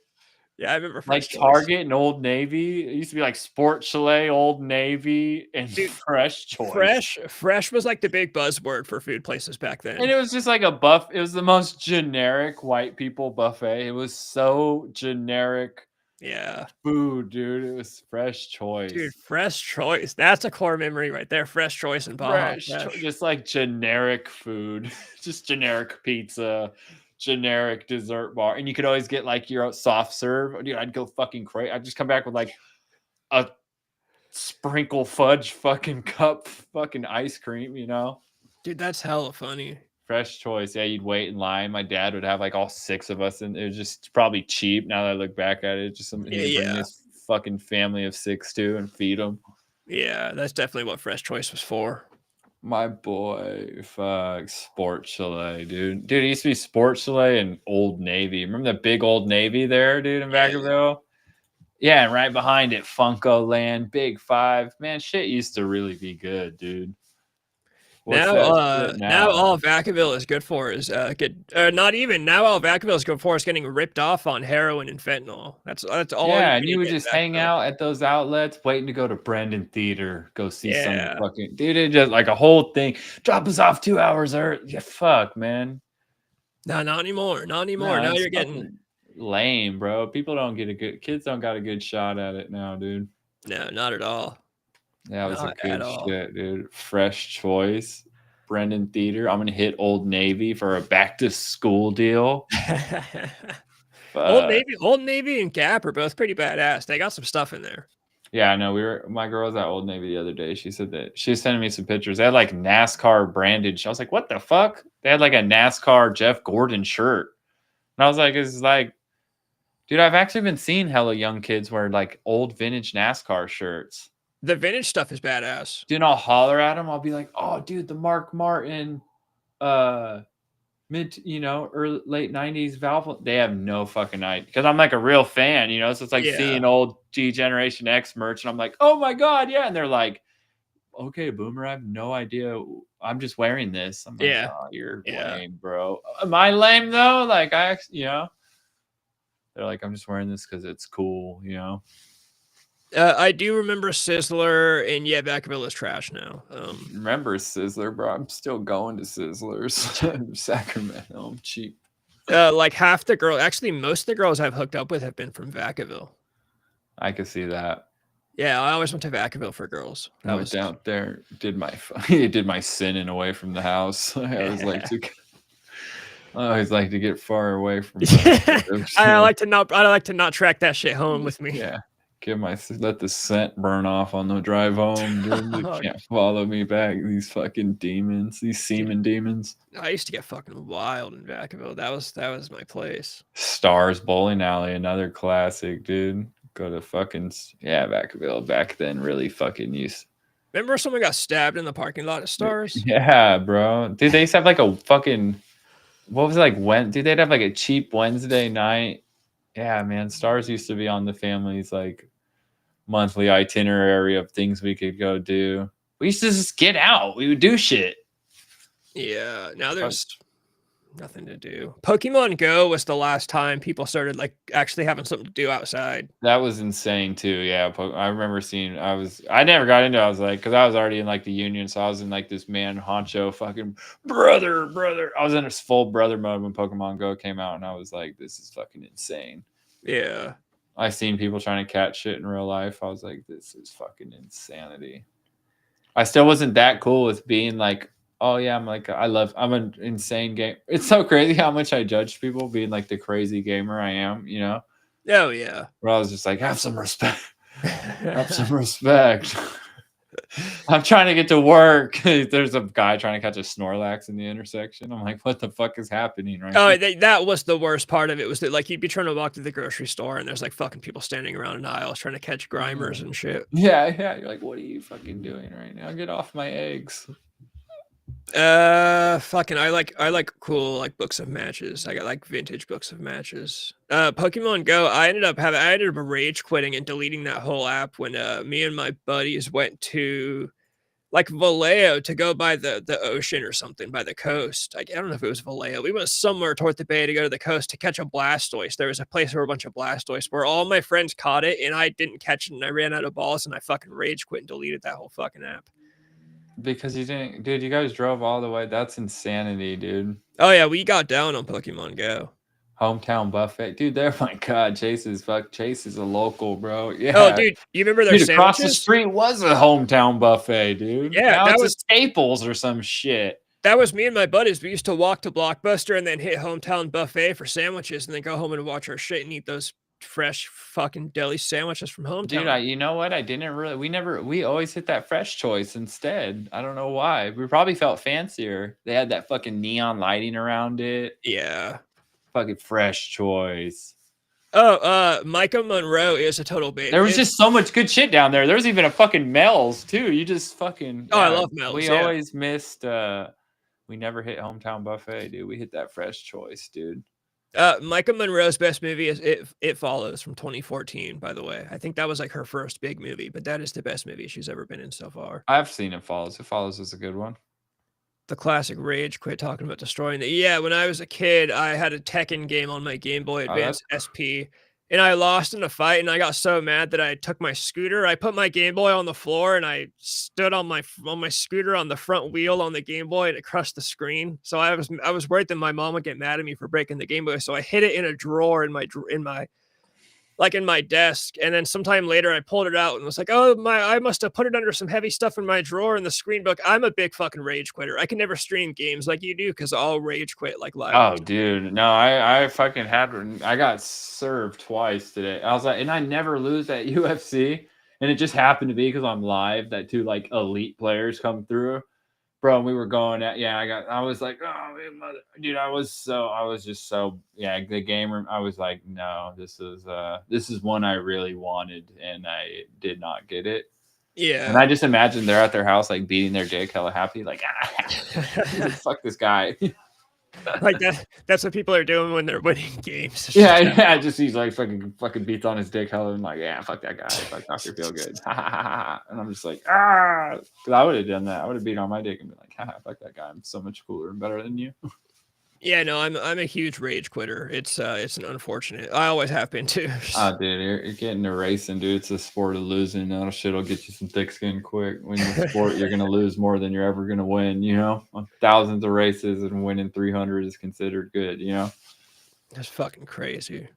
yeah, I remember Fresh Choice. Target and Old Navy. It used to be like Sport Chalet, Old Navy, and Fresh Choice. Fresh was like the big buzzword for food places back then. And it was just like a buff. It was the most generic white people buffet. It was so generic. Yeah. Food, dude. It was Fresh Choice. Dude, Fresh Choice. That's a core memory right there. Fresh Choice and Baja Fresh. Just like generic food. Just generic pizza, generic dessert bar. And you could always get like your soft serve. Dude, I'd go fucking crazy. I'd just come back with like a sprinkle fudge fucking cup fucking ice cream, you know? Dude, that's hella funny. Fresh Choice. Yeah, you'd wait in line. My dad would have like all 6 of us, and it was just probably cheap. Now that I look back at it, just something to bring this fucking family of 6 to and feed them. Yeah, that's definitely what Fresh Choice was for. My boy, fuck, Sport Chalet, dude. Dude, it used to be Sport Chalet and Old Navy. Remember the big Old Navy there, dude, in Vacaville? Yeah, and right behind it, Funko Land, Big 5. Man, shit used to really be good, dude. Now all Vacaville is good for is not even now all Vacaville is good for is getting ripped off on heroin and fentanyl. That's all. Yeah, and you would just hang out at those outlets, waiting to go to Brendan Theater, go see some fucking dude. It just like a whole thing. Drop us off 2 hours early. Yeah, fuck, man. No, not anymore. Not anymore. Now you're getting lame, bro. People don't get kids don't got a good shot at it now, dude. No, not at all. That was a good shit, dude. Fresh Choice, Brendan Theater. I'm gonna hit Old Navy for a back to school deal. Old Navy and Gap are both pretty badass. They got some stuff in there. Yeah, I know. My girl was at Old Navy the other day. She said that she was sending me some pictures. They had like NASCAR branded. I was like, what the fuck? They had like a NASCAR Jeff Gordon shirt. And I was like, it's like, dude, I've actually been seeing hella young kids wear like old vintage NASCAR shirts. The vintage stuff is badass. Dude, I'll holler at them. I'll be like, oh, dude, the Mark Martin, late 90s Valve. They have no fucking idea. Because I'm like a real fan, you know? So it's like seeing old G Generation X merch. And I'm like, oh my God, yeah. And they're like, okay, Boomer, I have no idea. I'm just wearing this. I'm like, oh, you're lame, bro. Am I lame, though? Like, they're like, I'm just wearing this because it's cool, you know? I do remember Sizzler, and Vacaville is trash now. Remember Sizzler, bro? I'm still going to Sizzlers. Sacramento, I'm cheap. Like half the girls, actually, most of the girls I've hooked up with have been from Vacaville. I could see that. Yeah, I always went to Vacaville for girls. I was out there, did my sinning away from the house. I always like to get far away from. I like to not track that shit home with me. Yeah. Let the scent burn off on the drive home. Dude. They can't follow me back. These fucking demons, these semen demons. I used to get fucking wild in Vacaville. That was my place. Stars Bowling Alley, another classic, dude. Go to fucking Vacaville back then. Really fucking used. Remember someone got stabbed in the parking lot of Stars? Yeah, bro. Dude, they used to have like a fucking what was it like when? Dude, they'd have like a cheap Wednesday night. Yeah, man. Stars used to be on the family's like monthly itinerary of things we could go do. We used to just get out. We would do shit. Yeah. Now there's Nothing to do. Pokemon Go was the last time people started like actually having something to do outside. That was insane too. Yeah, I remember seeing. I never got into it. I was like, because I was already in like the union, so I was in like this man honcho fucking brother. I was in this full brother mode when Pokemon Go came out, and I was like, this is fucking insane. Yeah. I seen people trying to catch shit in real life. I was like, this is fucking insanity. I still wasn't that cool with being like, oh yeah, I'm an insane game. It's so crazy how much I judge people being like the crazy gamer I am, you know? Oh yeah. Where I was just like, have some respect. Have some respect. I'm trying to get to work. There's a guy trying to catch a Snorlax in the intersection. I'm like, what the fuck is happening right Oh, now? that was the worst part of it, was that like you'd be trying to walk to the grocery store and there's like fucking people standing around in aisles trying to catch Grimers and shit. Yeah. You're like, what are you fucking doing right now? Get off my eggs. Fucking I like cool like books of matches. I got like vintage books of matches. Pokemon Go, I ended up rage quitting and deleting that whole app when me and my buddies went to like Vallejo to go by the ocean or something, by the coast. I don't know if it was Vallejo. We went somewhere toward the bay to go to the coast to catch a Blastoise. There was a place where a bunch of Blastoise where all my friends caught it and I didn't catch it and I ran out of balls and I fucking rage quit and deleted that whole fucking app. Because you didn't, dude, you guys drove all the way. That's insanity, dude. Oh yeah, we got down on Pokemon Go. Hometown buffet, dude. There, my God, Chase is a local, bro. Yeah. Oh, dude, you remember their dude, across the sandwiches? street was a hometown buffet, dude. Yeah, now that it's was a Staples or some shit. That was me and my buddies. We used to walk to Blockbuster and then hit Hometown Buffet for sandwiches, and then go home and watch our shit and eat those fresh fucking deli sandwiches from Hometown. Dude, you know what? We always hit that Fresh Choice instead. I don't know why. We probably felt fancier. They had that fucking neon lighting around it. Yeah. Fucking Fresh Choice. Oh, Micah Monroe is a total baby. There was just so much good shit down there. There was even a fucking Mel's too. You just fucking. Oh, I love Mel's. We always missed. We never hit Hometown Buffet, dude. We hit that Fresh Choice, dude. Micah Monroe's best movie is It Follows from 2014, by the way. I think that was like her first big movie, but that is the best movie she's ever been in so far. I've seen It Follows. It Follows is a good one. The classic rage quit talking about destroying the. Yeah, when I was a kid, I had a Tekken game on my Game Boy Advance SP, and I lost in a fight, and I got so mad that I took my scooter. I put my Game Boy on the floor, and I stood on my scooter on the front wheel on the Game Boy, and it crushed the screen. So I was worried that my mom would get mad at me for breaking the Game Boy. So I hid it in a drawer in my desk, and then sometime later I pulled it out and was like, oh I must have put it under some heavy stuff in my drawer in the screen book. I'm a big fucking rage quitter. I can never stream games like you do because I'll rage quit like live. Oh dude, no, I fucking I got served twice today. I was like, and I never lose at UFC, and it just happened to be because I'm live that two like elite players come through. Bro, and we were going at I was like, oh mother, dude, I was just so the gamer. I was like, no, this is one I really wanted, and I did not get it. Yeah, and I just imagine they're at their house like beating their dick, hella happy, like fuck this guy. Like that's what people are doing when they're winning games. Yeah, just he's like fucking beats on his dick hella and like, yeah, fuck that guy, fuck Dr. Feel Good. And I'm just like, because I would have done that. I would have beat on my dick and been like, fuck that guy, I'm so much cooler and better than you. Yeah, no, I'm a huge rage quitter. It's an unfortunate. I always have been too. Oh, dude, you're getting to racing, dude. It's a sport of losing. That shit'll get you some thick skin quick. When you sport, you're gonna lose more than you're ever gonna win. You know, thousands of races and winning 300 is considered good. You know, that's fucking crazy.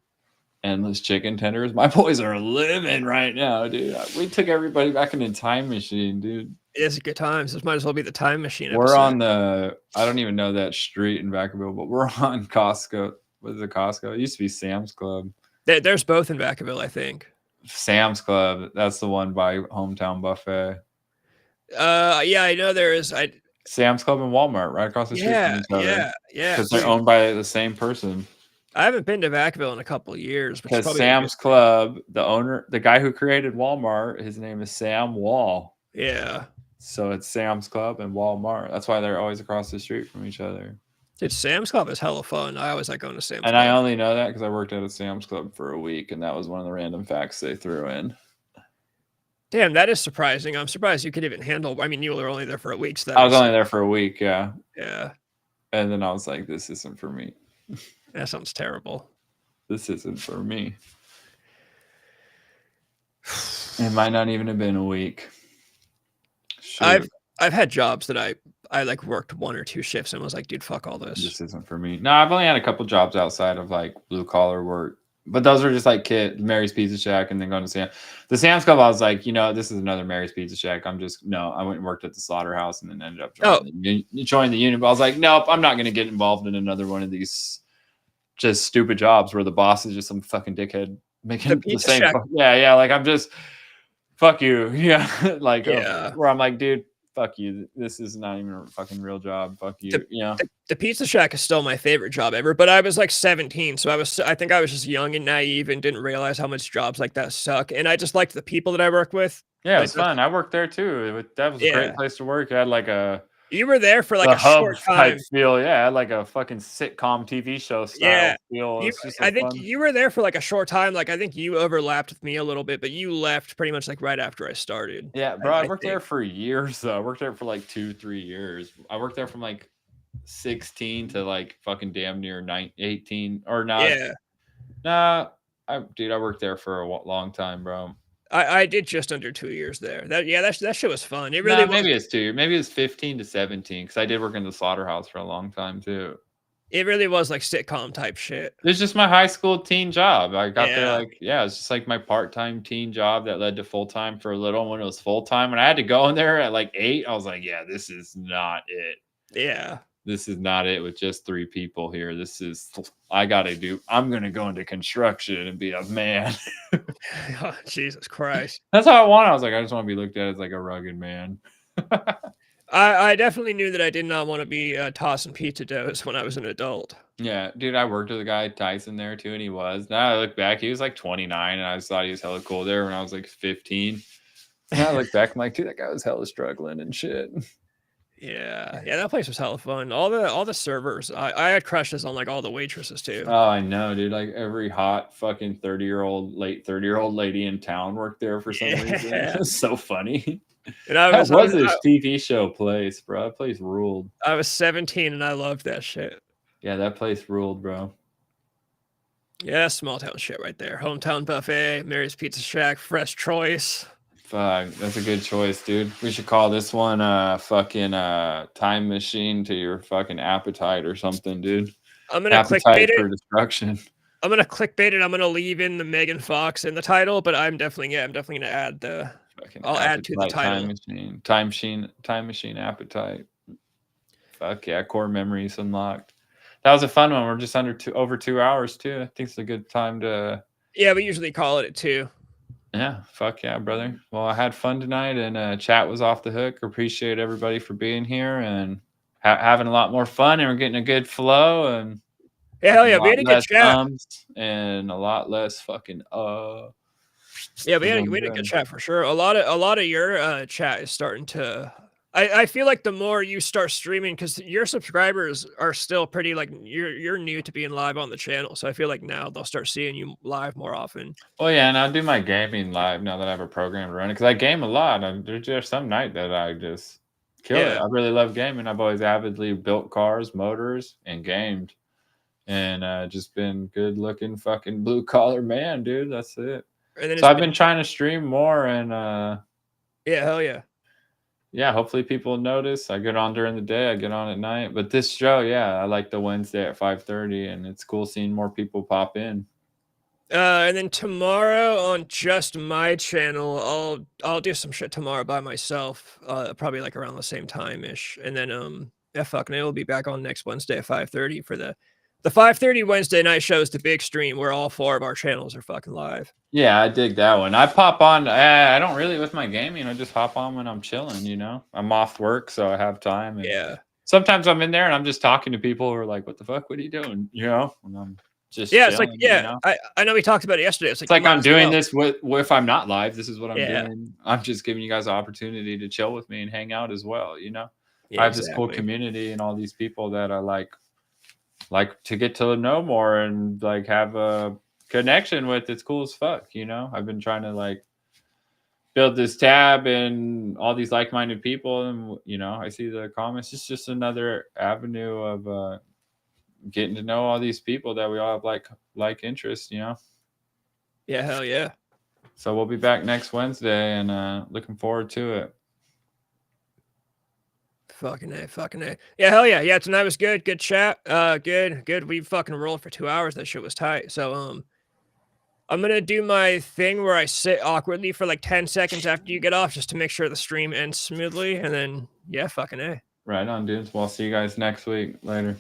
Endless chicken tenders. My boys are living right now, dude. We took everybody back in the time machine, dude. It's good times. This might as well be the time machine episode. We're on I don't even know that street in Vacaville, but we're on Costco. What is it, Costco? It used to be Sam's Club. There's both in Vacaville, I think. Sam's Club. That's the one by Hometown Buffet. Yeah, I know there is. Sam's Club and Walmart right across the street from each other. Yeah. Because they're owned by the same person. I haven't been to Vacaville in a couple of years. Because Sam's Club, the guy who created Walmart, his name is Sam Wall. Yeah. So it's Sam's Club and Walmart. That's why they're always across the street from each other. Dude, Sam's Club is hella fun. I always like going to Sam's Club. And I only know that because I worked at a Sam's Club for a week, and that was one of the random facts they threw in. Damn, that is surprising. I'm surprised you could even handle. I mean, you were only there for a week. So I was only there for a week, yeah. Yeah. And then I was like, this isn't for me. That sounds terrible. This isn't for me. It might not even have been a week. Shoot. I've had jobs that I like worked 1 or 2 shifts and was like, dude, fuck all this. This isn't for me. No, I've only had a couple jobs outside of like blue collar work, but those were just like Mary's Pizza Shack and then going to the Sam's Club. I was like, this is another Mary's Pizza Shack. I went and worked at the slaughterhouse and then ended up joining the unit. But I was like, nope, I'm not going to get involved in another one of these just stupid jobs where the boss is just some fucking dickhead making the same. Yeah. Like I'm just, fuck you. Yeah. Like, where I'm like, dude, fuck you. This is not even a fucking real job. Fuck you. The Pizza Shack is still my favorite job ever, but I was like 17. So I think I was just young and naive and didn't realize how much jobs like that suck. And I just liked the people that I worked with. Yeah, it was fun. I worked there too. That was a great place to work. I had like you were there for like a short time. Feel, yeah, I had like a fucking sitcom TV show style feel. I think you were there for like a short time. Like I think you overlapped with me a little bit, but you left pretty much like right after I started. Yeah, bro, I worked there for years though. I worked there for like 2-3 years. I worked there from like 16 to like fucking damn near 18 or not. Yeah. Nah, I worked there for a long time, bro. I did just under 2 years there. That shit was fun. It really maybe it's 2. Maybe it's 15 to 17 because I did work in the slaughterhouse for a long time too. It really was like sitcom type shit. It's just my high school teen job. I got there it's just like my part-time teen job that led to full-time for a little. When it was full-time, when I had to go in there at like 8, I was like, yeah, this is not it. Yeah. This is not it with just 3 people here. I'm going to go into construction and be a man. Oh, Jesus Christ. That's how I want. I was like, I just want to be looked at as like a rugged man. I definitely knew that I did not want to be tossing pizza doughs when I was an adult. Yeah, dude, I worked with a guy, Tyson, there too, and he was. Now I look back, he was like 29, and I just thought he was hella cool there when I was like 15. Now I look back, I'm like, dude, that guy was hella struggling and shit. Yeah, that place was hella fun. All the servers, I had crushes on like all the waitresses too. Oh, I know, dude. Like every hot fucking late 30-year-old lady in town worked there for some reason. It's so funny. And this TV show place, bro. That place ruled. I was 17 and I loved that shit. Yeah, that place ruled, bro. Yeah, small town shit right there. Hometown Buffet, Mary's Pizza Shack, Fresh Choice. Fuck, that's a good choice, dude. We should call this one fucking time machine to your fucking appetite or something, dude. I'm gonna clickbait it for destruction. I'm gonna clickbait it. I'm gonna leave in the Megan Fox in the title, but I'm definitely gonna add the. I'll add to the title. Time machine appetite. Fuck yeah, core memories unlocked. That was a fun one. We're just over 2 hours too. I think it's a good time to. Yeah, we usually call it at 2. Yeah, fuck yeah, brother. Well, I had fun tonight, and chat was off the hook. Appreciate everybody for being here and having a lot more fun, and we're getting a good flow. And hell yeah, we had a good chat, and a lot less fucking Yeah, we had a good chat for sure. A lot of your chat is starting to. I feel like the more you start streaming, because your subscribers are still pretty like you're new to being live on the channel, so I feel like now they'll start seeing you live more often. Oh yeah, and I'll do my gaming live now that I have a program running because I game a lot. There's just some night that I just kill it. I really love gaming. I've always avidly built cars, motors, and gamed, and just been good looking fucking blue collar man, dude. That's it. So I've been trying to stream more, and hell yeah. Yeah, hopefully people notice. I get on during the day, I get on at night. But this show, I like the Wednesday at 5:30, and it's cool seeing more people pop in. And then tomorrow on just my channel, I'll do some shit tomorrow by myself, probably like around the same time ish. And then we'll be back on next Wednesday at 5:30 for the 5:30 Wednesday night show is the big stream where all 4 of our channels are fucking live. Yeah, I dig that one. I pop on. I don't really with my gaming. I just hop on when I'm chilling. I'm off work, so I have time. And sometimes I'm in there and I'm just talking to people who are like, "What the fuck? What are you doing?" And I'm just it's like I know we talked about it yesterday. It's like I'm doing this if I'm not live. This is what I'm doing. I'm just giving you guys an opportunity to chill with me and hang out as well. I have this cool community and all these people that I like to get to know more and like have a connection with. It's cool as fuck. I've been trying to like build this tab and all these like-minded people, and you know, I see the comments. It's just another avenue of getting to know all these people that we all have like interests, you know. Yeah, hell yeah. So we'll be back next Wednesday, and looking forward to it. Fucking A. Yeah, hell yeah. Yeah, tonight was good. Good chat. Good. We fucking rolled for 2 hours. That shit was tight. So I'm gonna do my thing where I sit awkwardly for like 10 seconds after you get off just to make sure the stream ends smoothly, and then yeah, fucking A. Right on, dudes. Well, I'll see you guys next week. Later.